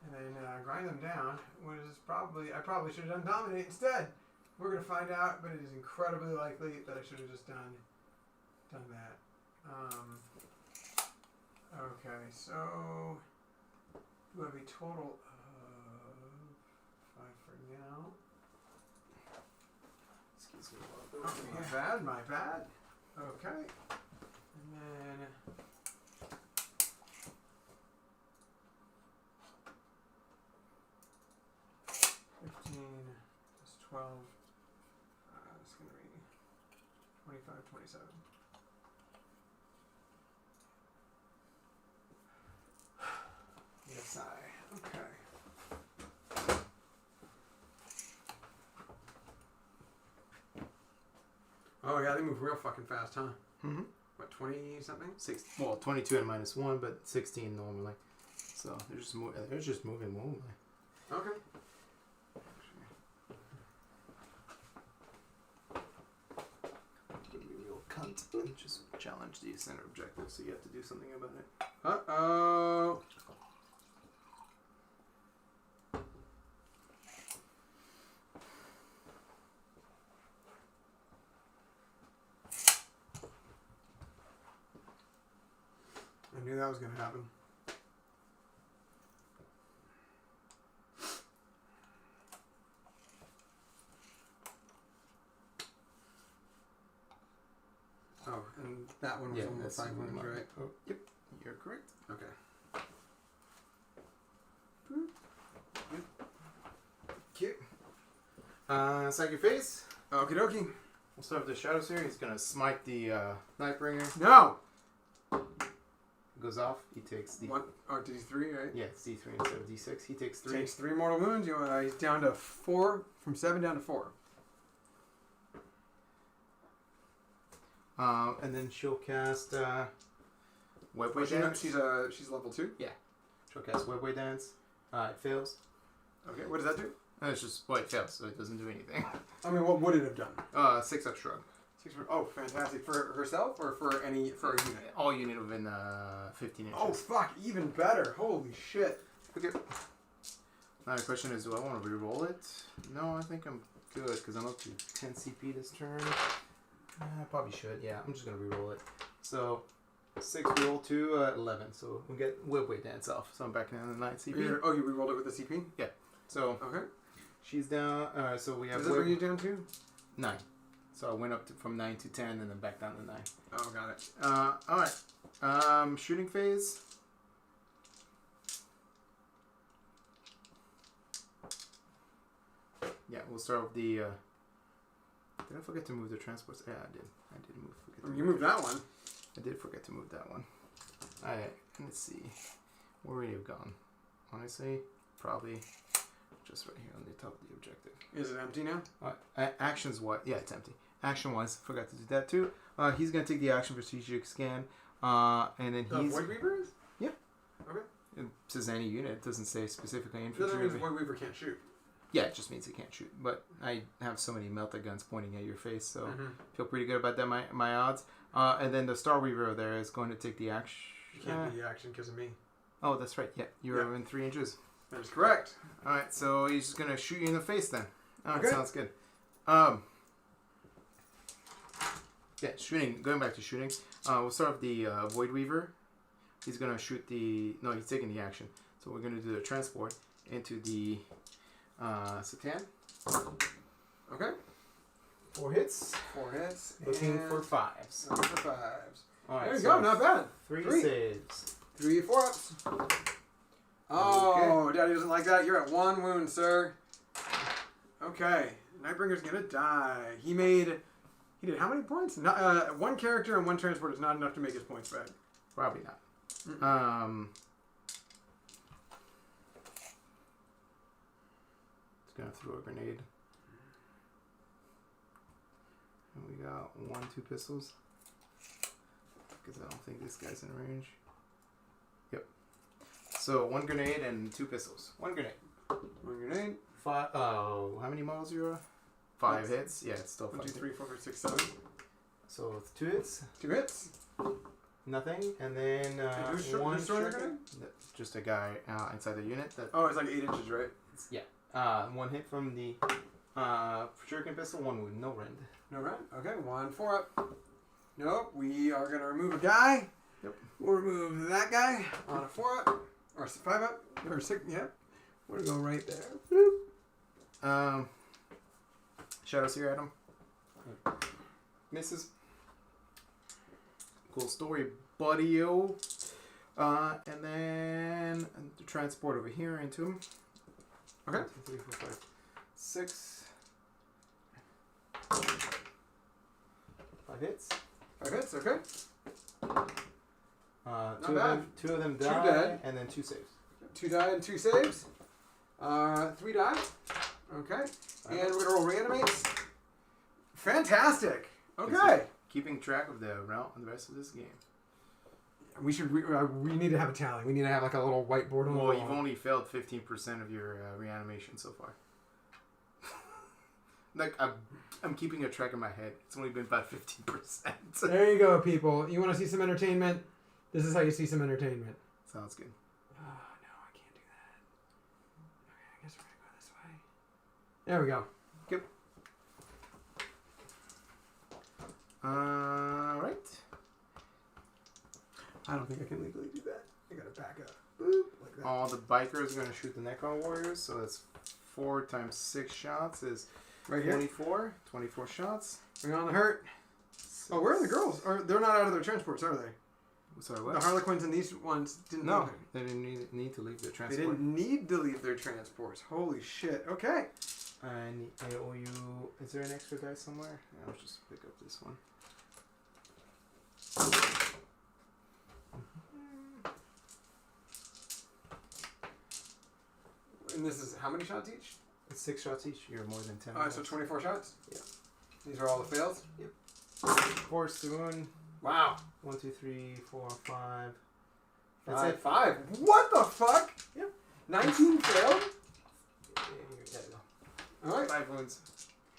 And then grind them down, which is I probably should have done dominate instead. We're going to find out, but it is incredibly likely that I should have just done that. Okay, so do have a total of 5 for now. Excuse me. Oh, my bad. Okay. And then 15 plus 12. It's going to be 25, 27. Yes, okay. Oh yeah, they move real fucking fast, huh? Mm-hmm. What, 20 something? 22 and -1, but 16 normally. So they're just moving normally. Okay. Give you a real cunt and just challenge the center objective, so you have to do something about it. Uh-oh. I knew that was going to happen. Oh, and that one was almost 5 wounds, right? Oh, yep, you're correct. Okay. Cute. Psychic Phase. Okie dokie. We'll start with the Shadow Series. He's gonna smite the Nightbringer. No! Goes off. He takes the... One, or D3, right? Yeah, it's D3 instead of D6. He takes 3. Takes 3 mortal wounds. He's down to 4, from 7 down to 4. And then she'll cast Webway Dance. She's level 2? Yeah. She'll cast Webway Dance. It fails. Okay, what does that do? It's just, it fails, so it doesn't do anything. I mean, what would it have done? 6-up shrug. 6 for, oh, fantastic. For herself or for a unit? All unit within 15 inches. Oh, fuck, even better. Holy shit. Okay. Now the question is, do I want to re-roll it? No, I think I'm good, because I'm up to 10 CP this turn. I probably should, yeah. I'm just going to re-roll it. So, 6 roll to 11. So, we get Webway Dance off. So, I'm back down to 9 CP. You re-rolled it with the CP? Yeah. So, okay. She's down. So, we have... Does that bring you down to? 9. So, I went up from 9 to 10 and then back down to 9. Oh, got it. Alright. Shooting phase. Yeah, we'll start with the... Did I forget to move the transports? Yeah, I did. I did move. You moved that one. I did forget to move that one. Alright, let's see. Where would he have gone? Honestly, probably just right here on the top of the objective. Is it empty now? Actions what? Yeah, it's empty. Action wise, forgot to do that too. He's gonna take the action for strategic scan. And then he's... Void Weaver is? Yeah. Okay. It says any unit. It doesn't say specifically infantry. infantry. That means Void Weaver can't shoot. Yeah, it just means it can't shoot. But I have so many melta guns pointing at your face, so feel pretty good about that. My odds. And then the Star Weaver there is going to take the action. You can't do the action because of me. Oh, that's right. Yeah, you're in 3 inches. That is correct. All right, so he's just gonna shoot you in the face then. Oh, okay. Sounds good. Yeah, shooting. Going back to shooting. We'll start with the Void Weaver. He's gonna shoot the. No, he's taking the action. So we're gonna do the transport into the Satan. Okay. 4 hits. 4 hits. Looking for 5s. Looking for 5s. All right, there you go. Not bad. 3 saves. 3 4-ups. Oh, okay. Daddy doesn't like that. You're at 1 wound, sir. Okay. Nightbringer's gonna die. He did how many points? Not, 1 character and 1 transport is not enough to make his points back. Probably not. gonna throw a grenade. And we got 1, 2 pistols. Because I don't think this guy's in range. Yep. So 1 grenade and 2 pistols. 1 grenade. 1 grenade. 5. Oh, how many models are you? 5 hits. Yeah, it's still 5. 1, 2, 3, 4, 5, 6, 7. So 2 hits. 2 hits. Nothing. And then one grenade? Just a guy inside the unit. That, oh, it's like 8 inches, right? yeah. 1 hit from the shuriken pistol. 1 wound. No rend. No rend. Okay. 1 4 up. Nope. We are gonna remove a guy. Yep. We'll remove that guy on a 4 up or 5 up or 6. Yep. We're gonna go right there. Boop. Shadow Seer at him. Misses. Cool story, buddy-o. And then the transport over here into him. Okay. 1, 2, 3, 4, 5, 6. 5 hits. 5 hits. Okay. Two of them die, 2 dead. and then 2 saves. 2 die and 2 saves. 3 die. Okay. And we're gonna roll reanimates. Fantastic. Okay. Keeping track of the route and the rest of this game. We should. We need to have a tally. We need to have like a little whiteboard on the wall. Well, you've only failed 15% of your reanimation so far. Like I'm keeping a track in my head. It's only been about 15%. There you go, people. You want to see some entertainment? This is how you see some entertainment. Sounds good. Oh no, I can't do that. Okay, I guess we're gonna go this way. There we go. Yep. Right. I don't think I can legally do that. I gotta back up. Boop, like that. All the bikers are going to shoot the Necron warriors, so that's 4 times 6 shots is Right here? 24. 24 shots. Bring on the hurt. Oh, where are the girls? They're not out of their transports, are they? Sorry, what? The Harlequins and these ones didn't. No, they didn't need to leave their They transport. didn't need to leave their transports. Holy shit. Okay. I owe you... Is there an extra die somewhere? I'll just pick up this one. And this is how many shots each? It's 6 shots each. You're more than 10. Alright, so 24 shots? Yeah. These are all the fails? Yep. Force to wound. Wow. 1, 2, 3, 4, 5. That's it. 5. What the fuck? Yep. 19 failed? Yeah, there you go. Alright. 5 wounds.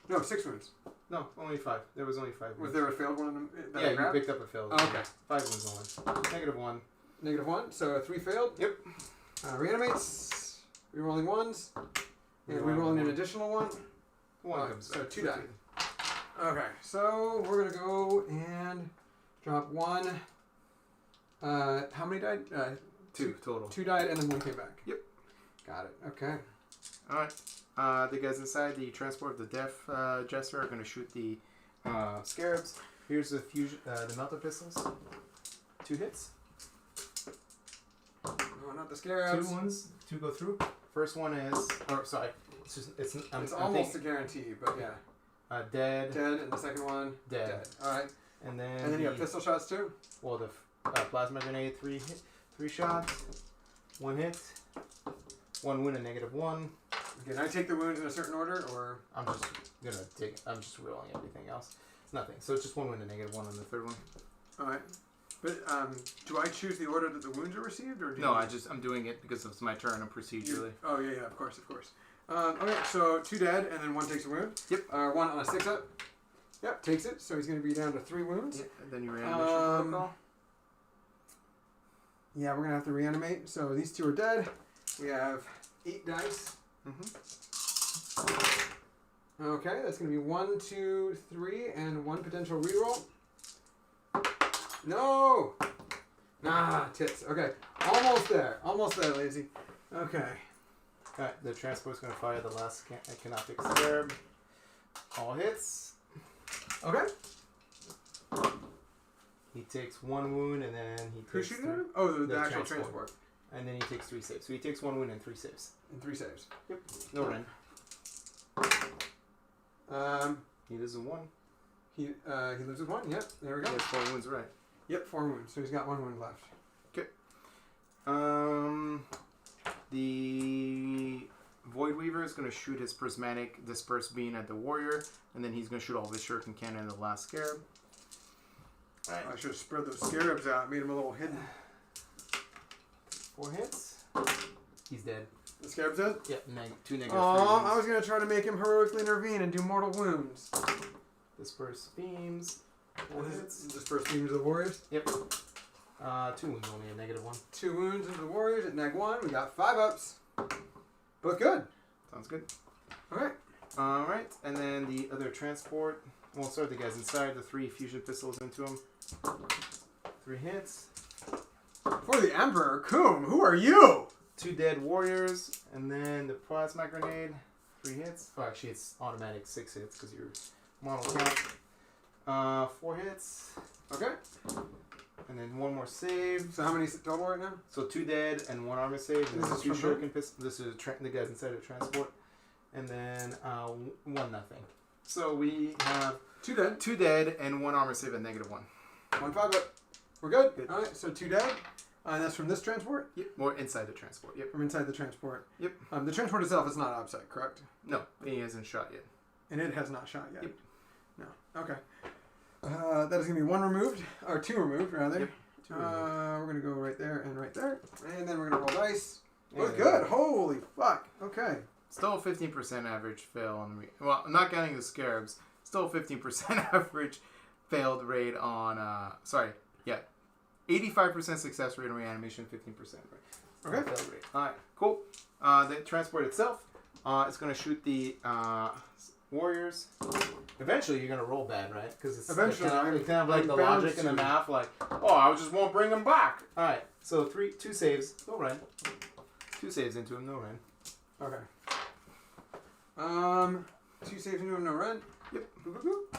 No, 6 wounds. No, only 5. There was only 5 wounds. Was there a failed one in them? That Yeah, I you grabbed? picked up a failed. Oh, okay. 5 wounds only. -1. -1, so 3 failed? Yep. Reanimates. Rerolling 1s. And rerolling an additional 1. 1 comes so back. 2 die. Okay, so we're going to go and drop 1. How many died? 2 total. 2 died and then 1 came back. Yep. Got it. Okay. Alright. The guys inside the transport of the Death Jester are going to shoot the Scarabs. Here's the fusion, the Melta Pistols. 2 hits. No, not the Scarabs. 2 wounds. 2 go through. First one is... Or, sorry. It's almost a guarantee, but yeah. Dead. Dead, and the second one? Dead. Alright. And then you have pistol shots too? Well, the plasma grenade, 3 shots. 1 hit. 1 wound, a -1. Okay, can I take the wounds in a certain order, or? I'm just rolling everything else. It's nothing. So it's just 1 wound, a -1 on the third one. Alright. But, do I choose the order that the wounds are received, or do No, I'm doing it because it's my turn and procedurally. Oh, yeah, of course. Okay, so 2 dead, and then 1 takes a wound. Yep. 1 on a 6 up. Yep, takes it, so he's going to be down to 3 wounds. Yep. And then you reanimation protocol. Yeah, we're going to have to reanimate. So these 2 are dead. We have 8 dice. Okay, that's going to be 1, 2, 3, and 1 potential reroll. No! Nah, tits. Okay, almost there, lazy. Okay. Alright, the transport's going to fire the last canoptic scarab. All hits. Okay. He takes 1 wound and then he takes... Who's shooting at him? Oh, the actual transport. And then he takes 3 saves. So he takes 1 wound and 3 saves. And 3 saves. Yep. No rend. He loses 1. He loses 1. Yep. There we go. He has 4 wounds, right? Yep, 4 wounds. So he's got 1 wound left. Okay. The Void Weaver is going to shoot his prismatic dispersed beam at the warrior, and then he's going to shoot all of his shuriken cannon at the last scarab. Right. I should have spread those scarabs out, made them a little hidden. 4 hits. He's dead. The scarab's dead? Yep, 2 negative. Oh, I was going to try to make him heroically intervene and do mortal wounds. Disperse beams. 4 hits. Disperse beams of the warriors? Yep. 2 wounds, only a -1. 2 wounds into the warriors at -1. We got 5 ups. But good. Sounds good. Alright. Alright, and then the other transport. We'll start the guys inside. The 3 fusion pistols into him. 3 hits. For the Emperor, Coom, who are you? 2 dead warriors, and then the plasma grenade. 3 hits. Oh, actually, it's automatic 6 hits because you're model count. 4 hits. Okay. And then 1 more save. So how many total right now? So 2 dead and 1 armor save. And this is 2 from shuriken pistols. This is the guys inside of transport. And then 1 nothing. So we have 2 dead. 2 dead and 1 armor save at -1. 1 5 up. We're good? Good. Alright, so 2 dead. And that's from this transport? Yep. Or inside the transport. Yep. From inside the transport. Yep. The transport itself is not upside, correct? No, he hasn't shot yet. And it has not shot yet? Yep. No. Okay. That is going to be 1 removed. Or 2 removed, rather. Yep. 2 removed. We're going to go right there and right there. And then we're going to roll dice. Looks Yeah. good. Holy fuck. Okay. Still 15% average fail on the... Well, not counting the scarabs. Still 15% average failed rate on... 85% success rate on reanimation, 15% rate. Okay. Fail rate. Alright, cool. The transport itself is going to shoot the warriors. Eventually, you're going to roll bad, right? Because it's Eventually, kind of like I'm the bound logic and the to. math, like, oh, I just won't bring them back. Alright, so 2 saves, no run. 2 saves into him, no run. Okay. 2 saves into him, no run. Yep. Boop, boop,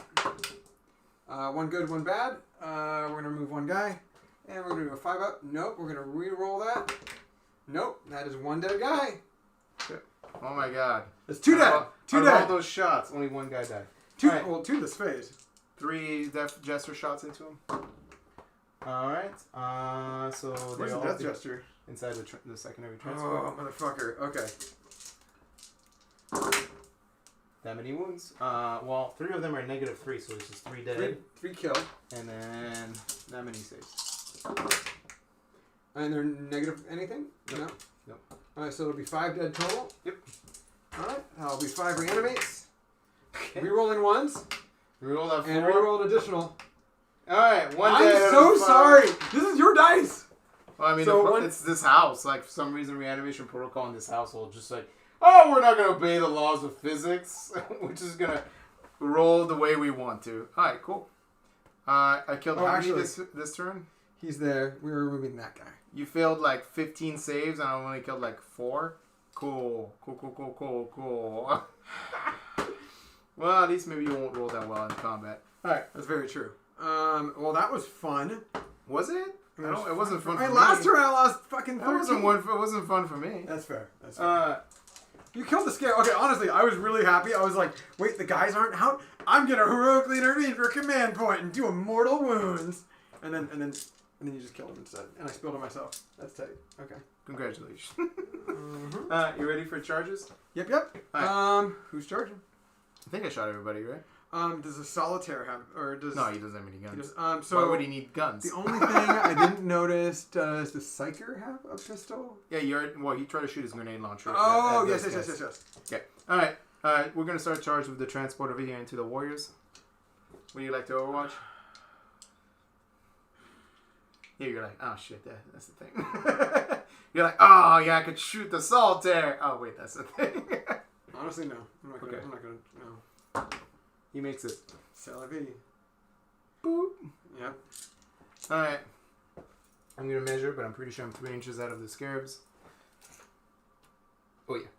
boop. 1 good, 1 bad. We're going to remove 1 guy. And we're going to do a 5 up. Nope. We're going to re-roll that. Nope. That is 1 dead guy. Oh my god. It's 2 dead. 2 dead. All those shots, only 1 guy died. 2, right. well, 2 this phase. 3 death jester shots into him. Alright. So Where's the death jester? Inside the secondary transport. Oh, motherfucker. Okay. That many wounds. Well, 3 of them are -3, so it's just 3 dead. 3 kill. And then that many saves. And they're negative anything? Nope. No? No. Alright, so it'll be 5 dead total. Yep. Alright, that'll be 5 reanimates. Okay. Rerolling ones. Reroll that 4. And reroll an additional. Alright, 1 dead. I'm so sorry! This is your dice! Well, I mean, So it's this house. Like, for some reason, reanimation protocol in this household just like, oh, we're not going to obey the laws of physics. We're just going to roll the way we want to. Alright, cool. I killed how many this turn? He's there. We're removing that guy. You failed like 15 saves and I only killed like 4? Cool. Well, at least maybe you won't roll that well in combat. Alright. That's very true. Well, that was fun. Was it? It wasn't fun for me. Last turn I lost fucking 13. It wasn't fun for me. That's fair. You killed the scare. Okay, honestly, I was really happy. I was like, wait, the guys aren't out? I'm going to heroically intervene for a command point and do immortal wounds. And then you just killed him instead. And I spilled it myself. That's tight. Okay. Congratulations. You ready for charges? Yep. Right. Who's charging? I think I shot everybody, right? Does a solitaire have, or does... No, he doesn't have any guns. So why would he need guns? The only thing I didn't notice, does the Psyker have a pistol? Yeah, he tried to shoot his grenade launcher. Oh, yes. Okay. Alright, we're going to start charge with the transport over here into the warriors. Would you like to overwatch? Yeah, you're like, oh shit, that's the thing. You're like, oh yeah, I could shoot the solitaire. Oh wait, that's the thing. Honestly, no. I'm not gonna, no. He makes it. C'est la vie. Boop. Yep. Alright. I'm going to measure, but I'm pretty sure I'm 3 inches out of the scarabs. Oh yeah.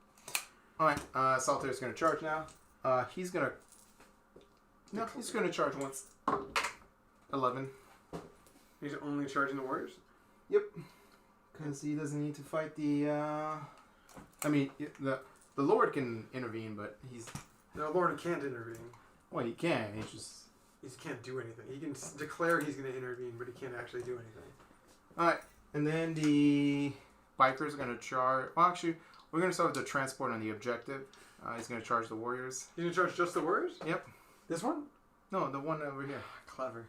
Alright, Solitaire's going to charge now. He's going to... No, he's going to charge once. 11. He's only charging the warriors? Yep. Because he doesn't need to fight the... I mean, the Lord can intervene, but he's... No, Lord can't intervene. Well, he can. He just can't do anything. He can declare he's going to intervene, but he can't actually do anything. Alright. And then the biker's going to charge... Well, actually, We're going to start with the transport on the objective. He's going to charge the warriors. You gonna charge just the warriors? Yep. This one? No, the one over here. Clever.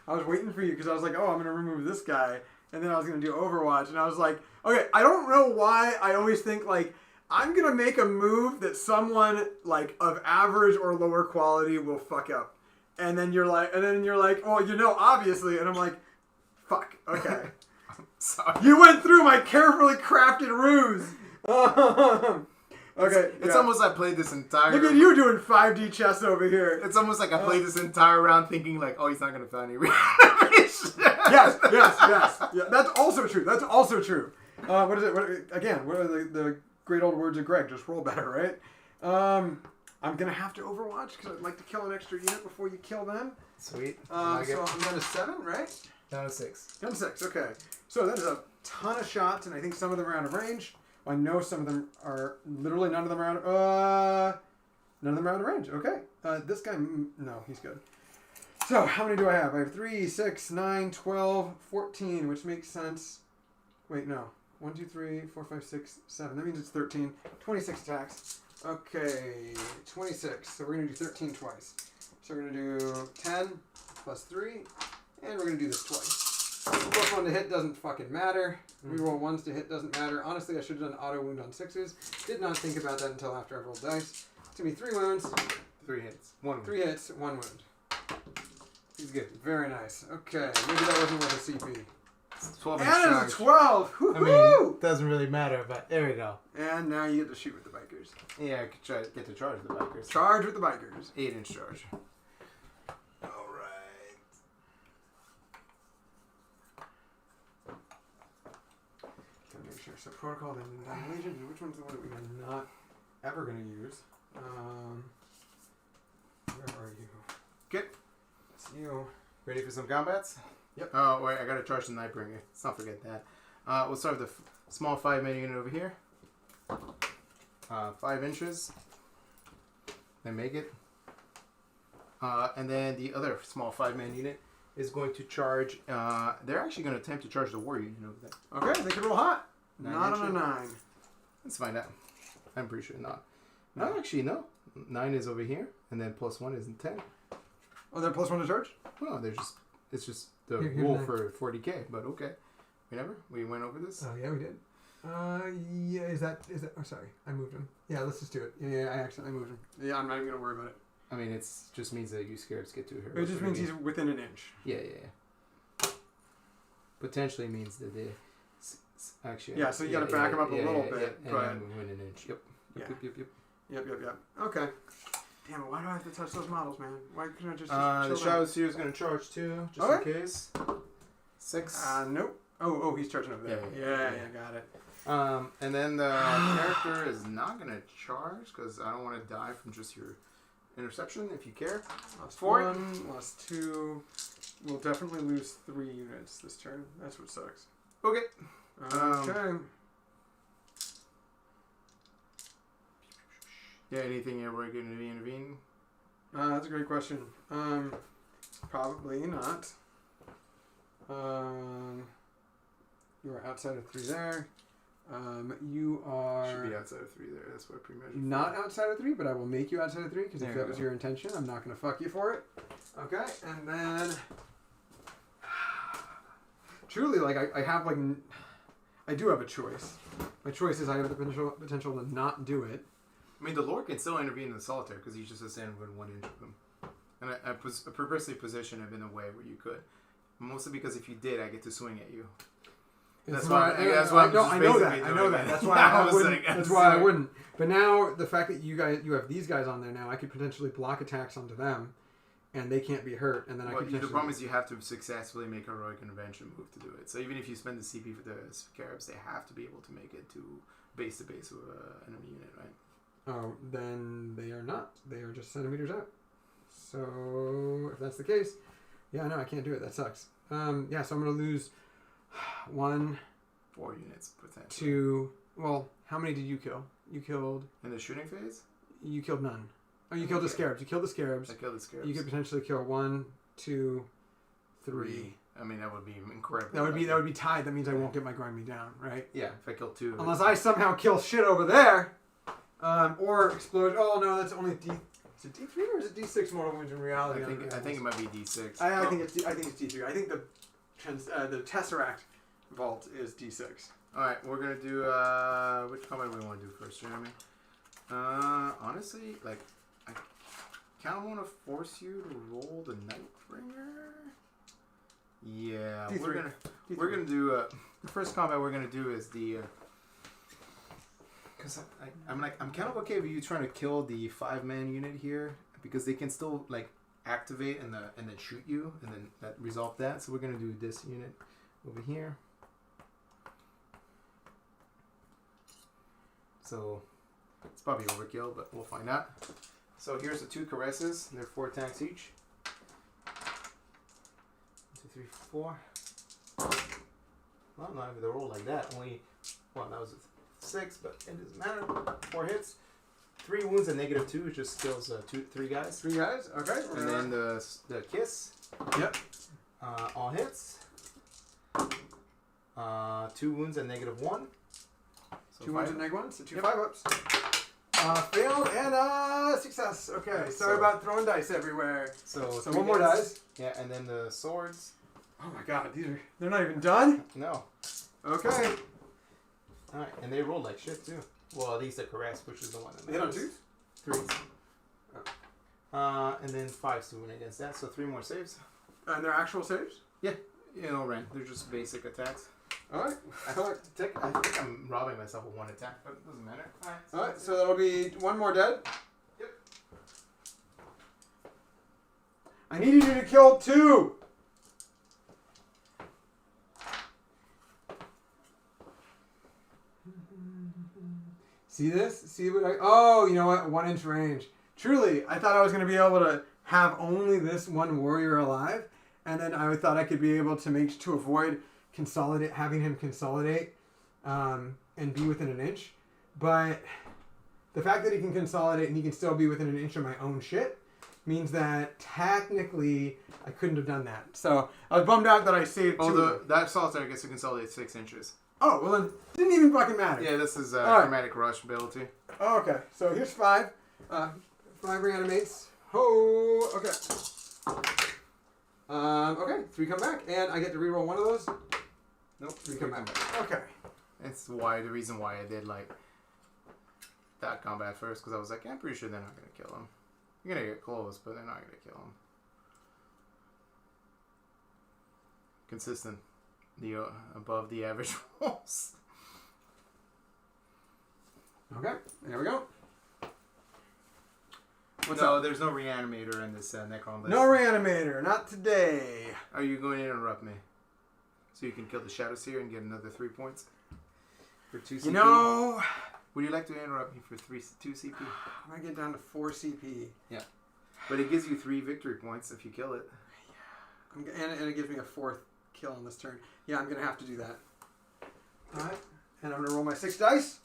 I was waiting for you because I was like, oh, I'm gonna remove this guy, and then I was gonna do Overwatch, and I was like, okay, I don't know why I always think like I'm gonna make a move that someone like of average or lower quality will fuck up, and then you're like, oh, you know, obviously, and I'm like, fuck, okay. Sorry. You went through my carefully crafted ruse. Okay. It's almost like I played this entire... Look at you doing 5D chess over here. It's almost like I played this entire round thinking like, oh, he's not going to find any reanimation. Yes. Yeah, that's also true. What is it? What are the great old words of Greg? Just roll better, right? I'm going to have to Overwatch because I'd like to kill an extra unit before you kill them. Sweet. So I'm down to 7, right? Down to 6. Down to 6, okay. So that is a ton of shots, and I think some of them are out of range. I know some of them are literally none of them are out of range. Okay. This guy, no, he's good. So how many do I have? I have 3, 6, 9, 12, 14, which makes sense. Wait, no. 1, 2, 3, 4, 5, 6, 7. That means it's 13. 26 attacks. Okay, 26. So we're going to do 13 twice. So we're going to do 10 plus 3, and we're going to do this twice. Plus 1 to hit doesn't fucking matter. Reroll 1s to hit doesn't matter. Honestly, I should have done auto wound on 6s. Did not think about that until after I rolled dice. To me, 3 wounds. 3 hits. 1 wound. 3 hits, 1 wound. He's good. Very nice. Okay, maybe that wasn't worth a CP. 12 and it's a 12! Woo-hoo! I mean, it doesn't really matter, but there we go. And now you get to shoot with the bikers. Yeah, I could get to charge the bikers. Charge with the bikers. 8-inch charge. So protocol, then Legion. Which one's the one that we're not ever going to use? Where are you? Okay. It's you. Ready for some combats? Yep. Oh, wait, I got to charge the Nightbringer. Let's not forget that. We'll start with the small 5-man unit over here. 5 inches. Then make it. And then the other small 5-man unit is going to charge. They're actually going to attempt to charge the warrior unit over there. Okay, they can roll hot. 9 not inches. on a 9. Let's find out. I'm pretty sure not. No, actually, no. 9 is over here, and then plus 1 is 10. Oh, they're plus 1 to charge? No, it's just the Here's rule 9. for 40k, but okay. We went over this? Oh, yeah, we did. Yeah, is that, oh, sorry, I moved him. Yeah, let's just do it. Yeah, I accidentally moved him. Yeah, I'm not even going to worry about it. I mean, it just means that you scarabs get to her. It just means he's within an inch. Yeah. Potentially means that they actually... Yeah, so you got to back him up a little bit. Yeah, but and win an inch. Yep. Okay. Damn it, why do I have to touch those models, man? Why couldn't I just the chill Shadow Seer is going to charge too, just in case. 6. Nope. Oh, he's charging over there. Yeah, got it. And then the character is not going to charge because I don't want to die from just your interception, if you care. Lost 1, lost 2. We'll definitely lose 3 units this turn. That's what sucks. Okay. Okay. Yeah, anything you're going to intervene? That's a great question. Probably not. You are outside of 3 there. You are... Should be outside of 3 there. That's what I pre-measured. Not outside of 3, but I will make you outside of 3 because if that was your intention, I'm not going to fuck you for it. Okay, and then... Truly, like, I have, like... I do have a choice. My choice is I have the potential to not do it. I mean, the Lord can still intervene in the solitaire because he's just a stand within 1 inch of him. And I purposely positioned him in a way where you could. Mostly because if you did, I get to swing at you. That's why I know that. That's why I wouldn't. That's why I wouldn't. But now the fact that you have these guys on there now, I could potentially block attacks onto them, and they can't be hurt. And then I could. The problem is you have to successfully make a heroic intervention move to do it. So even if you spend the CP for the scarabs, they have to be able to make it to base with an enemy unit, right? Oh, then they are not. They are just centimeters out. So if that's the case, yeah, no, I can't do it. That sucks. Yeah, so I'm gonna lose 1, 4 units potentially. 2. Well, how many did you kill? You killed in the shooting phase. You killed none. Oh, you killed the scarabs. You killed the scarabs. I killed the scarabs. You could potentially kill 1, 2, 3. I mean, that would be incredible. That would be tied. That means I won't get my grind me down, right? Yeah, if I kill 2. Unless I somehow kill shit over there, or explode. Oh no, that's only D. Is it D3 or is it D6 mortal wounds in reality? I think it might be D6. I think it's D3. I think the Tesseract vault is D6. All right, we're gonna do which combat we want to do first, Jeremy? Honestly, like I kind of want to force you to roll the Nightbringer. Yeah, D3. we're gonna do the first combat we're gonna do is the because I'm kind of okay with you trying to kill the 5-man unit here because they can still like activate and then shoot you and then that resolve that. So we're gonna do this unit over here. So it's probably overkill, but we'll find out. So here's the 2 caresses. They're 4 attacks each. 1, 2, 3, 4. Well, not even the roll like that. Only, well, that was a 6, but it doesn't matter. 4 hits. 3 wounds and -2, which just kills 3 guys. 3 guys? Okay. And then the kiss. Yep. All hits. 2 wounds and -1. So 2 wounds and -1, so 2 Yep. 5-ups. Failed and success. Okay, sorry about throwing dice everywhere. So 1 more dice. Yeah, and then the swords. Oh my god, they're not even done? No. Okay. Alright, and they rolled like shit too. Well, at least the caress, which is the one that They hit on 2s? 3s. And then 5 to win against that, so 3 more saves. And they're actual saves? Yeah, Ren. They're just basic attacks. Alright. I think I'm robbing myself with 1 attack, but it doesn't matter. Alright, so that'll be 1 more dead. Yep. I needed you to kill 2! See this? See what I... Oh, you know what? 1 inch range. Truly, I thought I was going to be able to have only this 1 warrior alive, and then I thought I could be able to avoid having him consolidate and be within an inch. But the fact that he can consolidate and he can still be within an inch of my own shit means that technically I couldn't have done that. So I was bummed out that I saved 2. That solitaire gets to consolidate 6 inches. Oh, well then, didn't even fucking matter. Yeah, this is Chromatic Rush ability. Oh, okay, so here's 5. 5 reanimates. Oh, okay. Okay, 3 come back, and I get to reroll 1 of those. Nope, 3 come back. Okay. That's the reason why I did like that combat first, because I was like, I'm pretty sure they're not gonna kill him. You're gonna get close, but they're not gonna kill him. Consistent, the above the average rolls. Okay, there we go. There's no reanimator in this Necron list. No reanimator, not today. Are you going to interrupt me? So you can kill the Shadow Seer and get another 3 points? For 2 CP? You know... Would you like to interrupt me for 2 CP? I might get down to 4 CP. Yeah. But it gives you 3 victory points if you kill it. Yeah. And it gives me a 4th kill on this turn. Yeah, I'm going to have to do that. Alright. And I'm going to roll my 6 dice.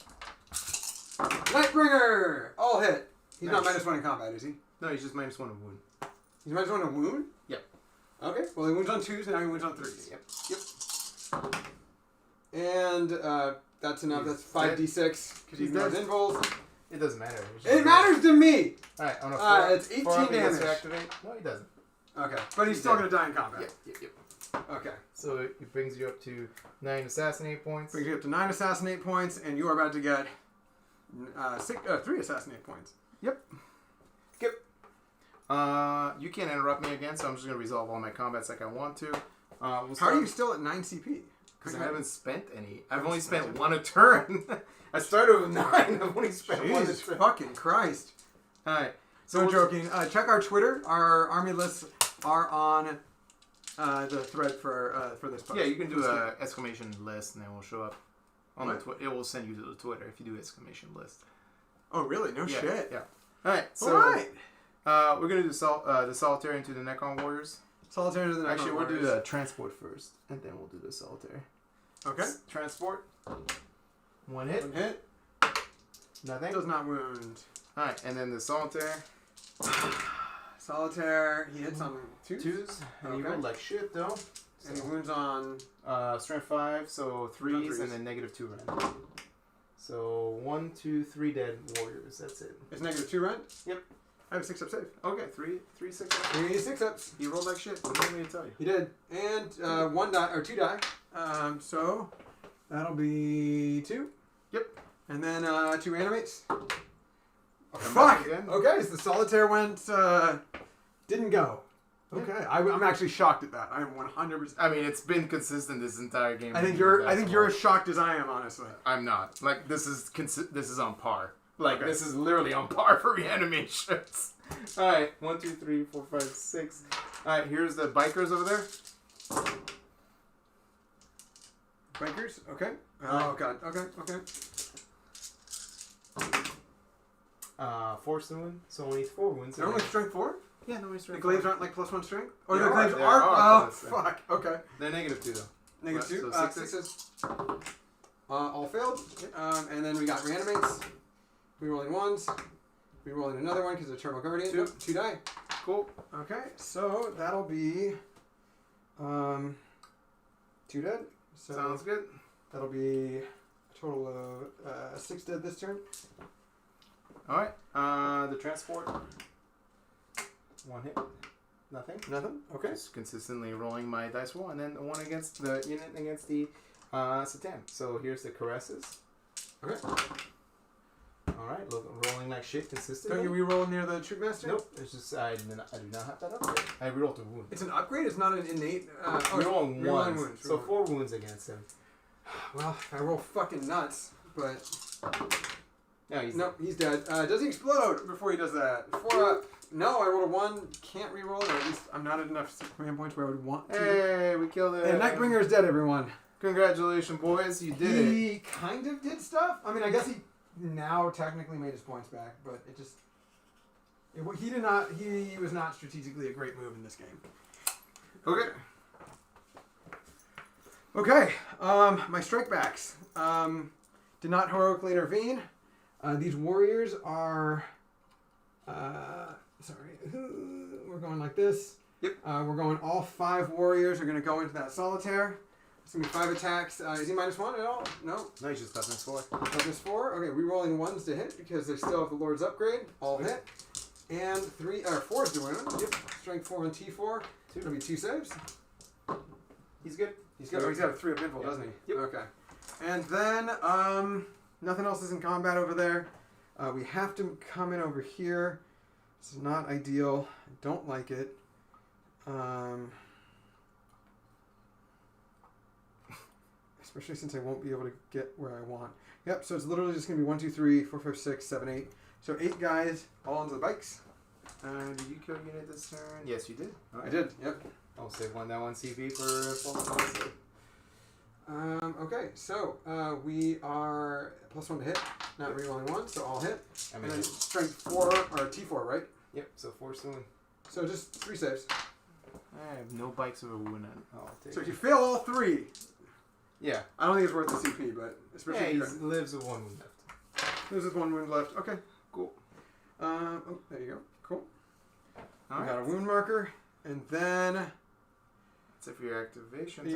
Nightbringer! All hit. He's not -1 in combat, is he? No, he's just -1 in wound. He's -1 in wound? Yep. Okay. Well, he wounds on 2s, and now he wounds on 3s. Yep. And that's enough. That's 5d6 because he knows invuls. It doesn't matter. It matters to me. All right. On a 4, it's 18 4 damage. To activate. No, he doesn't. Okay, but he's still going to die in combat. Yep. Okay. So it brings you up to 9 assassinate points. Brings you up to 9 assassinate points, and you are about to get 3 assassinate points. Yep. You can't interrupt me again, so I'm just going to resolve all my combats like I want to. How are you still at 9 CP? Because I haven't spent any. I've only spent 1 a turn. I started with 9. I've only spent 1 a turn. Fucking Christ. Alright. So joking. Check our Twitter. Our army lists are on the thread for this post. Yeah, you can do an exclamation list and it will show up on the Twitter. It will send you to the Twitter if you do exclamation list. Oh, really? No shit. Yeah. Alright, so we're going to do the Solitaire into the Necron Warriors. Solitaire into the Necron Actually, Warriors. we'll do the Transport first, and then we'll do the Solitaire. Okay. Transport. 1 hit. 1 hit. Nothing. Does not wound. Alright, and then the Solitaire. Solitaire. He hits on Twos. And you roll like shit, though. And he wounds on... Strength 5, so threes, and then -2 rend. So 1, 2, 3 dead warriors. That's it. It's -2 rend? Yep. I have a 6-up save. Okay, 3 6 ups. 3 6-ups. He rolled like shit. What do you want me to tell you? He did. And 1 die, or 2 die. So that'll be 2. Yep. And then 2 animates. Oh, Come fuck! back again. Okay, so the solitaire went, didn't go. Okay, I'm actually shocked at that. I'm 100%. I mean, it's been consistent this entire game. I think you're as shocked as I am, honestly. I'm not. Like, this is on par. Like, this is literally on par for reanimations. Alright, 1, 2, 3, 4, 5, 6. Alright, here's the bikers over there. Bikers? Okay. Oh, God. Okay. 4 wound, so only 4 wounds. They're only strength 4? Yeah, no, strength. The glaives aren't like +1 strength? Or They the are, glaives they are? are Oh, fuck. Okay. They're -2 though. -2? So 6s. All failed. And then we got reanimates. Rerolling 1s. Rerolling another one because Eternal Guardian. 2. Nope, 2 die. Cool. Okay, so that'll be 2 dead. So Sounds good. that'll be a total of 6 dead this turn. Alright, the transport. 1 hit. Nothing. Nothing? Okay. Just consistently rolling my dice roll, and then 1 against the unit against the Satan. So here's the caresses. Okay. Alright, rolling like shit consistently. Don't you reroll near the Troop Master? Nope. It's just I do not have that upgrade. I rerolled a wound. It's an upgrade? It's not an innate... Rerolling rerolling wounds. So 4 wounds against him. Well, I roll fucking nuts, but... No, he's dead. Does he explode before he does that? 4 up. No, I rolled a 1. Can't reroll it. Or at least I'm not at enough command points where I would want to. Hey, we killed it. And Nightbringer is dead, everyone. Congratulations, boys. You did it. He kind of did stuff. I mean, I guess he now technically made his points back, but it just... he did not... He was not strategically a great move in this game. Okay. Okay. My strikebacks. Did not heroically intervene. These warriors are... sorry. We're going like this. Yep. We're going all 5 warriors are going to go into that solitaire. It's going to be 5 attacks. Is he -1 at all? No. No, he's just toughness 4. Toughness 4. Okay, rerolling 1s to hit because they still have the Lord's upgrade. All hit. And 4 is doing it. Yep. Strength 4 and T4. It'll be 2 saves. He's good. He's got a 3 up invul, doesn't he? Yep. Okay. And then, nothing else is in combat over there. We have to come in over here. This is not ideal. I don't like it. Especially since I won't be able to get where I want. Yep, so it's literally just going to be 1, 2, 3, 4, 5, 6, 7, 8. So 8 guys, all onto the bikes. Did you kill a unit this turn? Yes, you did. Right. I did, yep. I'll save that one CP for false. Okay, so we are +1 to hit, not rerolling 1, so all hit. And then strength 4, or T4, right? Yep, so 4 soon. So just 3 saves. I have no bikes of a wound. So if you fail all 3, yeah, I don't think it's worth the CP, but especially he lives with 1 wound left. Lives with 1 wound left. Okay, cool. Oh, there you go. Cool. All got a wound marker, and then. That's it for your activation. Do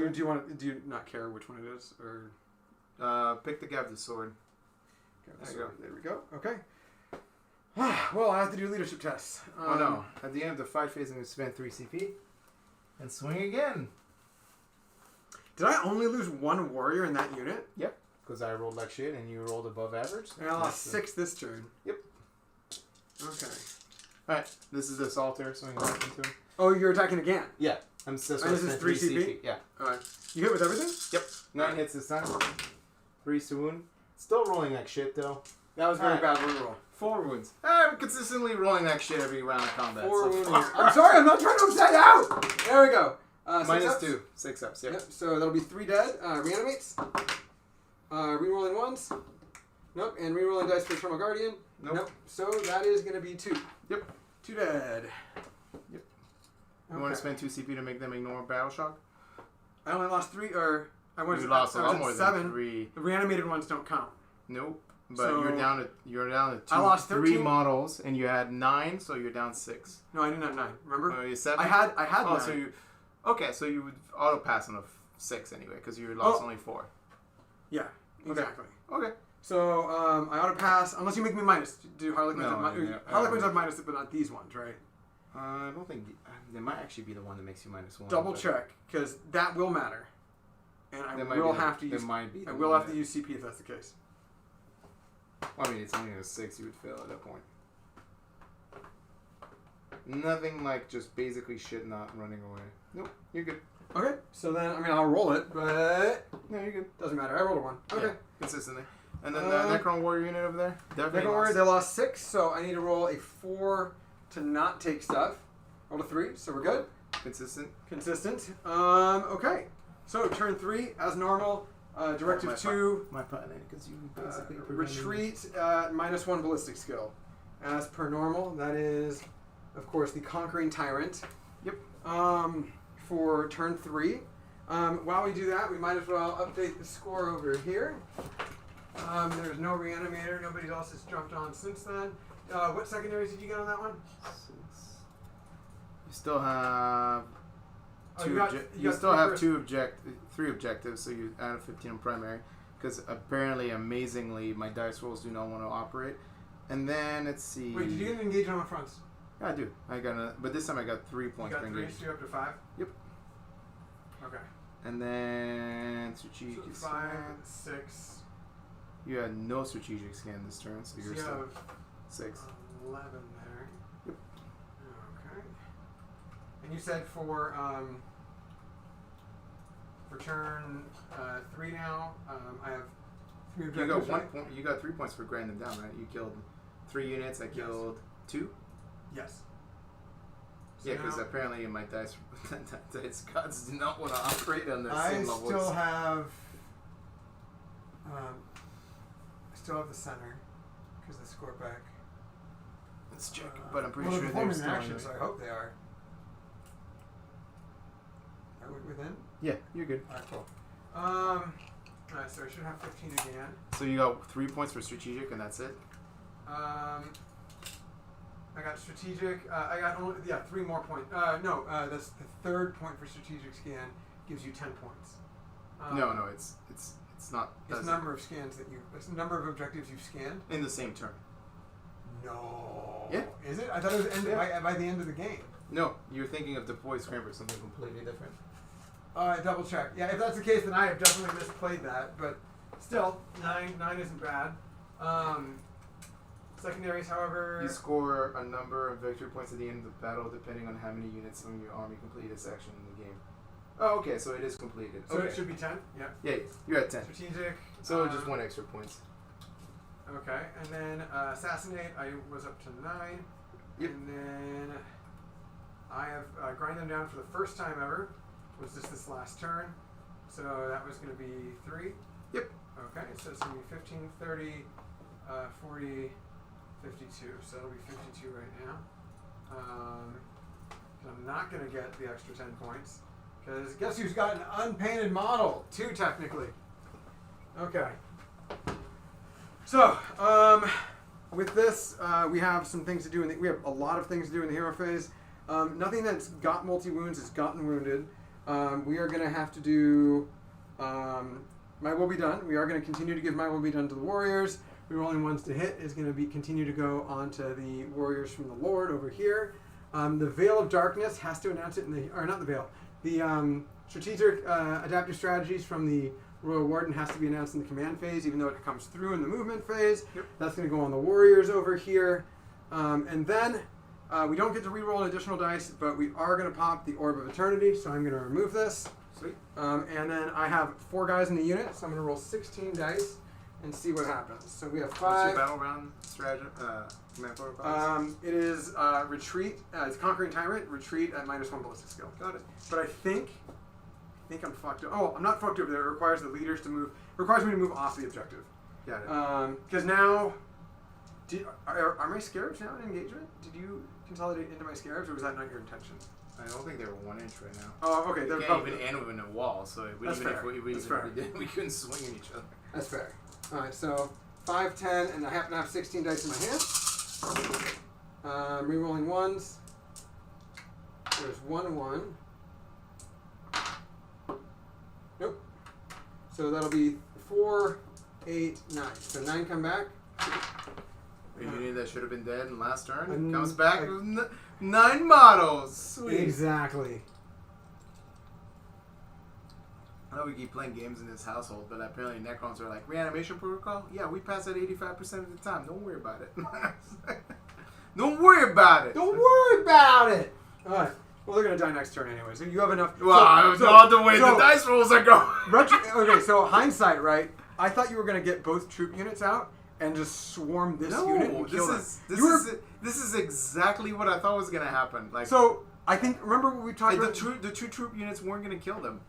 you not care which one it is, or? Pick the guy with the sword. There we go. Okay. Well, I have to do leadership tests. Oh no! At the end of the fight phase, I'm going to spend 3 CP and swing again. Did I only lose 1 warrior in that unit? Yep. Because I rolled like shit and you rolled above average. And I lost 6 this turn. Yep. Okay. Alright, this is the solitaire swinging back into him. Oh, you're attacking again? Yeah. I'm still this is 3 CP? Yeah. Alright. You hit with everything? Yep. 9 hits this time. 3 to wound. Still rolling like shit though. That was very bad wound roll. 4 wounds. I'm consistently rolling that shit every round of combat. 4 wounds. I'm sorry, I'm not trying to upset you out! There we go. -2. 6 ups, yep. So that'll be 3 dead. Reanimates. Rerolling 1s. Nope. And rerolling dice for Eternal Guardian. Nope. So that is going to be 2. Yep. 2 dead. Yep. You want to spend 2 CP to make them ignore Battle Shock? I only lost 3, or... I lost a lot more 7. than 3. The reanimated ones don't count. Nope. But So you're down to I lost 3 13 models, and you had 9, so you're down 6. No, I didn't have 9. Remember? Oh, you 7. I had 9. So you would auto pass on a 6 anyway, because you lost only 4. Yeah, exactly. Okay. So I auto pass unless you make me minus. Do Harlequins No, Harlequins have minus, but not these ones, right? I don't think they might actually be the one that makes you -1. Double check, because that will matter, and I will have to use. I will have to use CP if that's the case. Well, I mean, it's only a 6. You would fail at that point. Nothing like just basically shit not running away. Nope, you're good. Okay, so then I'll roll it, but no, you're good. Doesn't matter. I rolled a 1. Okay, yeah, consistently. And then the Necron Warrior unit over there. Necron Warrior, they lost 6, so I need to roll a 4 to not take stuff. Rolled a 3, so we're good. Consistent. Okay. So turn 3 as normal. Directive 2. My partner, because you basically retreat -1 ballistic skill, as per normal. That is, of course, the Conquering Tyrant. Yep. For turn 3. While we do that, we might as well update the score over here. There's no reanimator. Nobody else has jumped on since then. What secondaries did you get on that one? 6. You still have. You still have 3 objectives, so you add a 15 on primary, because apparently, amazingly, my dice rolls do not want to operate. And then let's see. Wait, did you get an engage on the fronts? Yeah, I do. But this time I got 3 points you per got 3, engage. so you're up to 5. Yep. Okay. And then strategic so 5, 6. You had no strategic scan this turn, so you're still 6. 11 there. Yep. Okay. And you said for turn 3 now, I have 3 objectives. You got 3 points for grinding them down, right? You killed 3 units. I killed 2. Yes. So yeah, because apparently in my dice gods do not want to operate on the same levels. I still have the center because the score back. Let's check, but I'm pretty sure they're performing still action, so I hope they are. Are we within? Yeah, you're good. Alright, cool. Alright, so I should have 15 again. So you got 3 points for strategic, and that's it? I got strategic. I got only 3 more points. No, that's the 3rd point for strategic scan gives you 10 points. No, it's not. It's number of scans that it's number of objectives you've scanned in the same turn. No. Yeah. Is it? I thought it was by the end of the game. No, you're thinking of deploy scramble, something completely different. Double check. Yeah, if that's the case, then I have definitely misplayed that. But still, 9 isn't bad. Secondaries, however... You score a number of victory points at the end of the battle, depending on how many units from your army complete a section in the game. Oh, okay, so it is completed. So okay. It should be 10? Yeah. Yeah, you're at 10. Strategic. So just 1 extra points. Okay, and then Assassinate, I was up to 9. Yep. And then I have grind them down for the first time ever. Was just this last turn. So that was going to be 3. Yep. Okay, so it's going to be 15, 30, 40... 52, so it'll be 52 right now. I'm not going to get the extra 10 points, because guess who's got an unpainted model? 2 technically. Okay. So, with this, we have some things to do. We have a lot of things to do in the hero phase. Nothing that's got multi-wounds has gotten wounded. We are going to have to do My Will Be Done. We are going to continue to give My Will Be Done to the warriors. Rerolling ones to hit is going to continue to go on to the warriors from the Lord over here. The Veil of Darkness has to announce it in the, or not the Veil, the strategic adaptive strategies from the Royal Warden has to be announced in the command phase, even though it comes through in the movement phase. Yep. That's going to go on the warriors over here. And then we don't get to reroll an additional dice, but we are going to pop the Orb of Eternity, so I'm going to remove this. Sweet. And then I have 4 guys in the unit, so I'm going to roll 16 dice. And see what happens. So we have 5. What's your battle round strategy? Command protocol? It is retreat. It's Conquering Tyrant. Retreat at -1 ballistic skill. Got it. But I think I'm fucked up. Oh, I'm not fucked over there. It requires the leaders to move. It requires me to move off the objective. Got it. Because now, are my scarabs now in engagement? Did you consolidate into my scarabs, or was that not your intention? I don't think they're 1 inch right now. Oh, okay. They can't even end within a wall, so even if we couldn't swing at each other. That's fair. All right, so 5, 10, and I happen to have 16 dice in my hand. Rerolling ones. There's 1, 1. Nope. So that'll be 4, 8, 9. So 9 come back. A unit that should have been dead in last turn And comes back with 9 models. Sweet. Exactly. I know we keep playing games in this household, but apparently Necrons are like, reanimation protocol? Yeah, we pass that 85% of the time. Don't worry about it. Don't worry about it. Don't worry about it. All right. Well, they're going to die next turn anyway, so you have enough. Well, not the way the dice rolls are going. Okay, so hindsight, right? I thought you were going to get both troop units out and just swarm this unit and kill them. This is exactly what I thought was going to happen. Like, so, I think, remember what we talked about? The two troop units weren't going to kill them.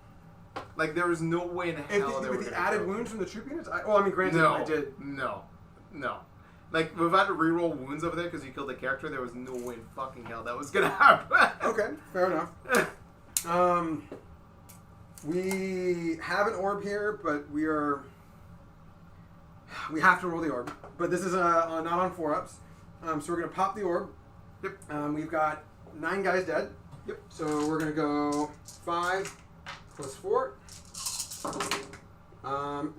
Like, there was no way in hell they were going to with the added wounds from the troop units? Granted, I did. No. Like, without to reroll wounds over there because you killed the character, there was no way in fucking hell that was going to happen. Okay, fair enough. We have an orb here, but we have to roll the orb. But this is not on 4-ups. So we're going to pop the orb. Yep. We've got 9 guys dead. Yep. So we're going to go 5 plus 4.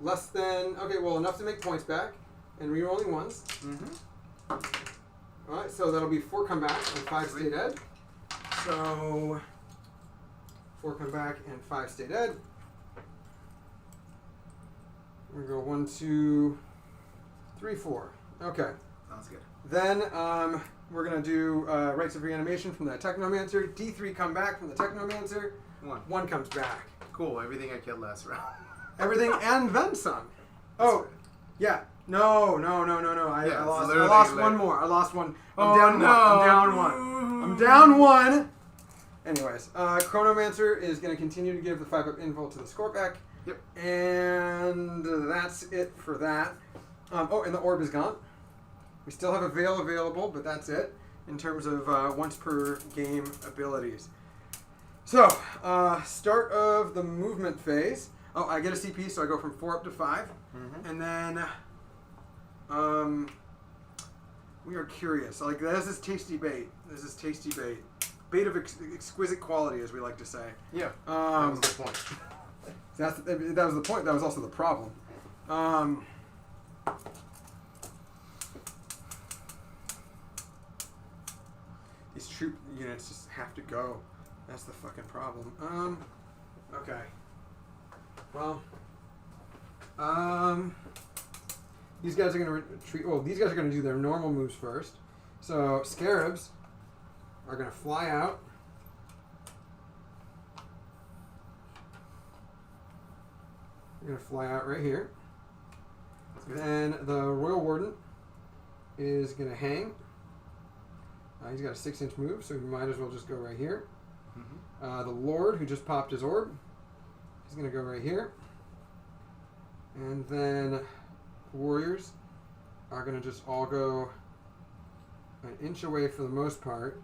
Less than... Okay, well, enough to make points back. And rerolling ones. Mm-hmm. Alright, so that'll be 4 come back and 5 stay dead. So 4 come back and 5 stay dead. We're going to go 1, 2, 3, 4. Okay. Sounds good. Then we're going to do Rites of Reanimation from the Technomancer. D3 come back from the Technomancer. 1 comes back. Cool. Everything I killed last round. Everything and then some. Oh, yeah. No. I lost one more. I lost one. I'm down one. Anyways, Chronomancer is going to continue to give the 5-up invul to the Scorpack. Yep. And that's it for that. And the orb is gone. We still have a Veil available, but that's it in terms of once per game abilities. So, start of the movement phase. Oh, I get a CP, so I go from 4 up to 5. Mm-hmm. And then we are curious. Like, this is tasty bait. Bait of exquisite quality, as we like to say. Yeah, that was the point. That was the point. That was also the problem. These troop units just have to go. That's the fucking problem. Okay. Well, these guys are going to retreat. Well, these guys are going to do their normal moves first. So, Scarabs are going to fly out. They're going to fly out right here. Then the Royal Warden is going to hang. He's got a 6-inch move, so he might as well just go right here. Mm-hmm. The Lord, who just popped his orb, he's going to go right here. And then the Warriors are going to just all go an inch away for the most part.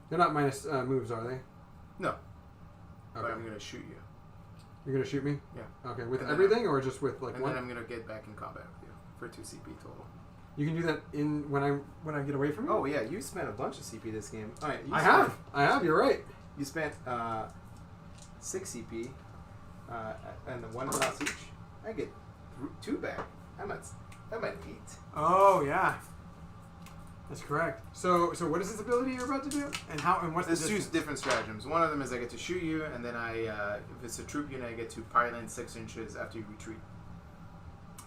They're not minus moves, are they? No. Okay. But I'm going to shoot you. You're going to shoot me? Yeah. Okay, with everything or just with like and one? And then I'm going to get back in combat with you for 2 CP total. You can do that in when I get away from you? Oh, yeah. You spent a bunch of CP this game. All right, I have. You're right. You spent 6 CP and the 1 plus each. I get 2 back. I'm at 8. Oh, yeah. That's correct. So what is this ability you're about to do? And how? And what's There's 2 different stratagems. One of them is I get to shoot you, and then if it's a troop unit, I get to pile 6 inches after you retreat.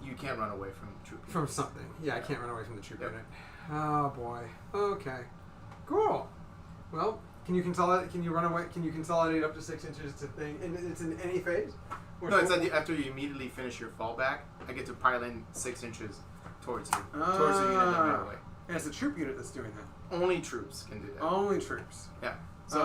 You can't run away from the troop unit. From something. Yeah, I can't run away from the troop unit. Oh boy. Okay. Cool. Well, can you consolidate? Can you run away? Can you consolidate up to 6 inches to thing? And it's in any phase. No, it's after you immediately finish your fallback. I get to pile 6 inches towards you, towards the unit that ran away. And it's the troop unit that's doing that. Only troops can do that. Only troops. Yeah. So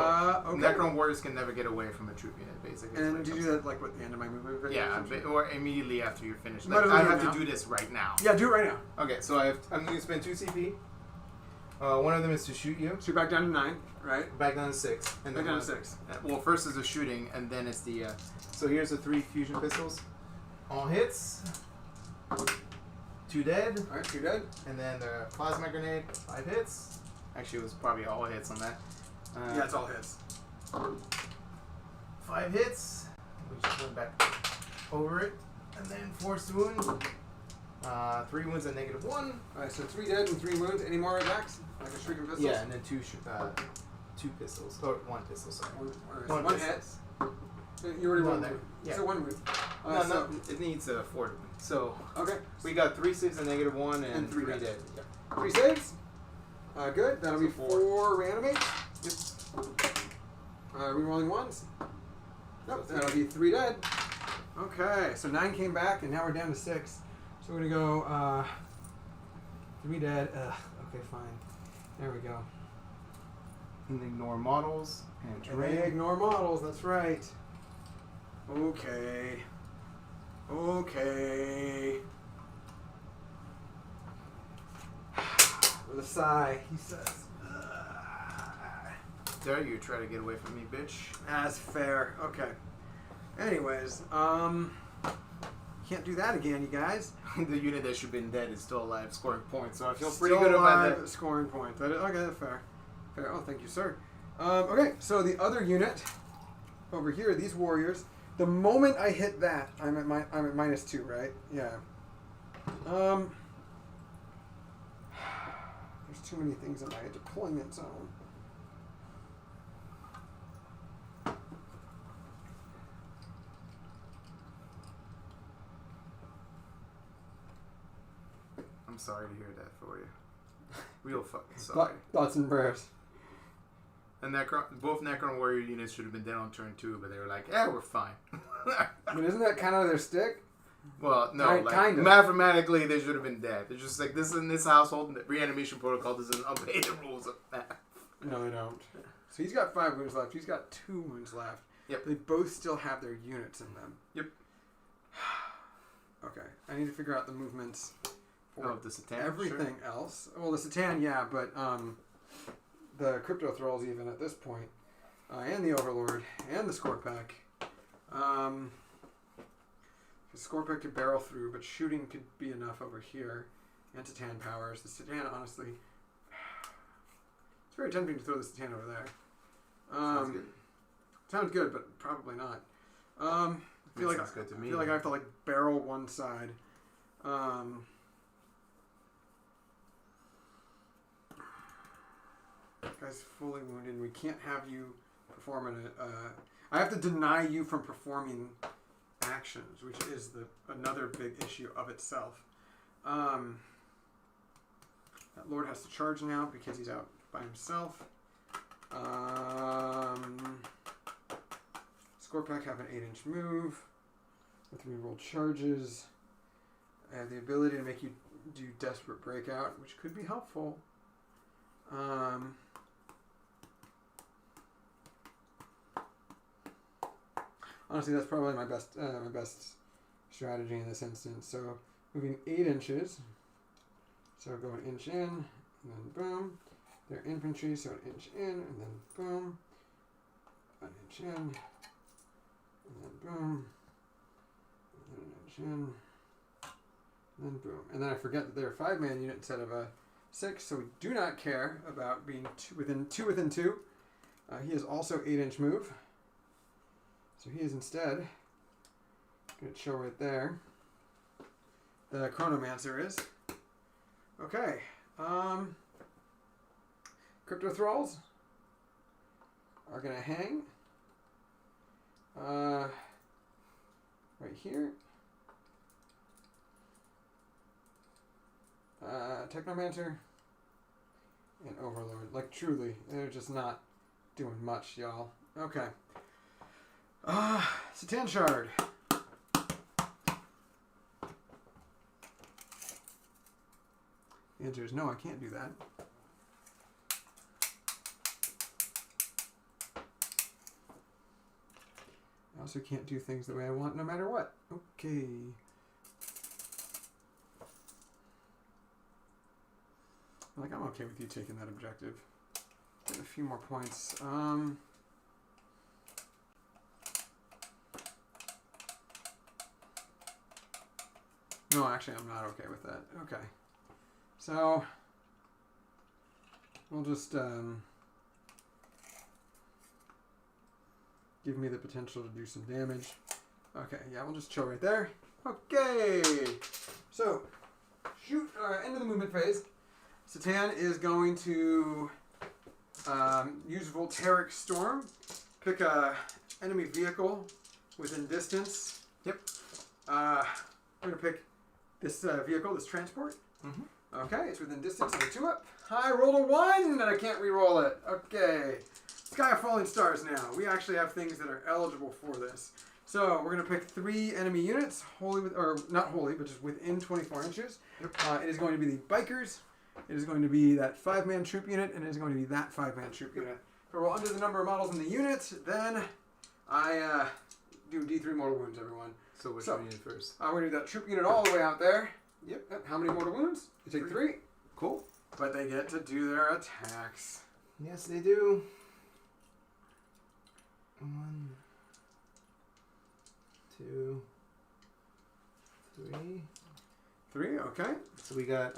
okay. Necron warriors can never get away from a troop unit, basically. And do you do that like at the end of my movement? Yeah, or immediately after you're finished. Like, I have to do this right now. Yeah, do it right now. Okay, so I'm going to spend 2 CP. One of them is to shoot you. So you're back down to 9, right? Back down to 6. And back down to 6. Well, first is the shooting, and then it's the... so here's the 3 fusion pistols. All hits. 2 dead. Alright, 2 dead. And then the plasma grenade, 5 hits. Actually, it was probably all hits on that. Yeah, it's all hits. 5 hits. We just went back over it. And then force wound. 3 wounds at -1. Alright, so 3 dead and 3 wounds. Any more attacks? Like a shrieking pistol? Yeah, and then 2 pistols. Or 1 pistol, sorry. One hit. You already won there. Yeah. So 1 wound. No, it needs 4 to win. So, okay. We got 3 saves at -1 and 3 dead. Yep. 3 saves. Good. That'll be 4 reanimates. Yep. Rerolling 1s. Nope. So That'll be 3 dead. Okay. So 9 came back, and now we're down to 6. So we're gonna go 3 dead. Okay, fine. There we go. And ignore models and terrain. Ignore models. That's right. Okay. Okay. With a sigh, he says. Dare you try to get away from me, bitch? That's fair. Okay. Anyways, can't do that again, you guys. The unit that should have been dead is still alive, scoring points. So I feel Still pretty good about alive, that. scoring points. Okay, fair. Fair. Oh, thank you, sir. Okay, so the other unit over here, these warriors. The moment I hit that, I'm at -2, right? Yeah. There's too many things in my deployment zone. I'm sorry to hear that for you. Real fucking sorry. Thoughts and prayers. And both Necron warrior units should have been dead on turn 2, but they were like, "Yeah, we're fine." I mean, isn't that kind of their stick? Well, no, Right, like kind of. mathematically they should have been dead. They're just like, this in this household, the reanimation protocol doesn't obey the rules of math. No, they don't. So he's got 5 wounds left. He's got 2 wounds left. Yep. They both still have their units in them. Yep. Okay. I need to figure out the movements for the Satan. everything else. Well, the Satan, yeah, but the Crypto Thralls even at this point, and the Overlord, and the Scorpack. The Scorpack could barrel through, but shooting could be enough over here. And Satan powers. The Satan, honestly, it's very tempting to throw the Satan over there. Sounds good. Sounds good, but probably not. I feel like good to me. I feel like I have to barrel one side. Guy's fully wounded. We can't have you perform I have to deny you from performing actions, which is another big issue of itself. That Lord has to charge now because he's out by himself. Scorpack have an 8-inch move with reroll charges. I have the ability to make you do Desperate Breakout, which could be helpful. Honestly, that's probably my best strategy in this instance. So moving 8 inches. So go an inch in, and then boom. They're infantry, so an inch in, and then boom. An inch in, and then boom. And then an inch in, and then boom. And then I forget that they're a 5-man unit instead of a 6, so we do not care about being within 2. He is also 8-inch move. So he is instead going to show right there. The Chronomancer is. Okay. Crypto Thralls are going to hang right here. Technomancer and Overlord. Like, truly, they're just not doing much, y'all. Okay. Satan Shard. The answer is no, I can't do that. I also can't do things the way I want no matter what. Okay. I'm okay with you taking that objective. Get a few more points. No, actually, I'm not okay with that. Okay. So, we'll just give me the potential to do some damage. Okay, yeah, we'll just chill right there. Okay. So, shoot, end of the movement phase. Satan is going to use Voltaic Storm. Pick a enemy vehicle within distance. Yep. We're going to pick this vehicle, this transport. Mm-hmm. Okay, it's within distance of a 2-up. I rolled a 1 and I can't re-roll it. Okay. Sky of Falling Stars now. We actually have things that are eligible for this. So we're going to pick 3 enemy units, not wholly, but just within 24 inches. Yep. It is going to be the Bikers. It is going to be that 5-man troop unit, and it is going to be that 5-man troop unit. If I roll under the number of models in the unit, then I do D3 mortal wounds, everyone. So which one unit first? I'm going to do that troop unit all the way out there. Yep. How many mortal wounds? You take 3. Cool. But they get to do their attacks. Yes, they do. 1, 2, 3. 3, okay. So we got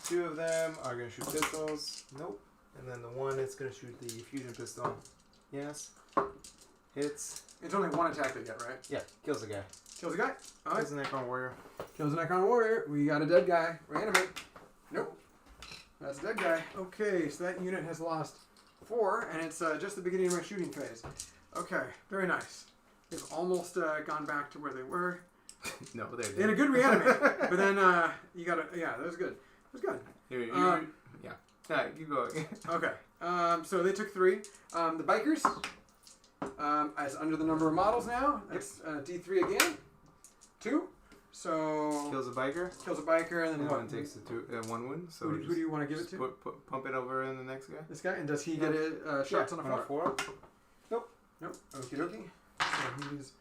2 of them are going to shoot pistols. Nope. And then the one is going to shoot the fusion pistol. Yes. Hits. It's only 1 attack they get, right? Yeah. Kills the guy. Kills a guy. All right. Kills the Necron warrior. Kills a Necron warrior. We got a dead guy. Reanimate. Nope. That's a dead guy. Okay, so that unit has lost 4, and it's just the beginning of my shooting phase. Okay, very nice. They've almost gone back to where they were. No, they're dead. They had a good reanimate. But then you got to, yeah, that was good. It was good. Here, yeah. Alright, keep going. Okay. So they took 3. The Bikers, as under the number of models now, it's D3 again. 2. So Kills a biker. Kills a biker, and then one takes the 1 wound. So who do you want to give it to? Pump it over in the next guy. This guy, and does he get shots on a 4? Nope. Okie dokie. So he's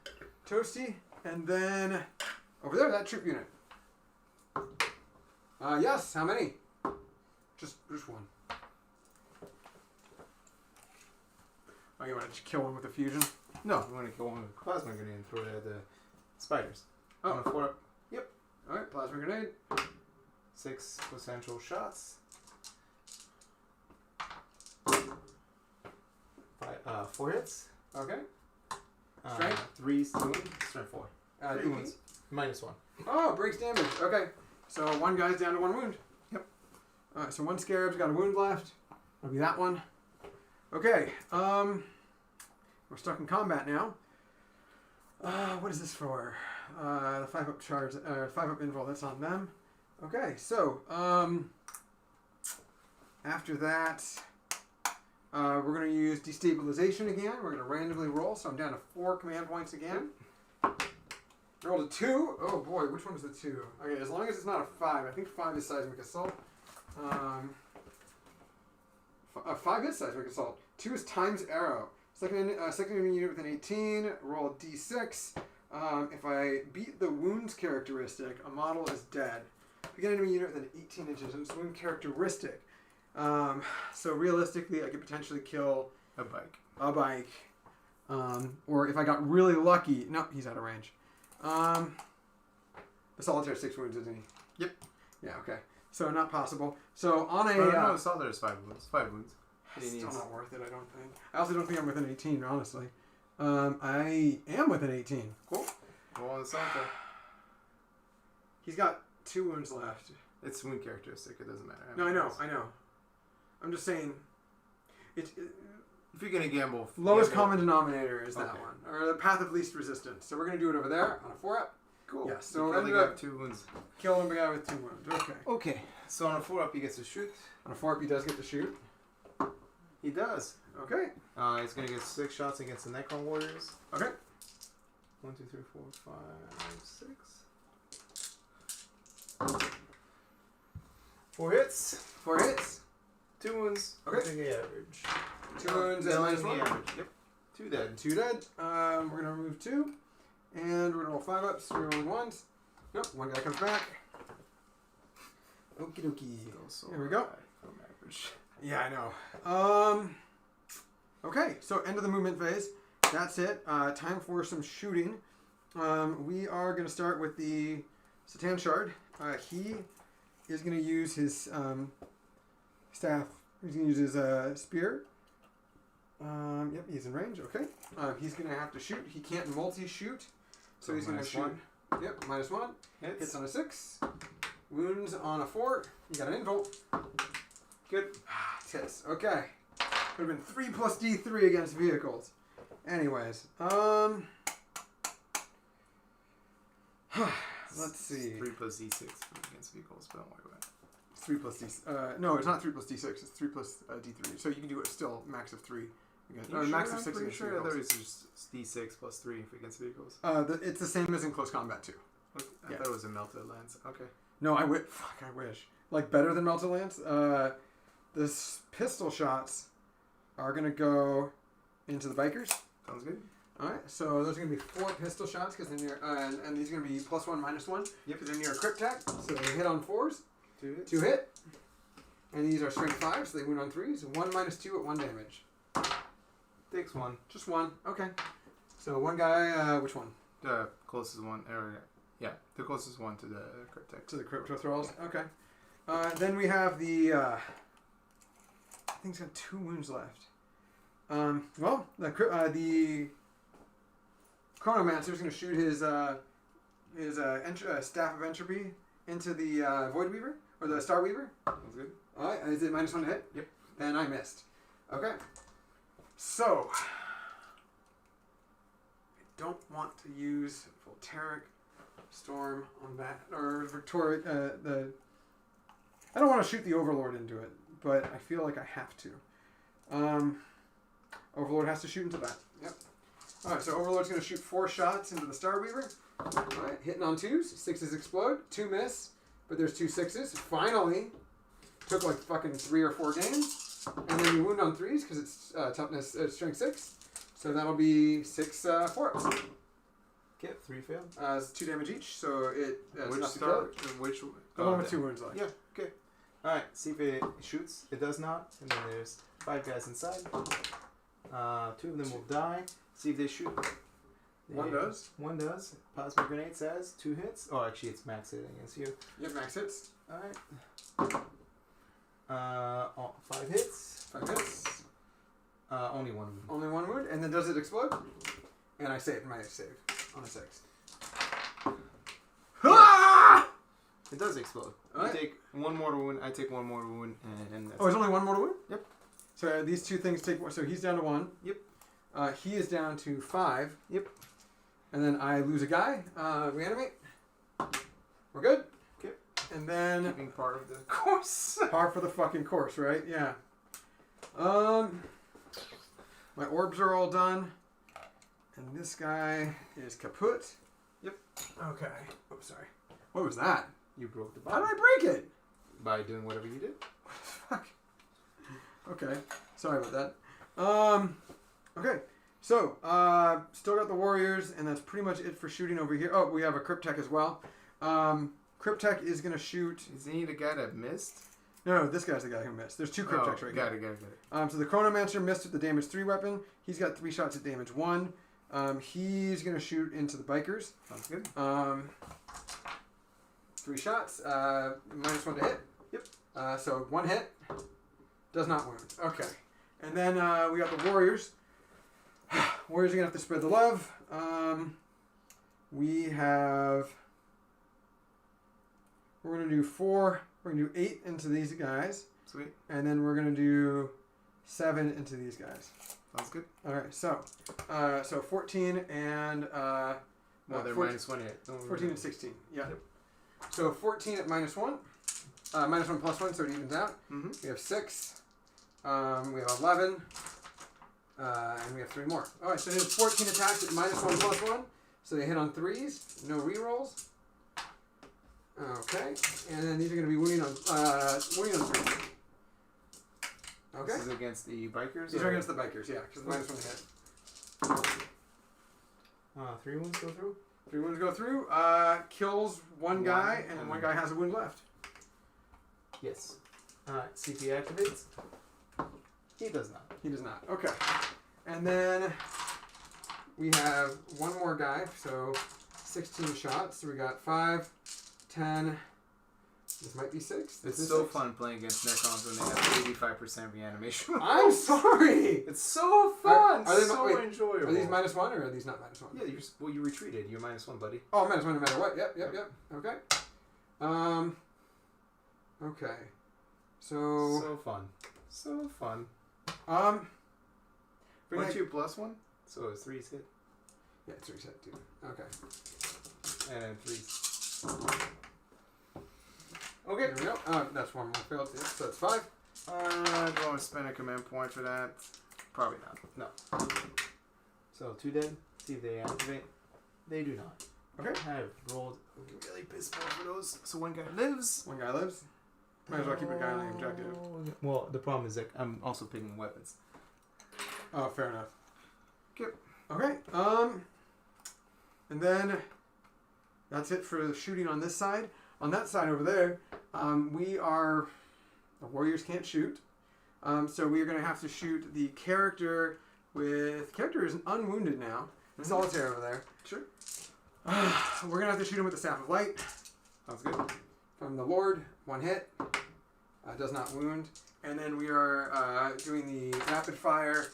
toasty, and then over there, that troop unit. Yes. How many? Just 1. Oh, you want to kill one with a fusion? No, we want to kill one with a plasma grenade and throw it at the spiders. Oh. On a 4-up. Yep. All right, plasma grenade. 6 potential shots. 4 hits. Okay. 3 stun. Strength 4. 3 wounds. -1. Oh, breaks damage. Okay. So 1 guy's down to 1 wound. Yep. All right. So 1 scarab's got a wound left. That'll be that one. Okay. We're stuck in combat now. What is this for? The 5-up charge, 5-up invul. That's on them. Okay. So after that, we're going to use destabilization again. We're going to randomly roll. So I'm down to 4 command points again. I rolled a 2. Oh boy, which one is the 2? Okay, as long as it's not a 5. I think 5 is seismic assault. 5 is seismic assault. 2 is times arrow. Second enemy unit with an 18. Roll a d6. If I beat the wounds characteristic, a model is dead. Pick an enemy unit within 18 inches and its wound characteristic. So realistically, I could potentially kill a bike. Or if I got really lucky, no, he's out of range. The solitaire 6 wounds, isn't he? Yep. Yeah. Okay. So not possible. So on a no, solitaire is 5 wounds. 5 wounds. Still not worth it, I don't think. I also don't think I'm within 18, honestly. I am within 18. Cool. Roll on the solitaire. He's got 2 wounds left. It's wound characteristic. It doesn't matter. No, I know. I'm just saying. If you're gonna gamble, lowest common denominator is that one, or the path of least resistance. So we're gonna do it over there on a 4-up. Cool. Yeah. So kill the guy with 2 wounds. Kill the guy with 2 wounds. Okay. Okay. So on a 4-up, he gets to shoot. On a 4-up, he does get to shoot. He does. Okay. He's gonna get 6 shots against the Necron warriors. Okay. 1, 2, 3, 4, 5, 6. 4 hits. 4 hits. 2 wounds. Okay. Take the average. 2 wounds and -1. Average. Yep. 2 dead. 2 dead. We're gonna remove 2, and we're gonna roll 5-ups. 3 rolling 1s. Nope. 1 guy comes back. Okie dokie. Here we go. From average. Yeah, I know. Okay, so end of the movement phase. That's it. Time for some shooting. We are going to start with the Satan Shard. He is going to use his staff. He's going to use his spear. Yep, he's in range. Okay. He's going to have to shoot. He can't multi-shoot. So he's going to shoot. -1. Yep, -1. Hits on a 6. Wounds on a 4. You got an invult. Good. Hits. Okay. Would have been 3 plus D3 against vehicles. Anyways. Let's see. 3 plus D6 against vehicles, but don't worry about it. 3 plus D. No, it's not 3 plus D6. It's 3 plus D3. So you can do it still max of 3. Max of 6 against sure vehicles. there was just D6 plus 3 against vehicles. It's the same as in close combat too. I thought it was a melted lance. Okay. No, I wish. Fuck, I wish. Like better than melted lance. This pistol shots are gonna go into the bikers. Sounds good. All right, so those are gonna be 4 pistol shots because then you're and these are gonna be +1 -1. Yep. Because then you're a crit attack, so they hit on 4s. 2 hits. 2 hit. And these are strength 5, so they wound on 3s. 1 -2 at 1 damage. Takes 1. Just 1. Okay. So one guy. Which one? The closest one. Yeah, the closest one to the cryptic. To the crypto thralls. Okay. Then we have the. I think he's got 2 wounds left. Well, the Chronomancer is going to shoot his staff of entropy into the Void Weaver or the Star Weaver. Sounds good. All right. Is it -1 to hit? Yep. Then I missed. Okay. So I don't want to use Voltaic Storm on that or Victoria. I don't want to shoot the Overlord into it, but I feel like I have to. Overlord has to shoot into that. Yep. All right, so Overlord's going to shoot 4 shots into the Star Weaver. All right, hitting on 2s. 6s explode. 2 miss, but there's 2 6s. Finally, took like fucking 3 or 4 games. And then you wound on 3s because it's toughness, strength 6. So that'll be 6 4-ups. Okay, 3 failed. It's 2 damage each, so it. Which start? Which? The one with 2 wounds left. Yeah. Okay. All right. See if it shoots. It does not. And then there's 5 guys inside. 2 of them will die. See if they shoot. 1 does. 1 does. Plasma grenade says 2 hits. Oh, actually, it's max hitting against you. Yep, max hits. All right. 5 hits. 5 hits. Only 1 wound. Only 1 wound, and then does it explode? And I saved my save on a 6. Ah! It does explode. All right. You take 1 mortal wound. I take 1 mortal wound, and that's there's only 1 mortal wound? Yep. So these 2 things take. So he's down to 1. Yep. He is down to 5. Yep. And then I lose a guy. Reanimate. We're good. Okay. And then Keeping part of the course. par for the fucking course, right? Yeah. My orbs are all done. And this guy is kaput. Yep. Okay. Oh, sorry. What was that? You broke the How bottom did I break it? by doing whatever you did. Fuck. Okay. Sorry about that. Okay. So, still got the warriors, and that's pretty much it for shooting over here. Oh, we have a Cryptech as well. Cryptech is going to shoot... Isn't he the guy that missed? No, this guy's the guy who missed. There's 2 Cryptechs right got here. Got it. So the Chronomancer missed with the damage 3 weapon. He's got 3 shots at damage 1. He's going to shoot into the bikers. Sounds good. 3 shots. -1 to hit. Yep. So 1 hit. Does not wound. Okay. And then we got the warriors. Warriors are going to have to spread the love. We have... We're going to do 4. We're going to do 8 into these guys. Sweet. And then we're going to do 7 into these guys. Sounds good. All right. So 14 and... No, they're 14, -1 hit. 14 and 16. Yeah. Yep. So 14 at -1. -1 plus 1, so it evens out. Mm-hmm. We have 6. We have 11. And we have 3 more. All right, so there's 14 attacks at -1 plus 1. So they hit on 3s. No rerolls. Okay. And then these are going to be wounding on 3. Okay. This is against the bikers? These are against the bikers, yeah, because the -1 hit. 3 wounds go through? 3 wounds go through. Kills 1 guy, and then 1 guy has a wound left. Yes. Alright, CP activates. He does not. He does not. Okay. And then we have one more guy, so 16 shots. So we got 5, 10. This might be 6. It's so fun playing against Necrons when they have 85% reanimation. I'm sorry! It's so fun! Are they so enjoyable. Are these -1 or are these not -1? Yeah, you retreated. You're -1, buddy. Oh, -1 no matter what. Yep. Okay. Okay. So fun. So fun. Weren't you +1? So it's 3 hit. Yeah, it's 3 hit, dude. Okay. And then 3. Okay. There we go. That's one more failed. Yeah, so that's 5. Do I want to spend a command point for that? Probably not. No. So 2 dead. See if they activate. They do not. Okay. I've rolled really piss poor for those. So one guy lives. One guy lives. Might as well keep a guy on the objective. Well, the problem is that I'm also picking weapons. Oh, fair enough. Okay. Okay. And then that's it for the shooting on this side. On that side over there, the warriors can't shoot. So we're going to have to shoot the character character is unwounded now. Mm-hmm. Solitaire over there. Sure. We're going to have to shoot him with the Staff of Light. Sounds good. From the Lord, 1 hit. Does not wound. And then we are doing the rapid fire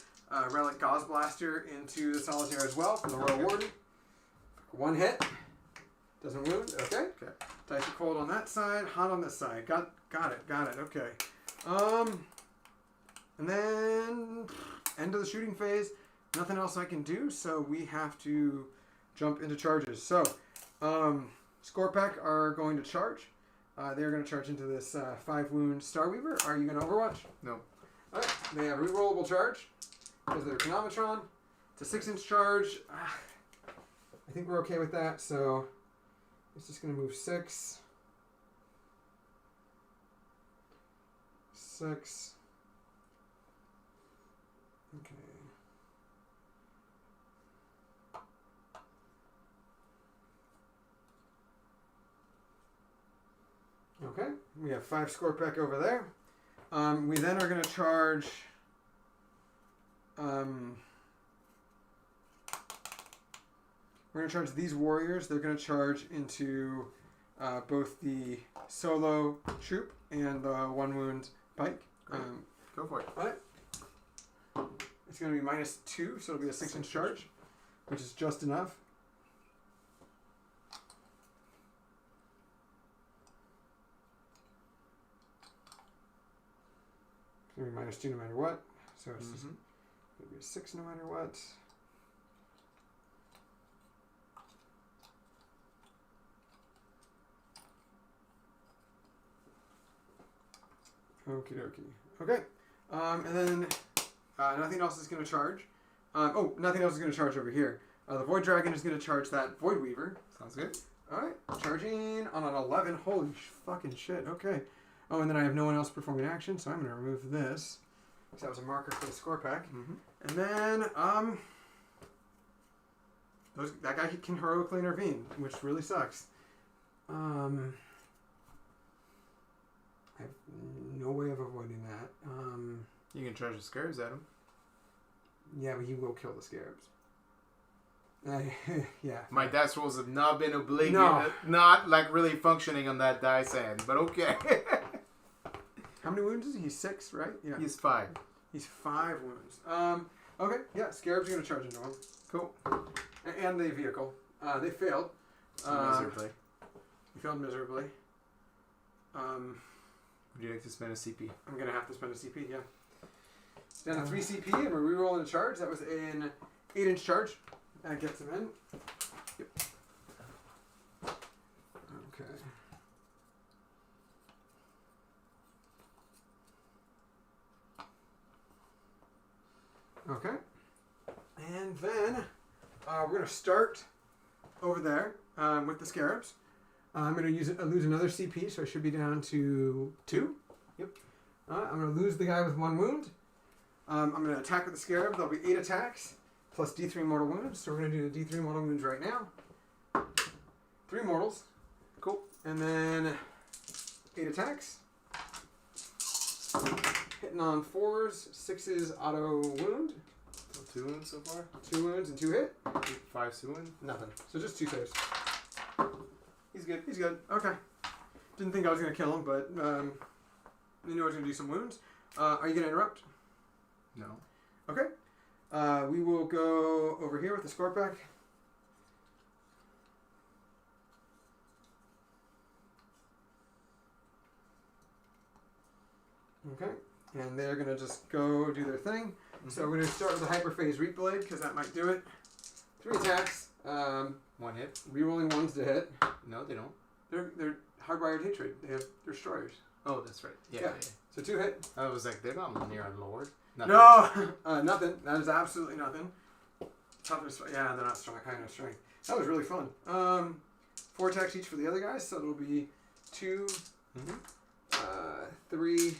Relic Gauze Blaster into the Solitaire as well from the Royal Warden. 1 hit. Doesn't wound. Okay. Dice are cold on that side, hot on this side. Got it. Okay. And then end of the shooting phase. Nothing else I can do, so we have to jump into charges. So, Scorpack are going to charge. They're going to charge into this 5 wound Starweaver. Are you going to Overwatch? No. All right. They have rerollable charge because they're Chronometron. It's a 6-inch charge. I think we're okay with that. So it's just going to move 6. 6. Okay. Okay, we have 5 Scorpack over there. We then are going to charge. We're going to charge these warriors. They're going to charge into both the solo troop and the 1 wound pike. Go for it. All right. It's going to be -2, so it'll be a 6-inch charge, which is just enough. It's going to be -2 no matter what, so it's just going to be a 6 no matter what. Okie dokie. Okay. And then nothing else is going to charge. Nothing else is going to charge over here. The Void Dragon is going to charge that Void Weaver. Sounds good. Alright. Charging on an 11. Holy fucking shit. Okay. Oh, and then I have no one else performing action, so I'm going to remove this. Because that was a marker for the Scorpack. And then, that guy can heroically intervene, which really sucks. I have no way of avoiding that. You can charge the scarabs at him. Yeah, but he will kill the scarabs. Yeah. My dice rolls have not been oblique. No. Not like really functioning on that dice end, but okay. How many wounds is he? He's 6, right? Yeah. He's 5. He's 5 wounds. Okay, yeah, scarabs are going to charge into him. Cool. And the vehicle. They failed. Miserably. He failed miserably. Would you like to spend a CP? I'm going to have to spend a CP, yeah. It's down to 3 CP, and we're rerolling a charge. That was an 8-inch charge. That gets him in. Yep. Okay. Okay. And then we're going to start over there with the scarabs. I'm going to lose another CP, so I should be down to 2. Yep. I'm going to lose the guy with 1 wound. I'm going to attack with the scarab. There'll be 8 attacks plus D3 mortal wounds. So we're going to do the D3 mortal wounds right now. 3 mortals. Cool. And then 8 attacks. Hitting on 4s, 6s auto wound. So 2 wounds so far. 2 wounds and 2 hit. 5 wounds. Nothing. So just 2 saves. He's good. He's good. Okay. Didn't think I was going to kill him, but I knew I was going to do some wounds. Are you going to interrupt? No. Okay. We will go over here with the Scorpack. Okay. And they're going to just go do their thing. Mm-hmm. So we're going to start with the Hyperphase Reap Blade, because that might do it. 3 attacks. 1 hit. Rerolling 1s to hit. No, they don't. They're Hardwired Hatred. They have Destroyers. Oh, that's right. Yeah. Yeah. So 2 hit. I was like, they're not near unlowered. Nothing. No! Nothing. That is absolutely nothing. Toughness. Yeah, they're not strong. High enough strength. That was really fun. 4 attacks each for the other guys, so it'll be 2, 3,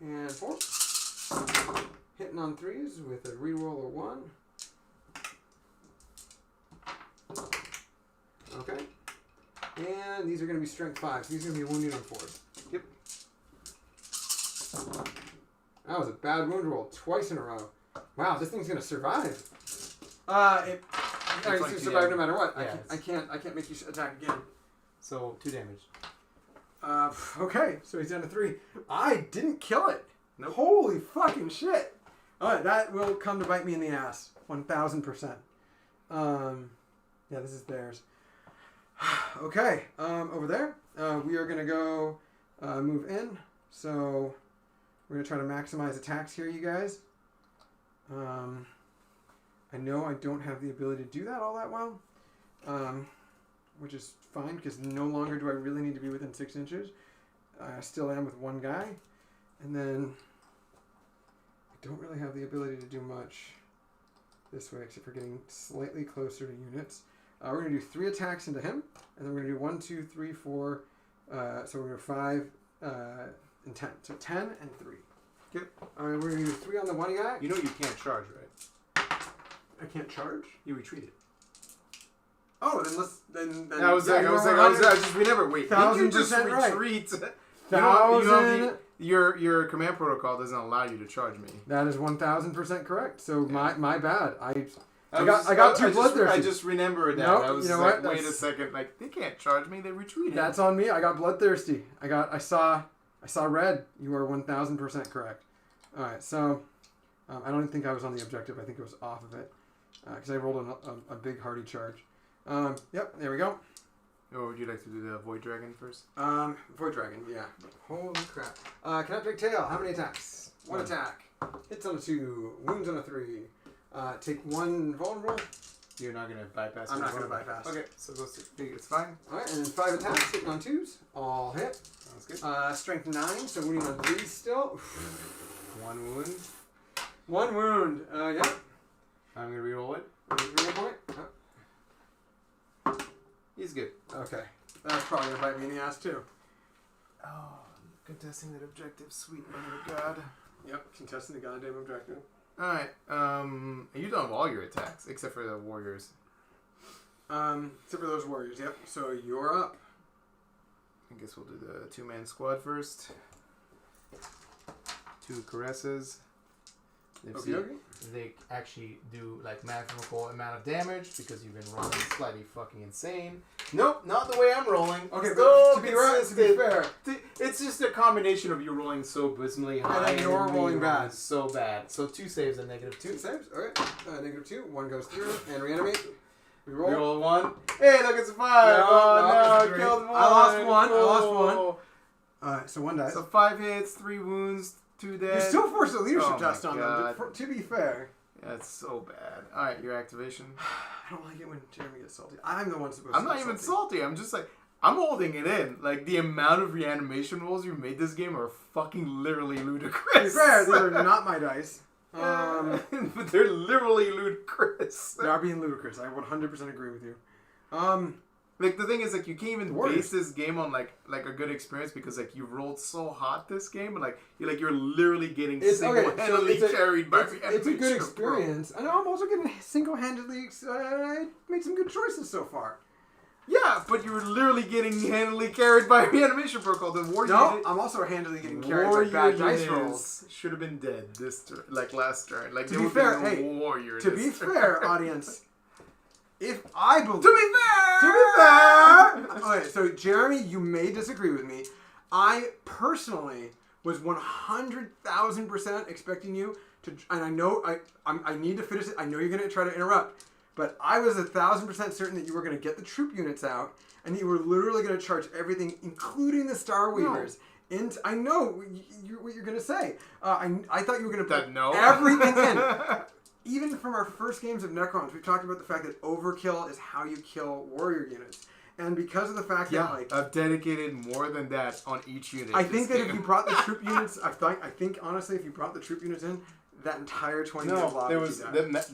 and 4. Hitting on 3s with a reroll of 1. Okay. And these are going to be strength 5. So these are going to be wounded on 4s. Yep. That was a bad wound roll twice in a row. Wow, this thing's going to survive. It's going to survive no matter what. Yeah, I can't make you attack again. So 2 damage. Okay, so he's down to 3. I didn't kill it. Nope. Holy fucking shit. Alright, that will come to bite me in the ass. 1000%. Yeah, this is theirs. Okay, over there, we are going to go move in. So we're going to try to maximize attacks here, you guys. I know I don't have the ability to do that all that well, which is fine because no longer do I really need to be within 6 inches. I still am with 1 guy. And then I don't really have the ability to do much this way except for getting slightly closer to units. We're going to do 3 attacks into him, and then we're going to do 1, 2, 3, 4. So we're going to do 5 and 10. So 10 and 3. Yep. We're going to do 3 on the 1 guy. You know you can't charge, right? I can't charge? You retreat it. Oh, then let's then. I was like, we never wait. You just retreat. Right. Your command protocol doesn't allow you to charge me. That is 1000% correct. So my bad. I got too bloodthirsty. I just remembered that. Nope, I was like, wait a second. Like, they can't charge me. They retreated. That's on me. I got bloodthirsty. I saw red. You are 1000% correct. All right. So I don't think I was on the objective. I think it was off of it because I rolled a big hearty charge. Yep. There we go. Or would you like to do the Void Dragon first? Void Dragon. Yeah. Holy crap. Cannot take tail. How many attacks? 1 attack. Hits on a 2. Wounds on a 3. Take 1 vulnerable. You're not going to bypass it? I'm not going to bypass. Okay, so go 6 big. It's fine. Alright, and then 5 attacks, hitting on 2s. All hit. Sounds good. Strength 9, so wounding on 3s still. 1 wound. 1 wound. Yeah. I'm going to reroll it. Reroll point. He's good. Okay. That's probably going to bite me in the ass too. Oh, contesting that objective. Sweet mother of God. Yep, contesting the goddamn objective. Alright, you don't have all your attacks, except for the warriors. Except for those warriors, yep. So you're up. I guess we'll do the 2-man squad first. 2 caresses. They actually do like mathematical amount of damage because you've been rolling slightly fucking insane. Nope, not the way I'm rolling. Okay, but to be fair, it's just a combination of you rolling so abysmally high and you're rolling bad. So bad. So 2 saves and -2. 2 saves. Okay. -2. 1 goes through and reanimate. We roll. Reroll 1. Hey, look, it's a 5. No, I killed 1. I lost 1. Alright, so 1 dies. So 5 hits, 3 wounds. 2 dead. You still forced a leadership test on them, to be fair. That's so bad. Alright, your activation. I don't like it when Jeremy gets salty. I'm the one supposed to I'm not even salty. I'm just like, I'm holding it in. Like, the amount of reanimation rolls you made this game are fucking literally ludicrous. To be fair, these are not my dice. But they're literally ludicrous. They are being ludicrous. I 100% agree with you. Like, the thing is, like, you can't even base this game on, like a good experience because, like, you rolled so hot this game, and, like, you're literally getting single-handedly carried by reanimation. It's a good experience. I know I'm also getting single-handedly... I made some good choices so far. Yeah, but you were literally getting handily carried by reanimation protocol. The warrior unit, I'm also handily getting carried by bad dice rolls. Should have been dead this turn, last turn. Like, to be fair, audience, if I believe... To be fair! Okay, so Jeremy, you may disagree with me. I personally was 100,000% expecting you to... And I know I need to finish it. I know you're going to try to interrupt. But I was 1,000% certain that you were going to get the troop units out, and you were literally going to charge everything, including the Star Weavers. No. I know what you're going to say. I thought you were going to put everything in. Even from our first games of Necrons, we talked about the fact that overkill is how you kill warrior units. And because of the fact that, like... I've dedicated more than that on each unit. I think that if you brought the troop units... I think, honestly, if you brought the troop units in... That entire 20-minute block. There was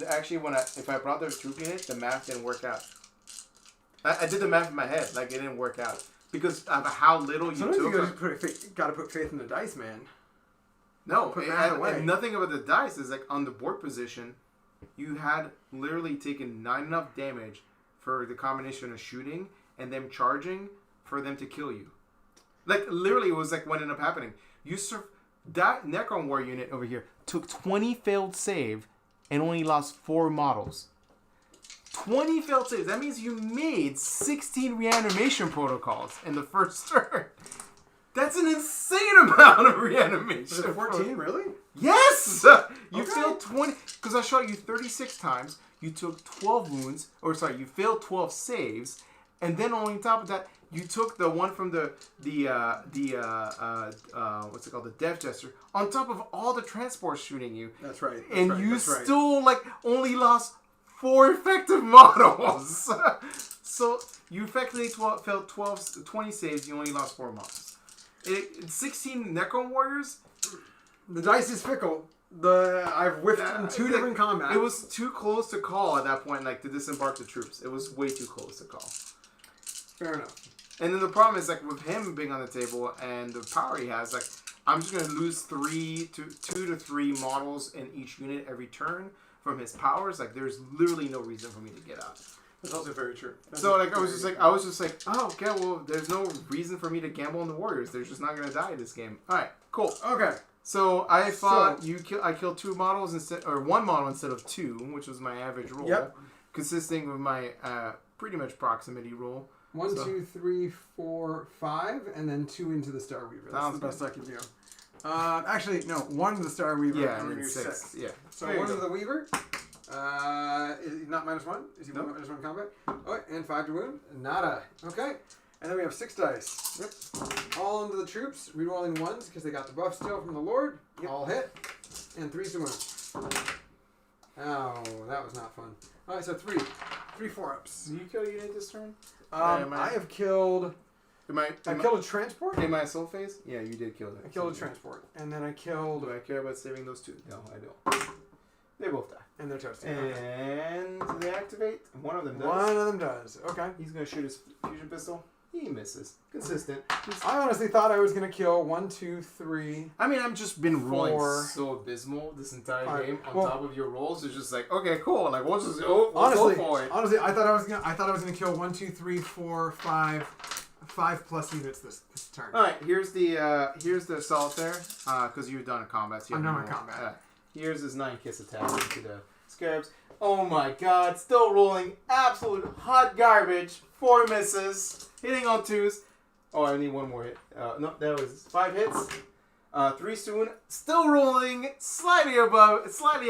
actually if I brought the troop unit, the math didn't work out. I did the math in my head, like it didn't work out because of how little you took. Sometimes you gotta put faith in the dice, man. No, and nothing about the dice is like on the board position. You had literally taken not enough damage for the combination of shooting and them charging for them to kill you. Like literally, it was like what ended up happening. That Necron war unit over here took 20 failed save and only lost 4 models. 20 failed saves. That means you made 16 reanimation protocols in the first turn. That's an insane amount of reanimation. Was it 14, really? Yes! You failed 20. Because I shot you 36 times. You took 12 wounds. You failed 12 saves. And then on top of that, you took the one from the what's it called, the Death Jester, on top of all the transports shooting you. That's right. And you still only lost 4 effective models. So you effectively failed 20 saves. You only lost 4 models. 16 Necron warriors. The dice is fickle. I've whiffed in 2 different combats. It was too close to call at that point, to disembark the troops. It was way too close to call. Fair enough. And then the problem is, with him being on the table and the power he has, I'm just going to lose 2 to 3 models in each unit every turn from his powers. There's literally no reason for me to get out. That's also very true. I was just like, oh, okay, well, there's no reason for me to gamble on the Warriors. They're just not going to die this game. All right, cool. Okay. So I thought I killed 2 models or 1 model instead of 2, which was my average roll, consisting of my pretty much proximity roll. 1, 2, 3, 4, 5, and then 2 into the Star Weaver. That's the best I can do. Actually, no, 1 to the Star Weaver. Yeah, and then 6. Yeah. So 1 to the Weaver. Is he not -1? Is he -1 combat? Oh, and 5 to wound. Nada. Okay. And then we have 6 dice. Yep. All into the troops. Rerolling 1s because they got the buff still from the Lord. Yep. All hit. And 3 to wound. Oh, that was not fun. All right, so 3 4-ups. Did you kill a unit this turn? I have killed... I killed a transport? In my soul phase? Yeah, you did kill that. I killed a transport. And then I killed... Do I care about saving those 2? No, I don't. They both die. And they're toasted. And they activate. One of them does. One of them does. Okay. He's going to shoot his fusion pistol. He misses. Consistent. I honestly thought I was going to kill 1, 2, 3. I mean, I've just been rolling so abysmal this entire game on top of your rolls. It's just okay, cool. We'll just go for it. Honestly, I thought I was gonna kill 1, 2, 3, 4, 5 plus units this turn. All right, here's the solitaire because you've done a combat. So I'm done with combat. Here's his 9-kiss attack into the scarabs. Oh my God! Still rolling absolute hot garbage. 4 misses. Hitting on 2s. Oh, I need 1 more hit. No, that was 5 hits. 3 soon. Still rolling. Slightly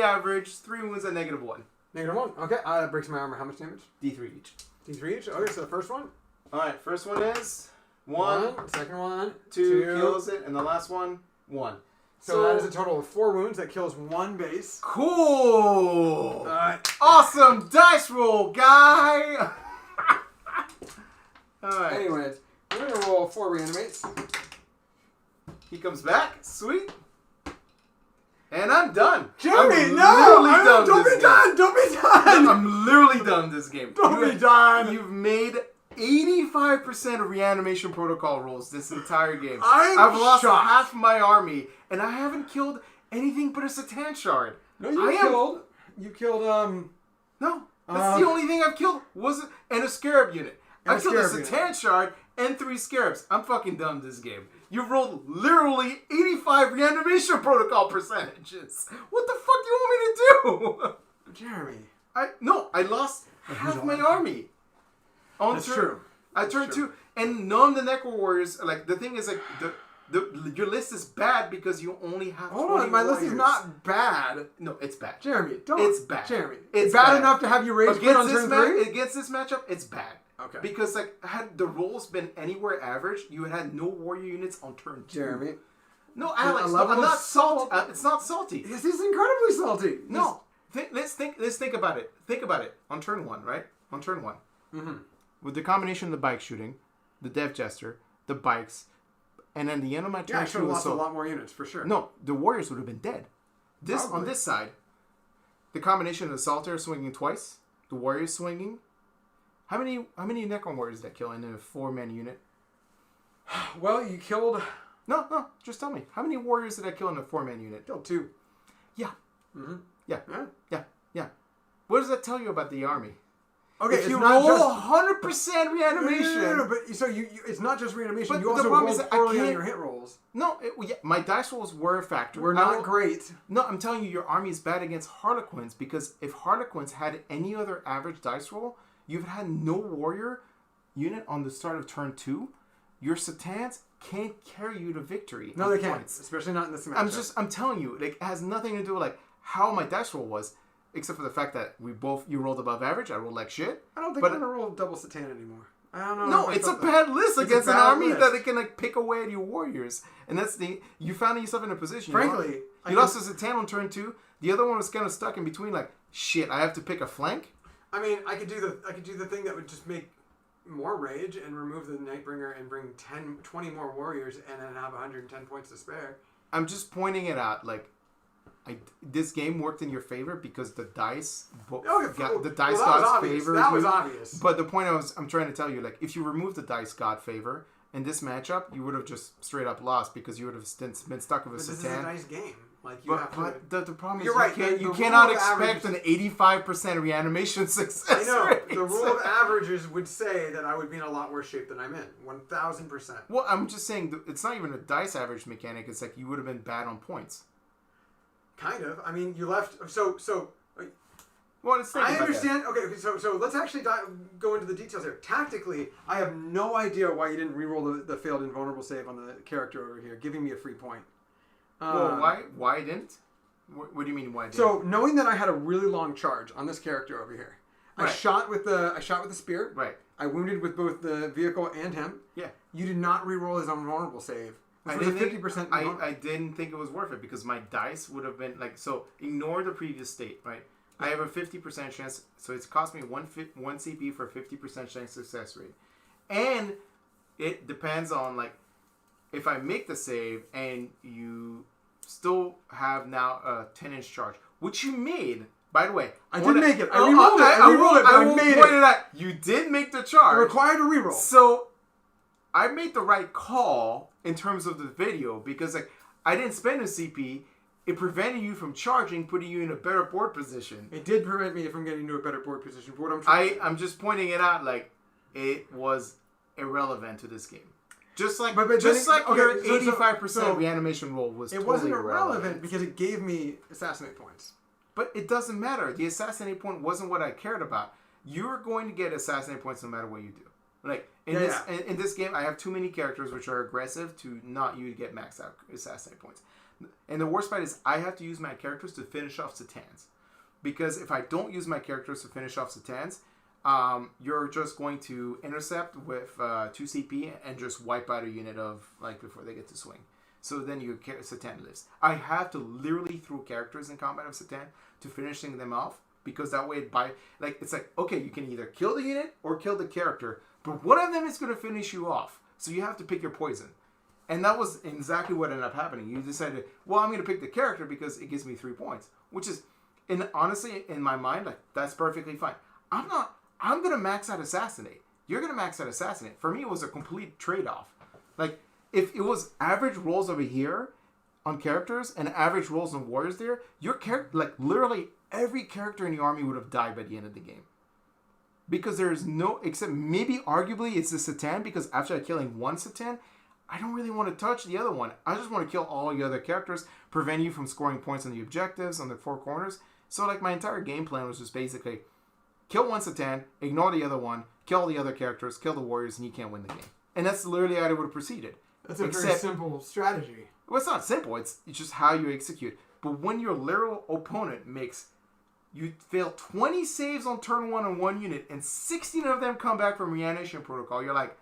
average. 3 wounds at -1. -1. Okay. That breaks my armor. How much damage? D3 each. D3 each. Okay, so the first one. All right. First one is 1. Second one. 2 kills it, and the last one 1. So that is a total of 4 wounds. That kills 1 base. Cool. Awesome dice roll, guy. Alright. Anyways, we're going to roll 4 reanimates. He comes back. Sweet. And I'm done. Jeremy, no! Don't be done! Don't be done! I'm literally done this game. Don't be done! You've made 85% of reanimation protocol rolls this entire game. I've lost half my army, and I haven't killed anything but a Satan shard. No, you killed, No. That's the only thing I've killed and a scarab unit. I killed a Satan Shard and 3 Scarabs. I'm fucking done this game. You rolled literally 85 reanimation protocol percentages. What the fuck do you want me to do? Jeremy. I lost half my army. That's true. I turned 2. And none of the Necro Warriors, like, the thing is, like, your list is bad because you only have 20 Hold on, my warriors. list is not bad. No, it's bad. Jeremy, don't. It's bad. Jeremy, it's bad enough to have you rage quit on turn 3? Against this matchup, it's bad. Okay. Because, like, had the rolls been anywhere average, you had no warrior units on turn 2. Jeremy. No, Alex, I'm not salty. It's not salty. This is incredibly salty. No. Let's think about it. Think about it. On turn 1, right? On turn 1. Mm-hmm. With the combination of the bike shooting, the Death Jester, the bikes, and then the end of my turn, I should have lost a lot more units for sure. No, the warriors would have been dead. Probably. On this side, the combination of the Salter swinging twice, the warriors swinging. How many Necron warriors did that kill in a 4-man unit? Well, you killed. No, just tell me. How many warriors did I kill in a 4-man unit? Killed 2. Yeah. Mm-hmm. Yeah. What does that tell you about the army? Okay, if it's you not roll 100% reanimation. No, but so you it's not just reanimation. But you also rolled poorly on your hit rolls. No, my dice rolls were a factor. We're not great. No, I'm telling you, your army is bad against Harlequins because if Harlequins had any other average dice roll, you've had no warrior unit on the start of turn 2. Your Satans can't carry you to victory. No, they can't. Especially not in this matchup. I'm telling you, like, it has nothing to do with like how my dice roll was. Except for the fact that you rolled above average. I rolled like shit. I don't think I'm going to roll double Satan anymore. I don't know. No, it's a bad list against an army that it can like pick away at your warriors. And that's you found yourself in a position. Frankly. You lost a Satan on turn 2. The other one was kind of stuck in between like, shit, I have to pick a flank. I mean, I could do the thing that would just make more rage and remove the Nightbringer and bring 20 more warriors and then have 110 points to spare. I'm just pointing it out like, this game worked in your favor because the dice god's favor. That was obvious. But the point I'm trying to tell you, like, if you remove the dice god favor in this matchup, you would have just straight up lost because you would have been stuck with a Satan. This is a nice game. Like but the problem is you're right. You cannot expect an 85% reanimation success. I know. Rate. The rule of averages would say that I would be in a lot worse shape than I'm in. 1,000%. Well, I'm just saying it's not even a dice average mechanic. It's like you would have been bad on points. Kind of. I mean, you left. So. Well, let's think I about understand. That. Okay, so let's actually go into the details here. Tactically, I have no idea why you didn't reroll the failed invulnerable save on the character over here, giving me a free point. Well, why didn't? What do you mean why didn't? So knowing that I had a really long charge on this character over here, right. I shot with the spear. Right. I wounded with both the vehicle and him. Yeah. You did not reroll his invulnerable save. I didn't think it was worth it because my dice would have been like, so ignore the previous state, right? I have a 50% chance, so it's cost me one CP for a 50% chance success rate. And it depends on, like, if I make the save and you still have now a 10-inch charge, which you made, by the way. I did make it. I rerolled it. I made it. It out. You did make the charge. It required a reroll. So I made the right call in terms of the video because, like, I didn't spend a CP. It prevented you from charging, putting you in a better board position. It did prevent me from getting into a better board position. For what I'm just pointing it out, like, it was irrelevant to this game. Just like, your 85% reanimation roll was totally wasn't irrelevant because it gave me assassinate points. But it doesn't matter. The assassinate point wasn't what I cared about. You're going to get assassinate points no matter what you do. Like, in this game, I have too many characters which are aggressive to not you get maxed out assassinate points. And the worst part is I have to use my characters to finish off Satans. Because if I don't use my characters to finish off Satans, you're just going to intercept with 2 CP and just wipe out a unit of, like, before they get to swing. So then your Satan lives. I have to literally throw characters in combat of Satan to finishing them off. Because that way it's like, okay, you can either kill the unit or kill the character. But one of them is going to finish you off. So you have to pick your poison. And that was exactly what ended up happening. You decided, well, I'm going to pick the character because it gives me 3 points. Which is, honestly, in my mind, like, that's perfectly fine. I'm going to max out Assassinate. You're going to max out Assassinate. For me, it was a complete trade-off. Like, if it was average rolls over here on characters and average rolls on warriors there, your character, like, literally every character in the army would have died by the end of the game. Because there's no, except maybe arguably it's the Satan, because after killing one Satan, I don't really want to touch the other one. I just want to kill all the other characters, prevent you from scoring points on the objectives, on the four corners. So like my entire game plan was just basically kill one Satan, ignore the other one, kill the other characters, kill the warriors, and you can't win the game. And that's literally how I would have proceeded. That's a very simple strategy. Well, it's not simple. It's just how you execute. But when your literal opponent makes... You fail 20 saves on turn 1 on one unit, and 16 of them come back from reanimation protocol. You're like,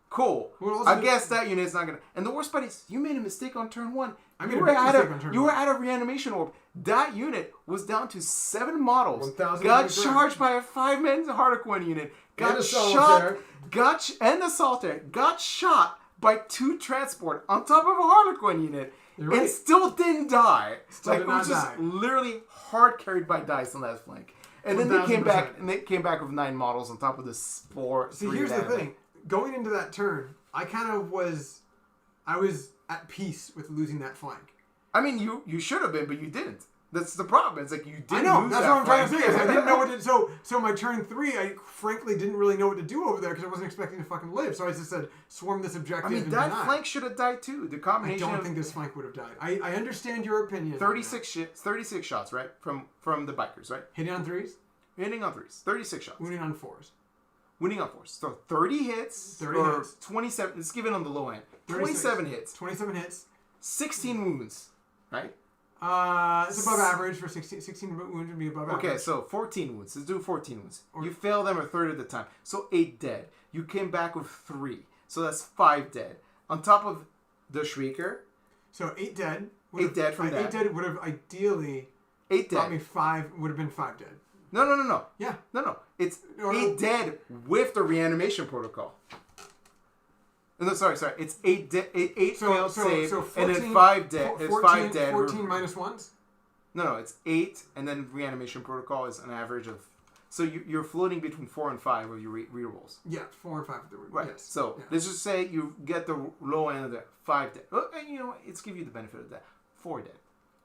cool. I guess that unit's not going to... And the worst part is, you made a mistake on turn 1. You were out of reanimation orb. That unit was down to 7 models. Got charged by a 5-man Harlequin unit. Got shot. And assaulter. Got shot by 2 transport on top of a Harlequin unit. Right. And still didn't die. It was just literally hard carried by dice on that flank. And then they came back with 9 models on top of this 4. See, here's the thing. Going into that turn, I was at peace with losing that flank. I mean, you should have been, but you didn't. That's the problem. It's like you didn't. I know. Lose That's that what I'm trying to flank. say. I didn't know what to. So my turn 3, I frankly didn't really know what to do over there because I wasn't expecting to fucking live. So I just said, swarm this objective. I mean, that flank should have died too. The combination. I don't think this flank would have died. I understand your opinion. 36 shots, right? From the bikers, right? Hitting on 3s. Hitting on 3s. 36 shots. Wounding on 4s. Winning on 4s. So 30 hits. 27. Let's give it on the low end. 27 hits. 27 hits. 16 wounds, right? It's above average for 16 wounds would be above average. Okay, so 14 wounds. Let's do 14 wounds. You fail them a third of the time. So 8 dead. You came back with 3. So that's 5 dead. On top of the Shrieker. So 8 dead. 8 dead from that. 8 dead would have ideally 8 dead. Got me 5, would have been 5 dead. No. Yeah. No. It's 8 dead with the reanimation protocol. No, sorry. It's 8 failed save, 14, and then 5 dead. 14, it's 5 dead. 14 minus 1s? No, it's 8, and then reanimation protocol is an average of... So you're floating between 4 and 5 with your rerolls. Yeah, 4 and 5 with the rerolls. Right. Yes. So let's just say you get the low end of the 5 dead. And you know what? Let's give you the benefit of that. 4 dead.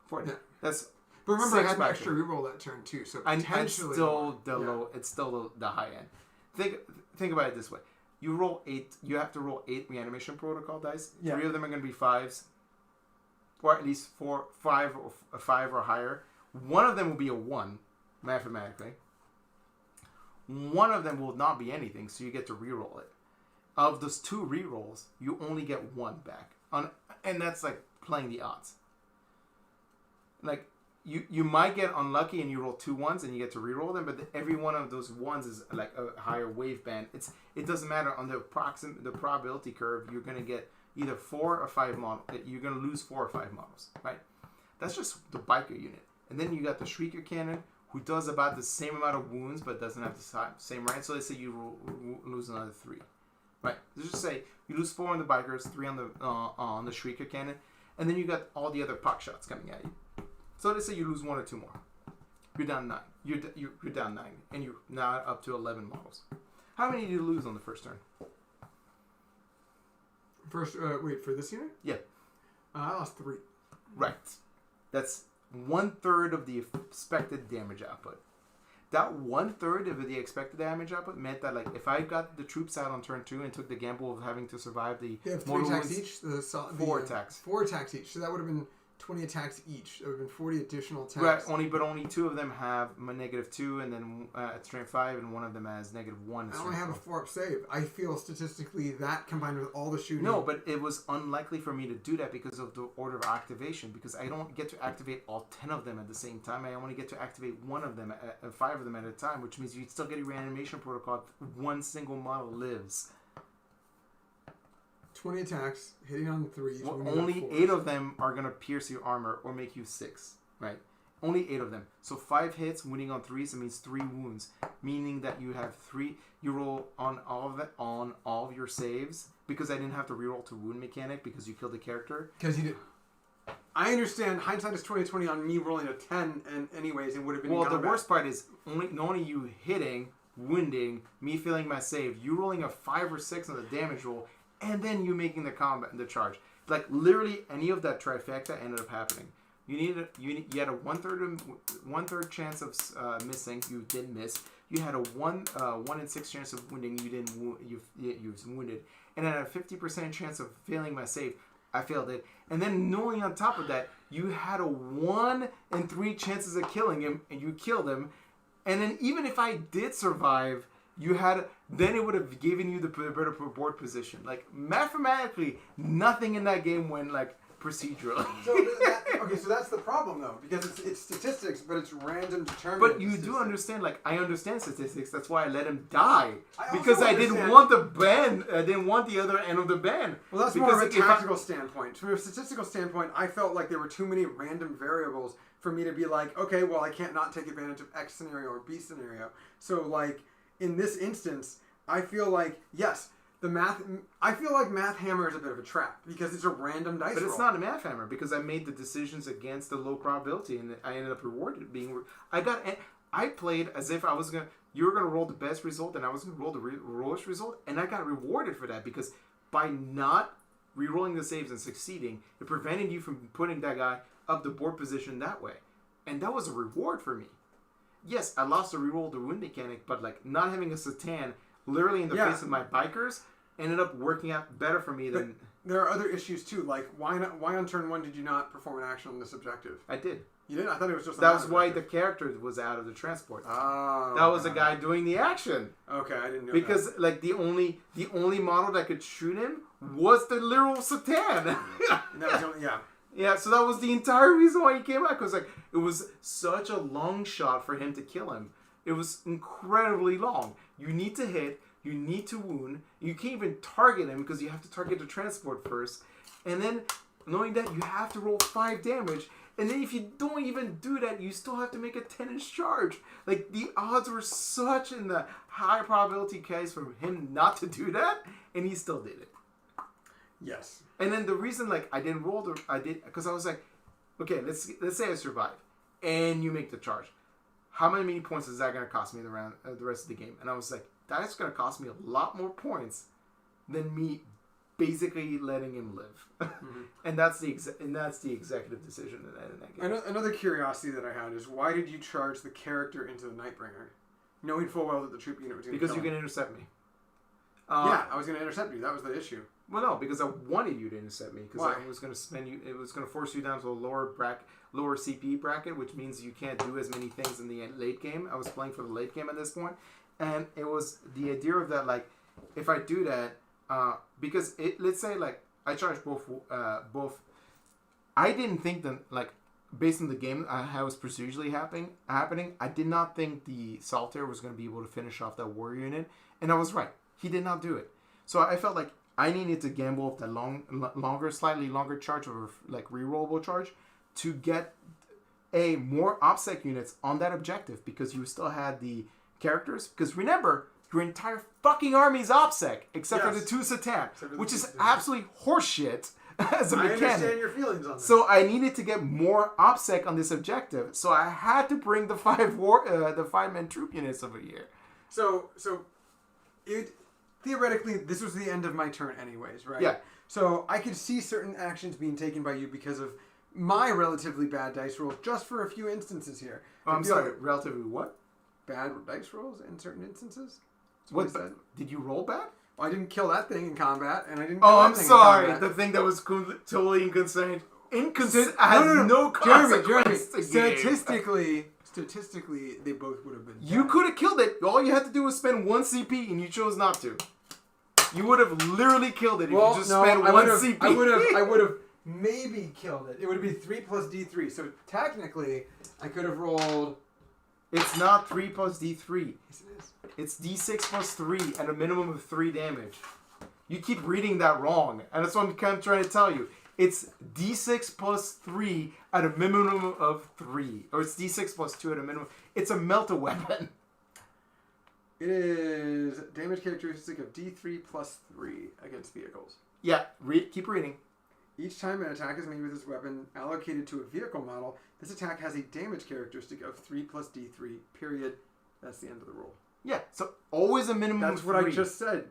4 dead. Yeah. That's... But remember, I had an extra reroll that turn too, so potentially... It's still the low... It's still the high end. Think about it this way. You roll 8. You have to roll 8 reanimation protocol dice. Yeah. 3 of them are going to be 5s, or at least 5 or higher. One of them will be a 1, mathematically. One of them will not be anything, so you get to reroll it. Of those 2 rerolls, you only get 1 back, and that's like playing the odds. Like you might get unlucky and you roll 2 1s and you get to reroll them, but every one of those 1s is like a higher wave band. It doesn't matter on the probability curve. You're gonna get either 4 or 5 models. You're gonna lose 4 or 5 models, right? That's just the biker unit, and then you got the Shrieker cannon, who does about the same amount of wounds but doesn't have the same rank. So let's say you lose another 3, right? Let's just say you lose 4 on the bikers, 3 on the Shrieker cannon, and then you got all the other puck shots coming at you. So let's say you lose 1 or 2 more. You're down 9. You're down 9, and you're now up to 11 models. How many did you lose on the first turn? Wait, for this unit? Yeah. I lost 3. Right. That's 1/3 of the expected damage output. That 1/3 of the expected damage output meant that, like, if I got the troops out on turn 2 and took the gamble of having to survive the... They have 3 attacks each? 4 attacks. 4 attacks each. So that would have been 20 attacks each. That would have been 40 additional attacks. Right, but only 2 of them have -2, and then at strength 5, and one of them has -1. I only have a 4-up save. I feel statistically that combined with all the shooting. No, but it was unlikely for me to do that because of the order of activation. Because I don't get to activate all 10 of them at the same time. I only get to activate 1 of them, 5 of them at a time, which means you still get a reanimation protocol if 1 single model lives. 20 attacks, hitting on 3s. Well, only 8 of them are going to pierce your armor or make you 6, right? Only 8 of them. So 5 hits, winning on 3s, that means 3 wounds. Meaning that you have 3, you roll on all of your saves, because I didn't have to reroll to wound mechanic because you killed the character. Because you did. I understand, hindsight is 20/20 on me rolling a 10 and anyways, it would have been Well, the worst part is not only you hitting, wounding, me failing my save, you rolling a 5 or 6 on the damage roll, and then you making the charge. Like, literally any of that trifecta ended up happening. You had a one third chance of missing. You did miss. you had a 1 in 6 chance of wounding. You was wounded, and I had a 50% chance of failing my save. I failed it, and then knowing on top of that, you had a 1 in 3 chances of killing him, and you killed him. And then even if I did survive, then it would have given you the better board position. Like mathematically, nothing in that game went like procedurally. So that's the problem though, because it's statistics, but it's random determined. But you do understand, like I understand statistics. That's why I let him die because I didn't want the ban. I didn't want the other end of the ban. Well, that's more of a tactical standpoint. From a statistical standpoint, I felt like there were too many random variables for me to be like, okay, well, I can't not take advantage of X scenario or B scenario. So like in this instance, I feel like yes. I feel like Math Hammer is a bit of a trap because it's a random dice roll. But it's not a Math Hammer because I made the decisions against the low probability and I ended up rewarded being. I played as if you were gonna roll the best result and I was gonna roll the lowest result, and I got rewarded for that because by not re-rolling the saves and succeeding, it prevented you from putting that guy up the board position that way, and that was a reward for me. Yes, I lost the re-roll the wound mechanic, but like not having a Satan literally in the face of my bikers ended up working out better for me than... There are other issues too, like why on turn 1 did you not perform an action on this objective? I did. You did? I thought it was just... That was why the character was out of the transport. Oh. That was the guy doing the action. Okay, I didn't know because, that. like, the only model that could shoot him was the literal Satan. That was the only, Yeah, so that was the entire reason why he came out, because, like, it was such a long shot for him to kill him. It was incredibly long. You need to hit... You need to wound. You can't even target him because you have to target the transport first. And then, knowing that, you have to roll 5 damage. And then if you don't even do that, you still have to make a 10-inch charge. Like, the odds were such in the high probability case for him not to do that, and he still did it. Yes. And then the reason, like, I didn't roll because I was like, okay, let's say I survive, and you make the charge. How many points is that going to cost me the rest of the game? And I was like, that's going to cost me a lot more points than me basically letting him live. Mm-hmm. and that's the executive decision in that game. Another curiosity that I had is why did you charge the character into the Nightbringer, knowing full well that the troop unit was going to Because you can intercept me. Yeah, I was going to intercept you. That was the issue. Well, no, because I wanted you to intercept me. Because Why? I was going to spend you. It was going to force you down to a lower CP bracket, which means you can't do as many things in the late game. I was playing for the late game at this point. And it was the idea of that, like, if I do that, because let's say, like, I charge both. I didn't think that, like, based on the game, how it was procedurally happening, I did not think the Solitaire was going to be able to finish off that warrior unit. And I was right. He did not do it. So I felt like I needed to gamble with that slightly longer charge or, like, rerollable charge to get more OPSEC units on that objective because you still had the characters, because remember, your entire fucking army is OPSEC except for the 2 Satan, which is absolutely horseshit as a mechanic. I understand your feelings on this. So I needed to get more OPSEC on this objective, so I had to bring the 5-man troop units over here. So theoretically, this was the end of my turn anyways, right? Yeah. So I could see certain actions being taken by you because of my relatively bad dice roll, just for a few instances here. Oh, I'm sorry, relatively what? Bad dice rolls in certain instances. What did you roll bad? Well, I didn't kill that thing in combat, and I didn't. Oh, I'm sorry. The thing that was totally inconsistent. No consequence. Jeremy. Statistically, they both would have been. You could have killed it. All you had to do was spend 1 CP, and you chose not to. You would have literally killed it if you just spent 1 CP. I would have maybe killed it. It would be 3 plus D3. So technically, I could have rolled. It's not 3 plus D3. Yes, it is. It's D6 plus 3 at a minimum of 3 damage. You keep reading that wrong, and that's what I'm kind of trying to tell you. It's D6 plus 3 at a minimum of 3. Or it's D6 plus 2 at a minimum. It's a melt-a-weapon. It is damage characteristic of D3 plus 3 against vehicles. Yeah, keep reading. Each time an attack is made with this weapon allocated to a vehicle model, this attack has a damage characteristic of 3 plus D3, period. That's the end of the roll. Yeah, so always a minimum That's of what 3. I just said.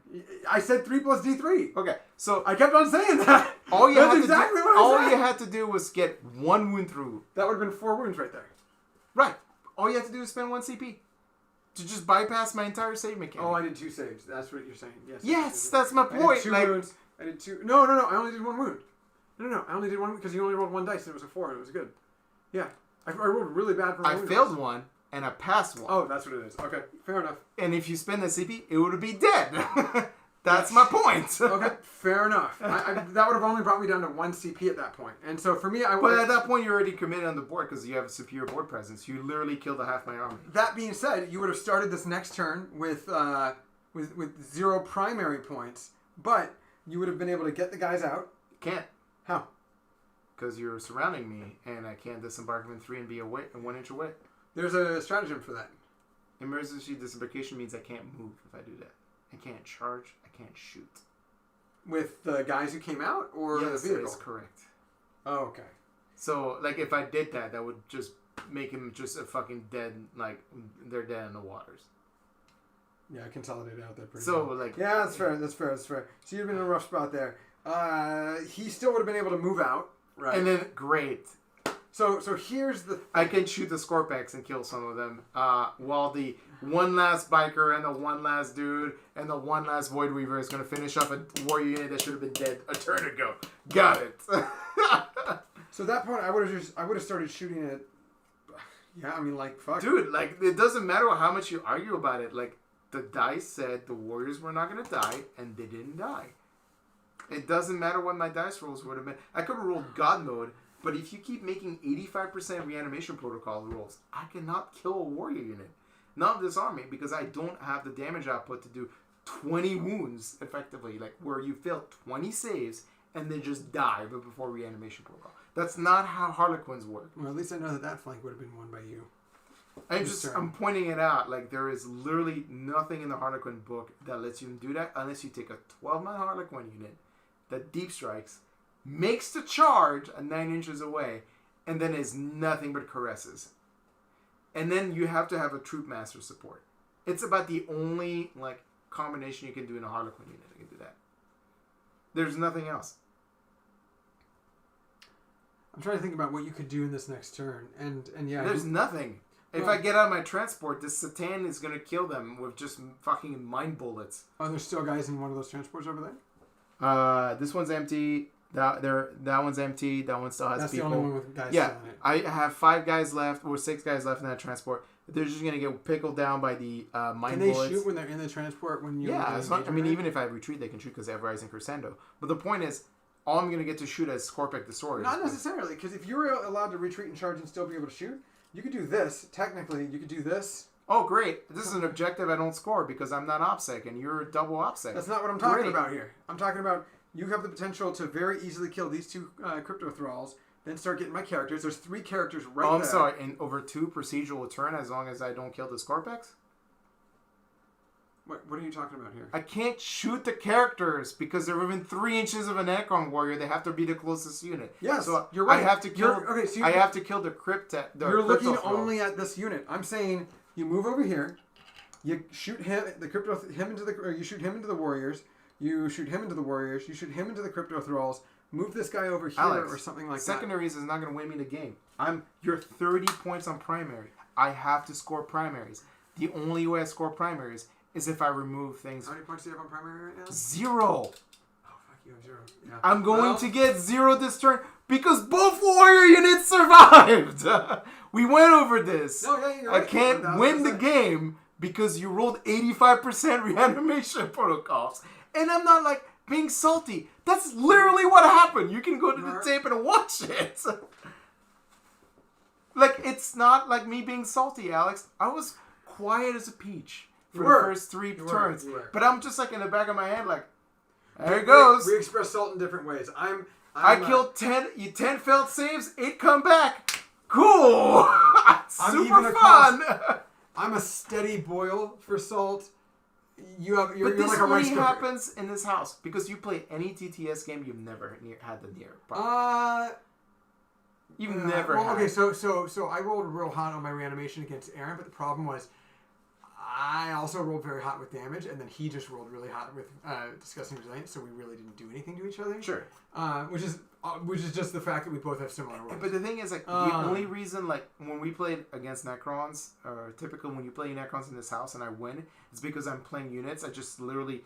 I said 3 plus D3. Okay, so I kept on saying that. That's exactly what I said. All you had to do was get 1 wound through. That would have been 4 wounds right there. Right. All you had to do is spend 1 CP. To just bypass my entire save mechanic. Oh, I did 2 saves. That's what you're saying. Yes. Yes, that's my point. I did 2 wounds. I did 2. No. I only did 1 wound. No. I only did 1 because you only rolled 1 dice and it was a 4 and it was good. Yeah. I rolled really bad for my wound. I failed 1 and I passed 1. Oh, that's what it is. Okay, fair enough. And if you spend the CP, it would be dead. That's my point. Okay, fair enough. That would have only brought me down to 1 CP at that point. And so for me, But at that point, you're already committed on the board because you have a superior board presence. You literally killed half my army. That being said, you would have started this next turn with 0 primary points, but you would have been able to get the guys out. Can't. How? Because you're surrounding me, and I can't disembark them in 3 and be away and 1 inch away. There's a stratagem for that. Emergency disembarkation means I can't move if I do that. I can't charge. I can't shoot. With the guys who came out, or yes, the vehicle? Yes, correct. Oh, okay. So, like, if I did that, that would just make him just a fucking dead, like, they're dead in the waters. Yeah, I consolidated out there pretty So, well. like... Yeah, that's fair. So you've been in a rough spot there. He still would have been able to move out, right? And then, great. So here's the... I can shoot the Scorpex and kill some of them, while the one last biker and the one last dude and the one last Void Weaver is going to finish up a warrior unit that should have been dead a turn ago. Got it. So at that point, I would have started shooting it. Yeah, I mean, like, fuck. Dude, like, it doesn't matter how much you argue about it. Like, the dice said the warriors were not going to die, and they didn't die. It doesn't matter what my dice rolls would have been. I could have rolled God mode, but if you keep making 85% reanimation protocol rolls, I cannot kill a warrior unit. Not this army, because I don't have the damage output to do 20 wounds effectively, like where you fail 20 saves and then just die but before reanimation protocol. That's not how Harlequins work. Well, at least I know that flank would have been won by you. I'm pointing it out. Like, there is literally nothing in the Harlequin book that lets you do that unless you take a 12-man Harlequin unit that deep strikes, makes the charge at 9 inches away, and then is nothing but caresses. And then you have to have a troop master support. It's about the only, like, combination you can do in a Harlequin unit. You can do that. There's nothing else. I'm trying to think about what you could do in this next turn, and yeah. There's nothing. If I get out of my transport, this Satan is going to kill them with just fucking mind bullets. Are there still guys in one of those transports over there? This one's empty. That one's empty. That one still has That's people. That's the only one with guys still in it. I have 5 guys left, or 6 guys left in that transport. They're just going to get pickled down by the mind bullets. Can they shoot when they're in the transport? Even if I retreat, they can shoot because they have Rising Crescendo. But the point is, all I'm going to get to shoot as Scorpic Destroyers. Not necessarily, because if you were allowed to retreat and charge and still be able to shoot, you could do this. Technically, you could do this. Oh, great. This is an objective I don't score because I'm not OPSEC and you're double OPSEC. That's not what I'm talking about here. I'm talking about you have the potential to very easily kill these 2 Crypto Thralls, then start getting my characters. There's 3 characters right there. I'm sorry. And over 2 procedural turn as long as I don't kill the Scorpex? What are you talking about here? I can't shoot the characters because they're within 3 inches of a Necron warrior. They have to be the closest unit. Yes, so you're right. I have to kill. I have to kill the Crypto. You're looking only at this unit. I'm saying you move over here, you shoot him, you shoot him into the warriors. You shoot him into the warriors. You shoot him into the Crypto Thralls. Move this guy over here, Alex, or something like that. Secondaries is not going to win me the game. You're 30 points on primary. I have to score primaries. The only way I score primaries is if I remove things. How many points do you have on primary right now? 0. Oh, fuck, you have 0. Yeah. I'm going to get 0 this turn because both warrior units survived. We went over this. No, yeah, you're right. I can't win the game because you rolled 85% reanimation protocols. And I'm not, like, being salty. That's literally what happened. You can go to the tape and watch it. Like, it's not like me being salty, Alex. I was quiet as a peach for the first 3 turns. But I'm just, like, in the back of my head, like, there it goes. We express salt in different ways. I killed 10 failed saves, 8 come back. Cool. Super fun. I'm a steady boil for salt. You're but like this a rice only cooker. happens in this house because you play any TTS game you've never had the near problem. You've never had. Okay, so I rolled real hot on my reanimation against Aaron, but the problem was I also rolled very hot with damage, and then he just rolled really hot with Disgusting Resilient, so we really didn't do anything to each other. Sure. Which is just the fact that we both have similar rolls. But the thing is, like, the only reason, like, when we played against Necrons, or typically when you play Necrons in this house and I win, it's because I'm playing units. I just literally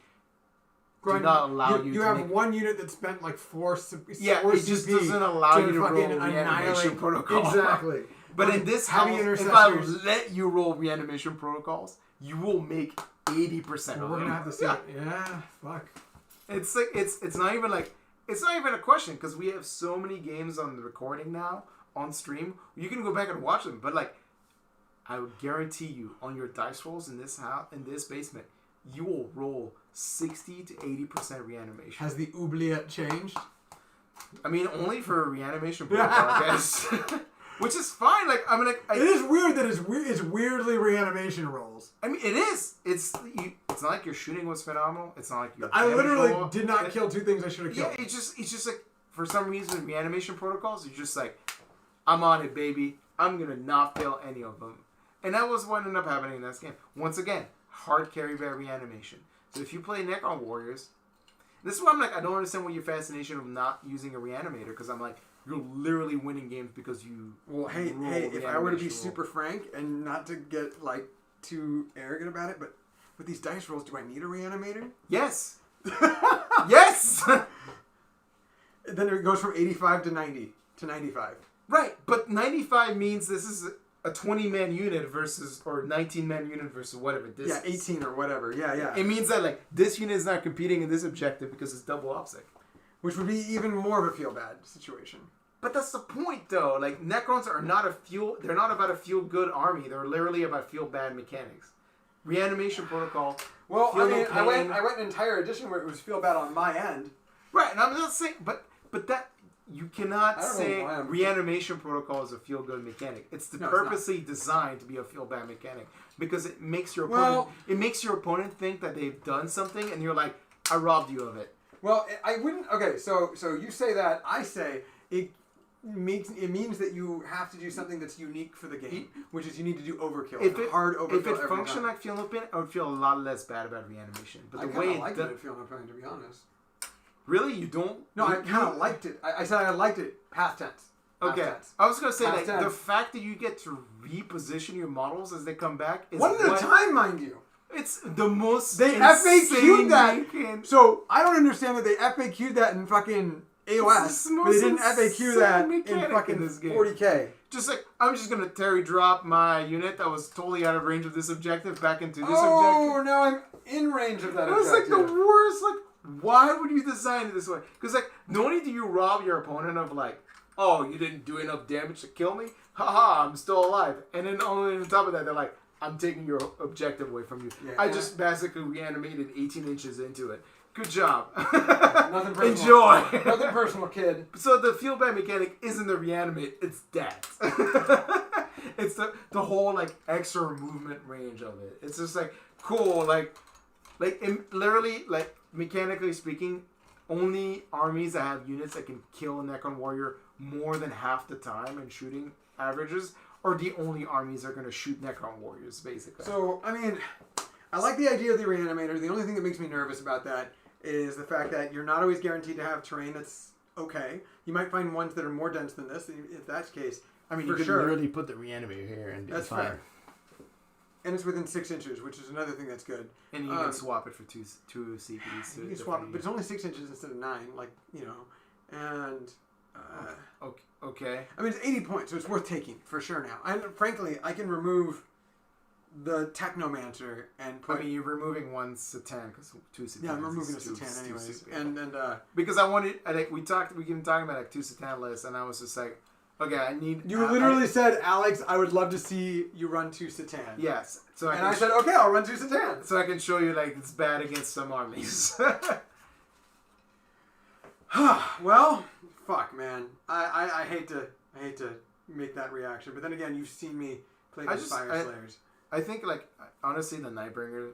do not allow you to have one unit that spent like 4 it just doesn't allow you to roll reanimation protocol. Exactly. But in this house, if I let you roll reanimation protocols, you will make 80% of We're them. gonna have to see it. Yeah, fuck. It's like it's not even a question because we have so many games on the recording now on stream. You can go back and watch them, but like I would guarantee you on your dice rolls in this house in this basement, you will roll 60 to 80% reanimation. Has the oubliette changed? I mean, only for a reanimation protocol, I guess. Which is fine. Like I mean, it is weird that it's weirdly reanimation rolls. I mean, it is. It's not like your shooting was phenomenal. It's not like your. I literally did not kill 2 things I should have killed. Yeah, it's just like for some reason reanimation protocols. You're just like, I'm on it, baby. I'm gonna not fail any of them, and that was what ended up happening in this game. Once again, hard carry by reanimation. So if you play Necron Warriors, this is why I'm like, I don't understand what your fascination of not using a reanimator, because I'm like. You're literally winning games because you. Well, hey, if I were to be super frank and not to get like too arrogant about it, but with these dice rolls, do I need a reanimator? Yes. Yes. Then it goes from 85 to 90 to 95. Right, but 95 means this is a 20-man unit versus, or 19-man unit versus whatever this is. 18 or whatever. Yeah. It means that like this unit is not competing in this objective because it's double OPSEC. Which would be even more of a feel-bad situation. But that's the point, though. Like, Necrons are not they're not about a feel-good army. They're literally about feel-bad mechanics. Reanimation protocol. Well, I mean, I went an entire edition where it was feel-bad on my end. Right, and I'm not saying, but that, you cannot say reanimation protocol is a feel-good mechanic. It's purposely designed to be a feel-bad mechanic. Because it makes your opponent think that they've done something, and you're like, I robbed you of it. Well, I wouldn't. Okay, so you say that. I say it means that you have to do something that's unique for the game, which is you need to do overkill. Hard overkill. If it functioned like Feel No Pain, I would feel a lot less bad about reanimation. But the way I liked it at Feel No Pain, to be honest. Really, you don't? No, I kind of liked it. I said I liked it. Past tense. Okay, I was gonna say like the fact that you get to reposition your models as they come back is one at a time, mind you. It's the most they FAQ'd that. So I don't understand that they FAQ'd that in fucking AOS, but they didn't FAQ that in fucking this game. 40K. Just like I'm just gonna Terry drop my unit that was totally out of range of this objective back into this objective. Oh, now I'm in range of that objective. It was like the worst. Like, why would you design it this way? Because like, not only do you rob your opponent of like, oh, you didn't do enough damage to kill me. Haha, I'm still alive. And then only on top of that, they're like, I'm taking your objective away from you. Yeah, I just basically reanimated 18 inches into it. Good job. Nothing personal. Enjoy. Nothing personal, kid. So the feel bad mechanic isn't the reanimate, it's that. It's the whole like extra movement range of it. It's just like cool, literally, like mechanically speaking, only armies that have units that can kill a Necron warrior more than half the time in shooting averages are the only armies that are going to shoot Necron warriors, basically. So, I mean, I like the idea of the reanimator. The only thing that makes me nervous about that is the fact that you're not always guaranteed to have terrain that's okay. You might find ones that are more dense than this. If that's the case, I mean, you could literally put the reanimator here and that's fine. Fair. And it's within 6 inches, which is another thing that's good. And you can swap it for two CPs. You can swap it, but it's only 6 inches instead of 9, like, you know. And... okay. I mean, it's 80 points, so it's worth taking, for sure now. And frankly, I can remove the Technomancer and put... I mean, you're removing one Satan, because 2 Satan. Yeah, I'm removing a Satan anyways. And because I wanted... we've been talking about like 2 Satan lists, and I was just like, okay, I need... You literally said, Alex, I would love to see you run 2 Satan. Yes. So I said, okay, I'll run 2 Satan. So I can show you, like, it's bad against some armies. Well, fuck, man. I hate to make that reaction, but then again, you've seen me play these Fire Slayers. I think, like, honestly, the Nightbringer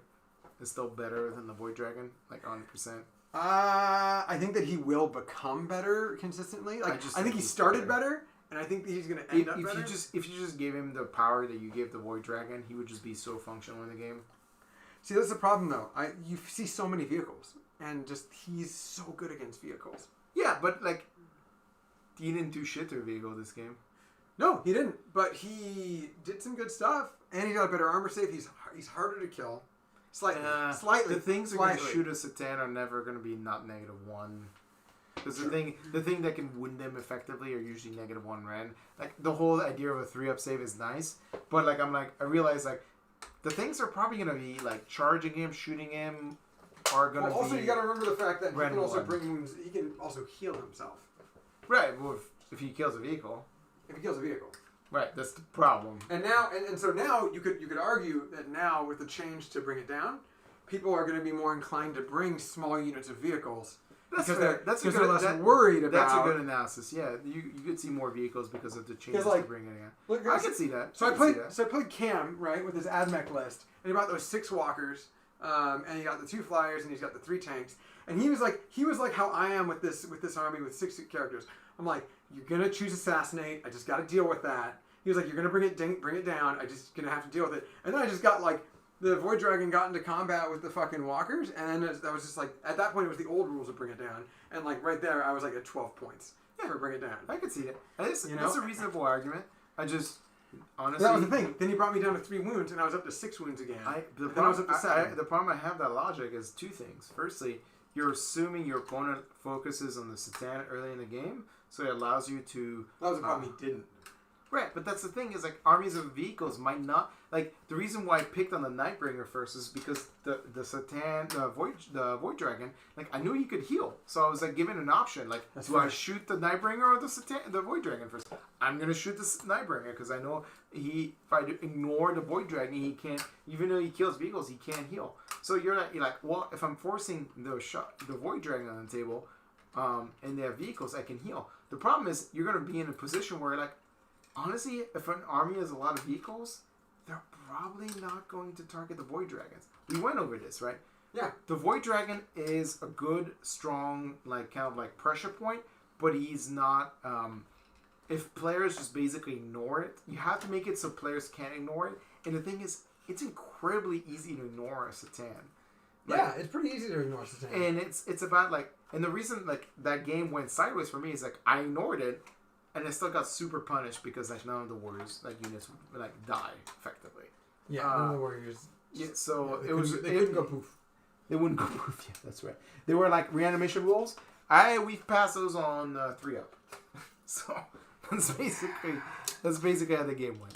is still better than the Void Dragon, like 100%. I think that he will become better consistently. Like, I think he started better, and I think that he's going to end up better. If you just gave him the power that you gave the Void Dragon, he would just be so functional in the game. See, that's the problem though. You see so many vehicles, and just he's so good against vehicles. Yeah, but like, he didn't do shit to a vehicle this game. No, he didn't. But he did some good stuff, and he got a better armor save. He's harder to kill. Slightly. The things that are going to shoot a Satan are never going to be not -1. Because the thing that can win them effectively are usually -1 ren. Like, the whole idea of a 3-up save is nice, but like I realize like the things are probably going to be like charging him, shooting him, are going to be. Also, you got to remember the fact that he can also 1. bring wounds. He can also heal himself. Right. Well, if he kills a vehicle. If he kills a vehicle. Right. That's the problem. And now, and so now you could argue that now with the change to bring it down, people are going to be more inclined to bring small units of vehicles. Because they're less worried about. That's a good analysis. Yeah, you could see more vehicles because of the changes to bring it in. Look, I can see that. So I played Cam, right, with his AdMech list, and he bought those 6 walkers, and he got the 2 flyers, and he's got the 3 tanks, and he was like how I am with this army with 6 characters. I'm like, you're gonna choose assassinate. I just got to deal with that. He was like, you're gonna bring it down. I just gonna have to deal with it. And then I just got like. The Void Dragon got into combat with the fucking walkers, and that was just like, at that point it was the old rules of Bring It Down, and like right there I was like at 12 points for Bring It Down. I could see that. That's a reasonable argument. I just, honestly... That was the thing. Then he brought me down to 3 wounds, and I was up to 6 wounds again. The problem I have that logic is 2 things. Firstly, you're assuming your opponent focuses on the Satan early in the game, so it allows you to... That was the problem he didn't. Right, but that's the thing is like armies of vehicles might not like the reason why I picked on the Nightbringer first is because the Satan the Void Dragon like I knew he could heal, so I was like given an option like I shoot the Nightbringer or the Void Dragon first? I'm gonna shoot the Nightbringer because I know if I ignore the Void Dragon he can't, even though he kills vehicles he can't heal. So you're like well if I'm forcing the Void Dragon on the table and they have vehicles I can heal. The problem is you're gonna be in a position where like. Honestly, if an army has a lot of vehicles, they're probably not going to target the Void Dragons. We went over this, right? Yeah. The Void Dragon is a good, strong, like kind of like pressure point, but he's not. If players just basically ignore it, you have to make it so players can't ignore it. And the thing is, it's incredibly easy to ignore a Satan. Like, yeah, it's pretty easy to ignore Satan. And it's about like, and the reason like that game went sideways for me is like I ignored it. And I still got super punished because like none of the warriors like units like die effectively. Yeah, none of the warriors. Yeah, so they couldn't go poof. They wouldn't go poof. Yeah, that's right. They were like reanimation rules. We've passed those on 3-up. So that's basically how the game went.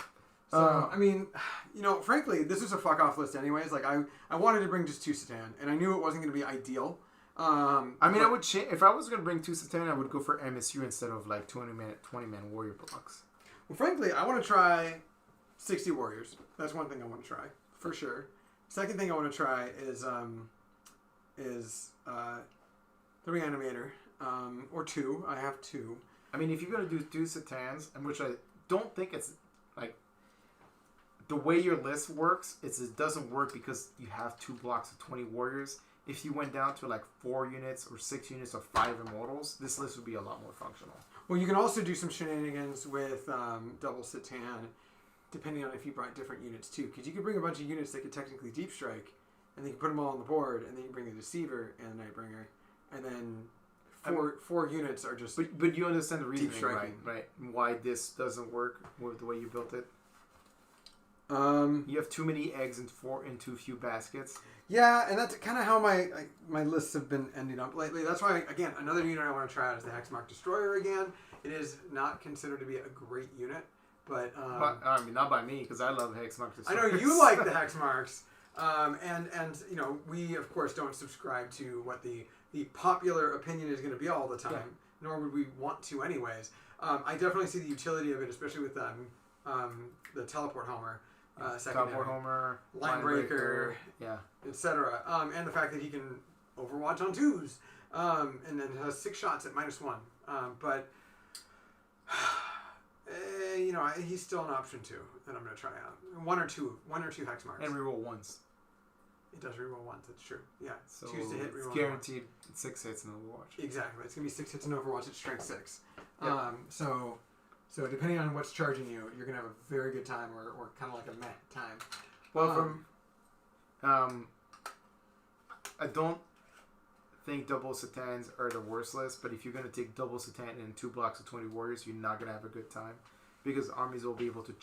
So I mean, frankly, this was a fuck off list anyways. Like I wanted to bring just 2 Satan, and I knew it wasn't going to be ideal. I would change if I was going to bring 2 Satan, I would go for MSU instead of like 20-man warrior blocks. Well, frankly, I want to try 60 warriors. That's one thing I want to try for sure. Second thing I want to try is the reanimator or 2. I have 2. I mean, if you're going to do 2 Satans, and which I don't think it's like the way your list works, it doesn't work because you have 2 blocks of 20 warriors. If you went down to like 4 units or 6 units of 5 immortals, this list would be a lot more functional. Well, you can also do some shenanigans with double Satan, depending on if you brought different units too. Because you could bring a bunch of units that could technically deep strike, and then you put them all on the board, and then you bring the Deceiver and the Nightbringer, and then 4 units are just. But you understand the reasoning, right? Why this doesn't work with the way you built it. You have too many eggs in too few baskets. Yeah, and that's kind of how my lists have been ending up lately. That's why, again, another unit I want to try out is the Hexmark Destroyer again. It is not considered to be a great unit, but I mean, not by me, because I love Hexmark Destroyer. I know you like the Hexmarks, and we, of course, don't subscribe to what the popular opinion is going to be all the time, nor would we want to anyways. I definitely see the utility of it, especially with the Teleport Homer. Teleport Homer, Linebreaker, yeah, etc. And the fact that he can Overwatch on 2s, and then has 6 shots at -1. But he's still an option too that I'm going to try out. One or two Hexmarks. And reroll once. It does reroll once. That's true. Yeah, so 2s to hit. Reroll it's guaranteed 6 hits in Overwatch. Exactly. It's going to be 6 hits in Overwatch at strength 6. Yep. So depending on what's charging you, you're going to have a very good time or kind of like a meh time. Well, I don't think double Satans are the worst list, but if you're going to take double Satan and 2 blocks of 20 warriors, you're not going to have a good time. Because armies will be able to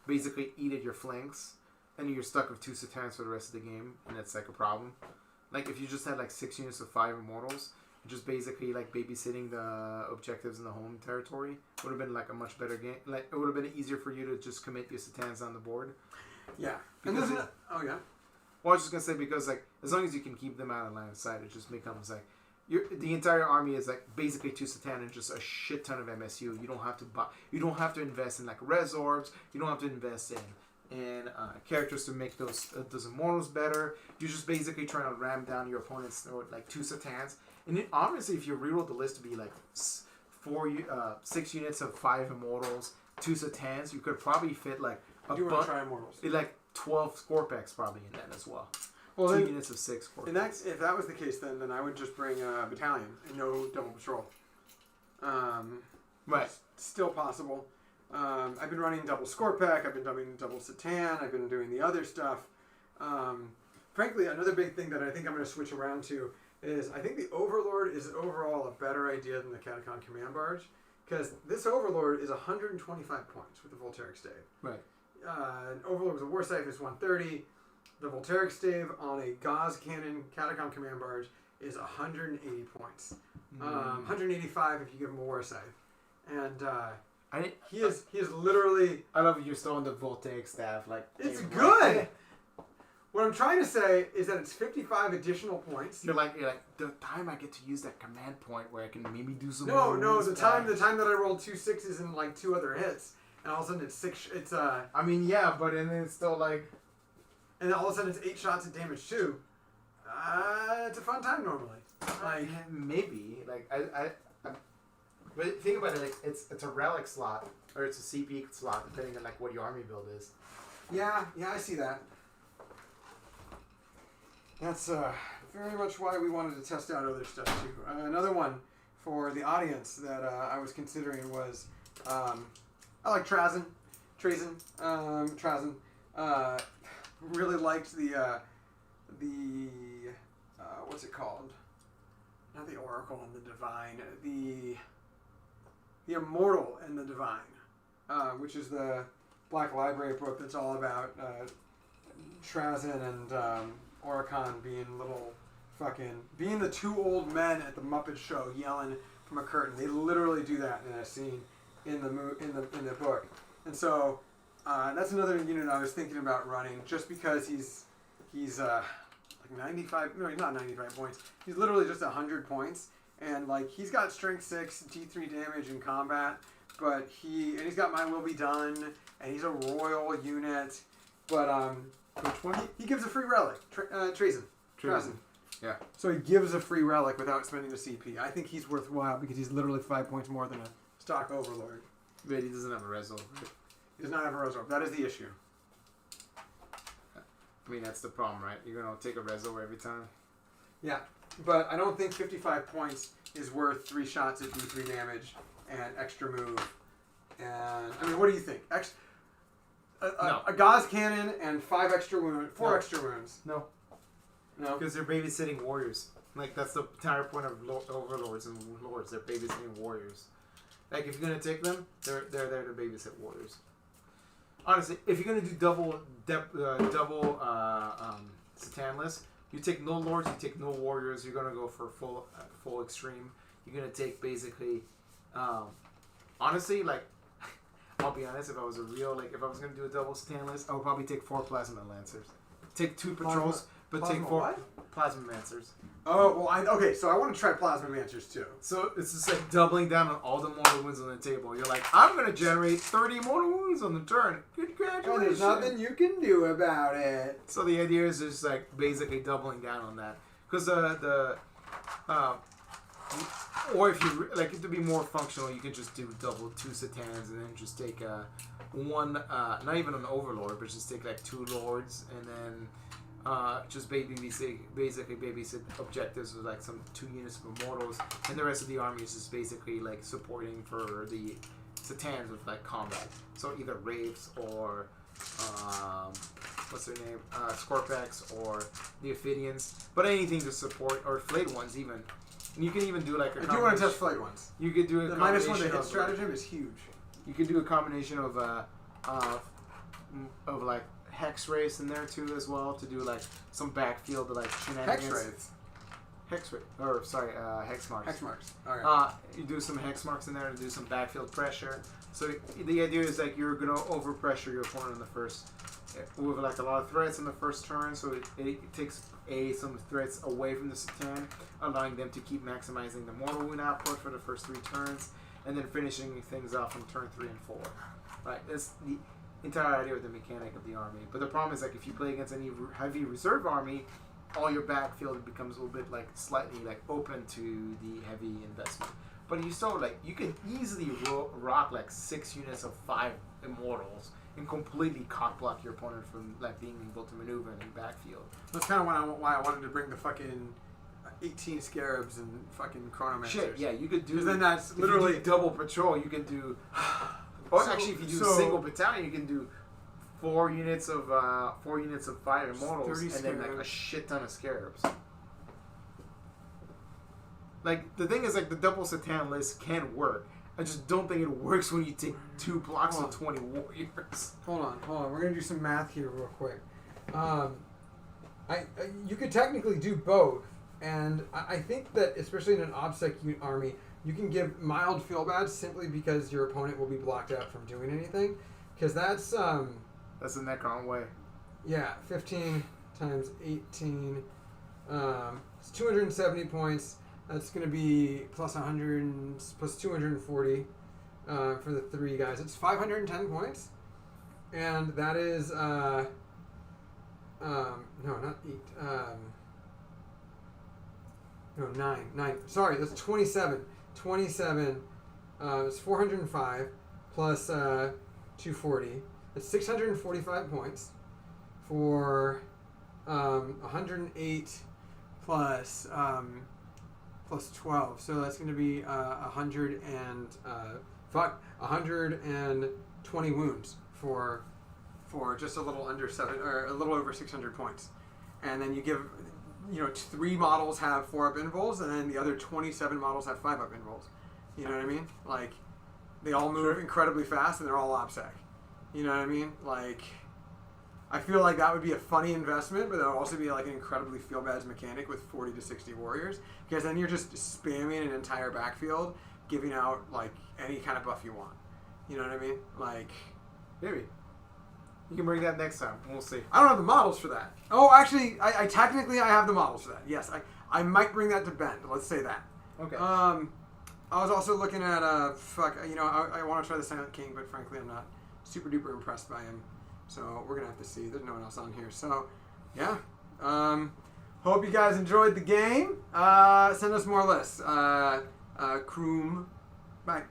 basically eat at your flanks, and you're stuck with 2 Satans for the rest of the game, and that's like a problem. Like, if you just had like 6 units of 5 Immortals, just basically like babysitting the objectives in the home territory would have been like a much better game. Like, it would have been easier for you to just commit your Satans on the board. Yeah. Because yeah. Well, I was just gonna say, because like as long as you can keep them out of line of sight, it just becomes like the entire army is like basically 2 Satan and just a shit ton of MSU. You don't have to buy. You don't have to invest in like res orbs. You don't have to invest in characters to make those immortals better. You're just basically trying to ram down your opponent's throat like 2 Satans. And honestly, if you reroll the list to be like 6 units of 5 immortals, 2 Satans, you could probably fit like I do want to try immortals. Like 12 Scorpex probably in that as well. Well, 2 units of 6 Scorpex. If that was the case, then I would just bring a battalion and no double patrol. Right. Still possible. I've been running double Scorpec. I've been doing double Satan. I've been doing the other stuff. Frankly, another big thing that I think I'm going to switch around to is I think the Overlord is overall a better idea than the Catacon Command Barge, because this Overlord is 125 points with the Voltaic Stave. Right. An Overlord with a War Scythe is 130. The Voltaic Stave on a Gauss Cannon Catacon Command Barge is 180 points. 185 if you give him a War Scythe. And he is literally... I love you're still on the Voltaic staff. Like, it's good! What I'm trying to say is that it's 55 additional points. You're like the time I get to use that command point where I can maybe do some. No, the time that I rolled 2 6s and like 2 other hits, and all of a sudden it's 6. It's I mean, yeah, but and then it's still like. And then all of a sudden it's 8 shots of damage too. It's a fun time normally. Like maybe I but think about it, like it's a relic slot or it's a CP slot depending on like what your army build is. Yeah, I see that. That's very much why we wanted to test out other stuff too. Another one for the audience that I was considering was I like Trazen. Really liked the what's it called? Not the Oracle and the Divine. The Immortal and the Divine, which is the Black Library book that's all about Trazen and Oricon being the 2 old men at the Muppet Show yelling from a curtain. They literally do that in a scene in the book, and so that's another unit I was thinking about running just because he's like 95. No, he's not 95 points. He's literally just 100 points, and like he's got strength 6, D3 damage in combat, but he's got My Will Be Done, and he's a royal unit, but Which one? He gives a free relic. Trazen. Yeah. So he gives a free relic without spending the CP. I think he's worthwhile because he's literally 5 points more than a stock Overlord. But he doesn't have a resolve. He does not have a resolve. That is the issue. I mean, that's the problem, right? You're going to take a resolve every time. Yeah. But I don't think 55 points is worth 3 shots at D3 damage and extra move. And, I mean, what do you think? No. A Gauss Cannon and 4 extra wounds. No. No? Because they're babysitting warriors. Like, that's the entire point of overlords and lords. They're babysitting warriors. Like, if you're going to take them, they're there to babysit warriors. Honestly, if you're going to do double Satan list, you take no lords, you take no warriors. You're going to go for full extreme. You're going to take basically... honestly, like... I'll be honest, if I was if I was going to do a double Satan list, I would probably take 4 Plasma Lancers. Take 2 patrols, take 4 what? Plasma Lancers. Oh, well, okay, so I want to try Plasma Lancers too. So it's just like doubling down on all the mortal wounds on the table. You're like, I'm going to generate 30 mortal wounds on the turn. Congratulations. Oh, there's nothing you can do about it. So the idea is just like basically doubling down on that. Because or if you like to be more functional, you can just do double 2 Satans and then just take one, not even an Overlord, but just take like 2 Lords and then just basically babysit objectives with like some 2 units of Immortals, and the rest of the army is just basically like supporting for the Satans with like combat. So either Wraiths or what's their name? Scorpex or the Ophidians. But anything to support, or Flayed Ones even. And you can even do like a I do want to test Flayed Ones. You could do a the combination -1 to hit of, stratagem is huge. You could do a combination of like Hex Wraiths in there too as well to do like some backfield like shenanigans. Hex Wraiths. Hex Marks. Hex Marks. Okay. You do some Hex Marks in there to do some backfield pressure. So the idea is like you're gonna overpressure your opponent in the first with like a lot of threats in the first turn. So it takes some threats away from the Satan, allowing them to keep maximizing the mortal wound output for the first 3 turns, and then finishing things off on turn 3 and 4. Right. That's the entire idea of the mechanic of the army. But the problem is like if you play against any heavy reserve army, all your backfield becomes a little bit like slightly like open to the heavy investment. But you still like you can easily rock like 6 units of 5 immortals and completely cock block your opponent from like being able to maneuver in the backfield. That's kind of why I wanted to bring the fucking 18 scarabs and fucking chronomancers. Shit, yeah, you could do. Because then that's literally double patrol. You can do. Or actually, if you do a single battalion, you can do 4 units of 5 immortals and then like a shit ton of scarabs. Like the thing is, like the double Satan list can work. I just don't think it works when you take 2 blocks of 20 warriors. Hold on. We're gonna do some math here real quick. You could technically do both, and I think that especially in an OBSEC army, you can give mild feel bad simply because your opponent will be blocked out from doing anything. Because that's the Necron way. Yeah, 15 times 18. It's 270 points. That's going to be plus 100 plus 240 for the 3 guys. It's 510 points, and that is no, not 8. No, 9. Sorry, that's 27. 27. It's 405 plus 240. It's 645 points for 108 plus 12. So that's going to be 120 wounds for just a little under 7 or a little over 600 points. And then you give 3 models have 4-up intervals, and then the other 27 models have 5-up intervals. You know what I mean? Like, they all move incredibly fast, and they're all OBSEC. You know what I mean? Like, I feel like that would be a funny investment, but that would also be like an incredibly feel-bad mechanic with 40 to 60 warriors, because then you're just spamming an entire backfield, giving out like any kind of buff you want. You know what I mean? Like, maybe. You can bring that next time. We'll see. I don't have the models for that. Oh, actually, I technically I have the models for that. Yes, I might bring that to Bend. Let's say that. Okay. I was also looking at I want to try the Silent King, but frankly I'm not super duper impressed by him. So we're gonna have to see. There's no one else on here. So yeah. Hope you guys enjoyed the game. Send us more lists. Kroom. Bye.